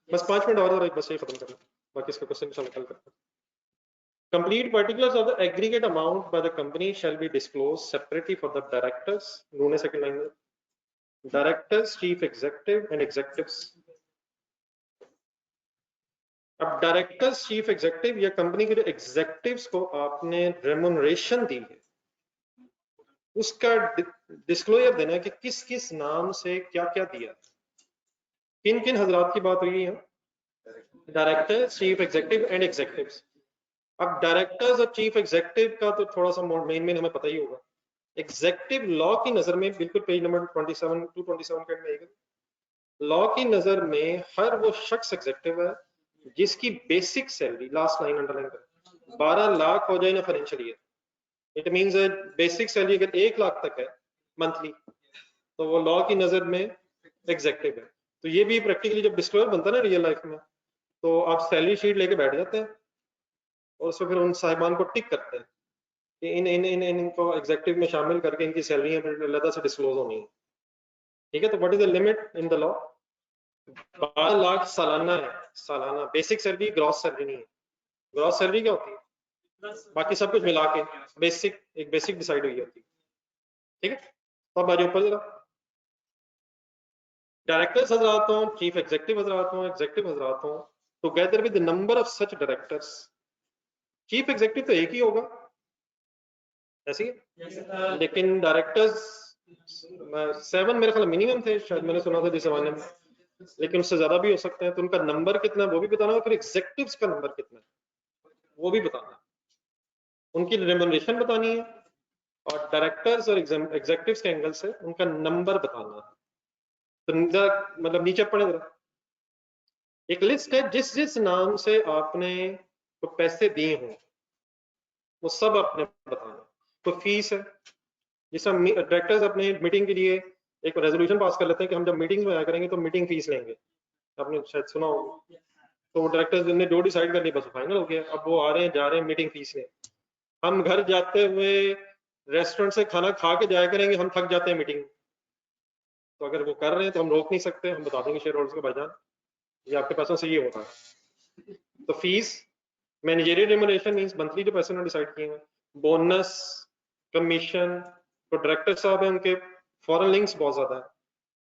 बस 5 मिनट और बस ये खत्म करना, बाकी इसका क्वेश्चन कल करते हैं। Complete particulars of the aggregate amount by the company shall be disclosed separately for the directors. उन्होंने second line में directors, chief executive and executives. अब डायरेक्टर्स, चीफ एग्जीक्यूटिव या कंपनी के जो एग्जीक्यूटिव्स को आपने रेमुनरेशन दी है, उसका डिस्क्लोजर देना है कि किस किस नाम से क्या क्या दिया, किन किन हजरात की बात हुई है, director, chief executive and executives. अब डायरेक्टर्स और चीफ एग्जीक्यूटिव का तो थोड़ा सा मेन हमें पता ही होगा। एग्जीक्यूटिव लॉ की नजर में, बिल्कुल पेज नंबर 27 227 के में आएगा, लॉ की नजर में हर वो शख्स एग्जीक्यूटिव है जिसकी basic salary, last line underline करें, 12 लाख हो जाए ना financial year, it means basic salary अगर 1 लाख तक है मंथली, तो वो लॉ की नजर में एग्जीक्यूटिव है। तो ये भी प्रैक्टिकली जब डिस्क्लोजर बनता है ना रियल लाइफ में, तो आप सैलरी शीट लेके बैठ जाते हैं और उसमें फिर उन साहिबान को टिक करते हैं कि इनको एग्जीक्यूटिव में शामिल करके इनकी सैलरी अलग से डिस्क्लोज होनी है। ठीक है, तो what is the limit in the law? 12 lakh सालाना है, सालाना बेसिक सैलरी, ग्रॉस सैलरी नहीं है। ग्रॉस सैलरी क्या होती है? बाकी सब कुछ मिला के बेसिक, एक बेसिक डिसाइड हुई होती है। ठीक है, तो अब आ जाओ ऊपर जरा। डायरेक्टर्स हजरात हों, चीफ एग्जीक्यूटिव हजरात हों, एग्जीक्यूटिव हजरात हों, together with the number of such directors, chief executive तो एक ही होगा ऐसे ही, लेकिन डायरेक्टर्स 7 मेरे ख्याल मिनिमम थे, शायद मैंने सुना था जिस जमाने में, लेकिन उससे ज्यादा भी हो सकते हैं। तो उनका नंबर कितना है वो भी बताना है, फिर एग्जीक्यूटिव्स का नंबर कितना है वो भी बताना है, उनकी रेम्युनरेशन बतानी है, और डायरेक्टर्स और एग्जीक्यूटिव्स के एंगल से उनका नंबर बताना है। तो मतलब नीचे पढ़े जरा, एक लिस्ट है जिस जिस नाम से आपने तो पैसे दिए हों वो सब आपने बताना। तो फीस है, जिस डायरेक्टर्स अपने मीटिंग के लिए एक रेजोल्यूशन पास कर लेते हैं कि हम जब मीटिंग में आया करेंगे तो मीटिंग फीस लेंगे, आपने शायद सुना होगा। तो डायरेक्टर्स ने जो डिसाइड कर लिया बस फाइनल हो गया, अब वो आ रहे हैं जा रहे हैं मीटिंग फीस लें। हम घर जाते हुए रेस्टोरेंट से खाना खा के जाया करेंगे, हम थक जाते हैं मीटिंग, तो अगर वो कर रहे हैं तो हम रोक नहीं सकते, हम बता देंगे शेयर होल्डर्स को भाईजान ये आपके पैसों से ये होता है। तो fees, managerial remuneration means monthly जो पैसे उन्होंने डिसाइड किए हैं, बोनस, कमीशन, तो डायरेक्टर साहब है उनके फॉरेन लिंक्स बहुत ज्यादा है,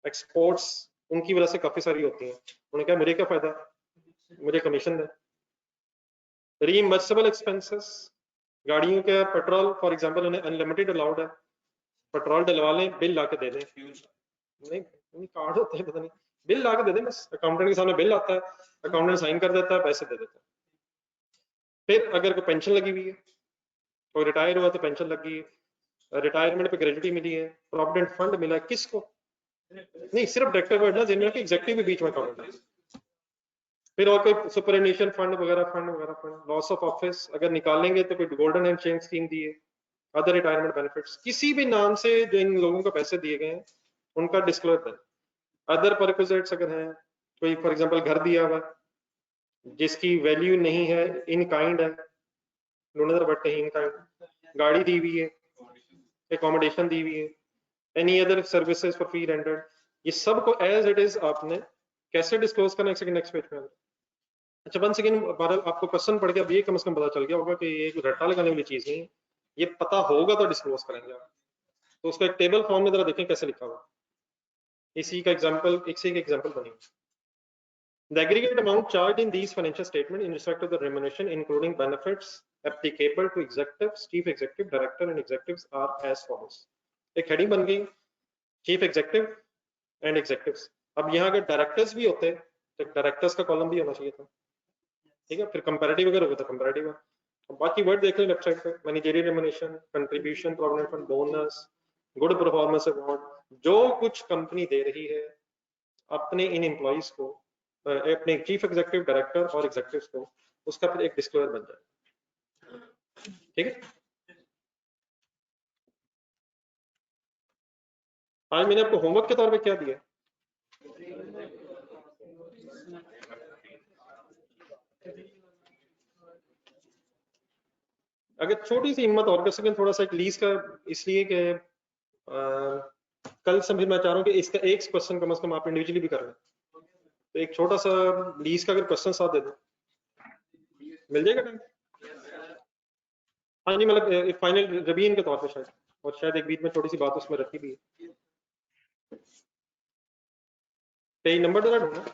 एक्सपोर्ट्स उनकी वजह से काफी सारी होती हैं, उन्हें कहा मुझे क्या फायदा, मुझे कमीशन दे। रीइंबर्सेबल एक्सपेंसेस, गाड़ियों के पेट्रोल फॉर एग्जांपल उन्हें अनलिमिटेड अलाउड है, पेट्रोल डलवा लें बिल ला के दे दें, नहीं कार्ड होते हैं पता नहीं, बिल ला के दे दें बस, अकाउंटेंट के सामने बिल आता है, अकाउंटेंट साइन कर देता है, पैसे दे देता है। फिर अगर कोई पेंशन लगी हुई है, कोई रिटायर हुआ तो पेंशन लगी है, रिटायरमेंट पे ग्रेजुटी मिली है, प्रोविडेंट फंड मिला है, किसको? नहीं सिर्फ डायरेक्टर वर्ड ना, जिनमें एग्जीक्यूटिव भी बीच में काउंट है। फिर और कोई सुपरएनुएशन फंड वगैरह, लॉस ऑफ ऑफिस अगर निकालेंगे तो कोई गोल्डन हैंड चेन स्कीम दी है, अदर रिटायरमेंट बेनिफिट्स, किसी भी नाम से जो इन लोगों को पैसे दिए गए हैं उनका डिस्क्लोजर है। अदर परक्विजिट्स अगर हैं, कोई फॉर एग्जांपल घर दिया हुआ जिसकी वैल्यू नहीं है, इन काइंड है, बट नहीं इन काइंड, गाड़ी दी हुई है, एकोमोडेशन दी हुई है, any other services for fee rendered, ये सब को एज इट इज आपने कैसे डिस्क्लोज करना है नेक्स्ट पेज में। अच्छा वन सेकेंड, आपको क्वेश्चन पढ़ के अब ये कम से कम पता चल गया होगा कि ये रट्टा लगाने वाली चीज नहीं है, ये पता होगा तो डिस्क्लोज करेंगे आप। तो उसका एक टेबल फॉर्म में जरा देखें कैसे लिखा हुआ, इसी का एग्जांपल बनी। The aggregate amount charged in these financial statements in respect of the remuneration, including benefits applicable to executives, chief executive, director, and executives, are as follows. एक हेडिंग बन गई, चीफ एग्जीक्यूटिव एंड एग्जीक्यूटिव्स। अब यहाँ अगर directors भी होते तो directors का कॉलम भी होना चाहिए था, ठीक है। फिर कंपैरेटिव अगर होगा तो कंपैरेटिव, बाकी वर्ड देख लें लेफ्ट साइड पे, managerial remuneration, contribution, provident fund, bonus, good performance award, जो कुछ कंपनी दे रही है अपने इन एम्प्लॉइज को, अपने चीफ एग्जीक्यूटिव, डायरेक्टर और एग्जीक्यूटिव्स को, उसका फिर एक डिस्क्लोजर बन जाए, ठीक है। आज मैंने आपको होमवर्क के तौर पे क्या दिया, अगर छोटी सी हिम्मत और कर सकें थोड़ा सा एक लीज का, इसलिए कि कल से फिर मैं चाह रहा हूँ कि इसका एक क्वेश्चन कम से कम आप इंडिविजुअली भी कर लें, तो एक छोटा सा लीज का अगर क्वेश्चन साथ दे दो, मिल जाएगा टाइम? हाँ जी, मतलब फाइनल रिवीजन के तौर पे शायद, और शायद एक बीच में थोड़ी सी बात उसमें रखी भी है। पेज नंबर जरा ढूंढना,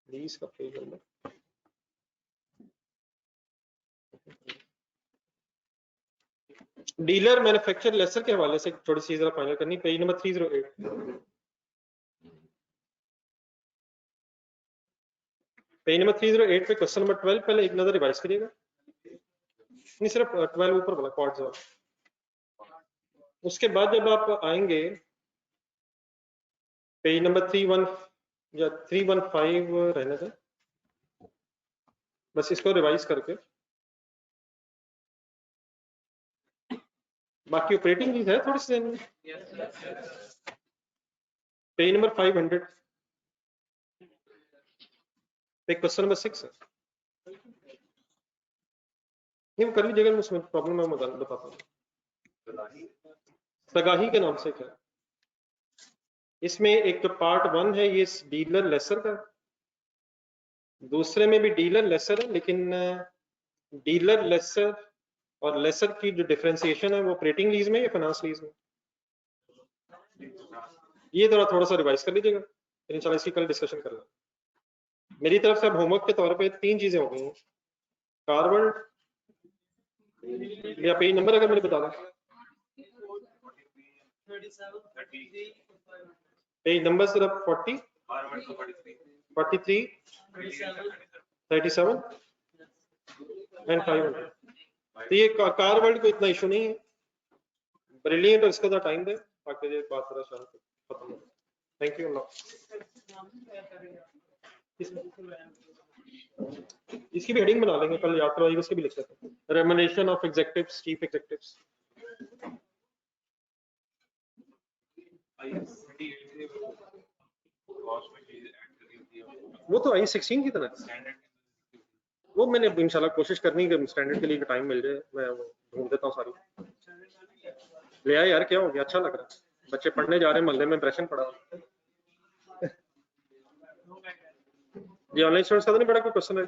लीज का page number. Dealer manufacture lessor के हवाले से थोड़ी सी जरा फाइनल करनी, पेज नंबर 308। पेज नंबर 308 पे क्वेश्चन नंबर 12 पहले एक नजर रिवाइज करिएगा, नहीं सिर्फ 12 ऊपर वाला क्वाड्स वाला। उसके बाद जब आप आएंगे पेज नंबर 31 या 315 रहने दें, बस इसको रिवाइज करके, बाकी ऑपरेटिंग लीज है थोड़ी सी देनी। पेज नंबर 500 पे क्वेश्चन नंबर 6 है, नहीं वो कर लीजिएगा, उसमें प्रॉब्लम मैं बताता हूँ। सगाही के नाम से क्या, इसमें एक पार्ट 1 है ये डीलर लेसर का, दूसरे में भी डीलर लेसर है, लेकिन डीलर लेसर और लेसर की जो डिफरेंशिएशन है वो ऑपरेटिंग लीज में या फाइनेंस लीज में, ये थोड़ा सा रिवाइज कर लीजिएगा, फिर इंशाल्लाह इसकी कल डिस्कशन कर लेंगे। मेरी तरफ से अब होमवर्क के तौर पे 3 चीजें हो गई हैं, कार्बन या पेज नंबर अगर मैंने बता दें, पेज नंबर सिर्फ 40, 43, 37 एंड 500। तो ये कार वर्ल्ड को इतना इशू नहीं है, ब्रिलियंट, और इसका तो टाइम दे ताकि ये बात थोड़ा शांत खत्म हो। थैंक यू अल्लाह। इसकी भी हेडिंग बना लेंगे, कल याद करवाइएगा, उसकी भी लिख सकते हैं, remuneration of executives, chief executives. वो तो I-16 की तरह, वो मैंने इंशाल्लाह कोशिश करनी है कि स्टैंडर्ड के लिए टाइम मिल जाए, मैं वो ढूंढ देता हूँ सारी। ले आए यार, क्या हो गया, अच्छा लग रहा है, बच्चे पढ़ने जा रहे हैं, मोहल्ले में इंप्रेशन पड़ा। ये ऑनलाइन स्टूडेंट्स का तो नहीं बड़ा कोई क्वेश्चन है?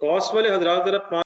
कॉस्ट वाले हजरात जरा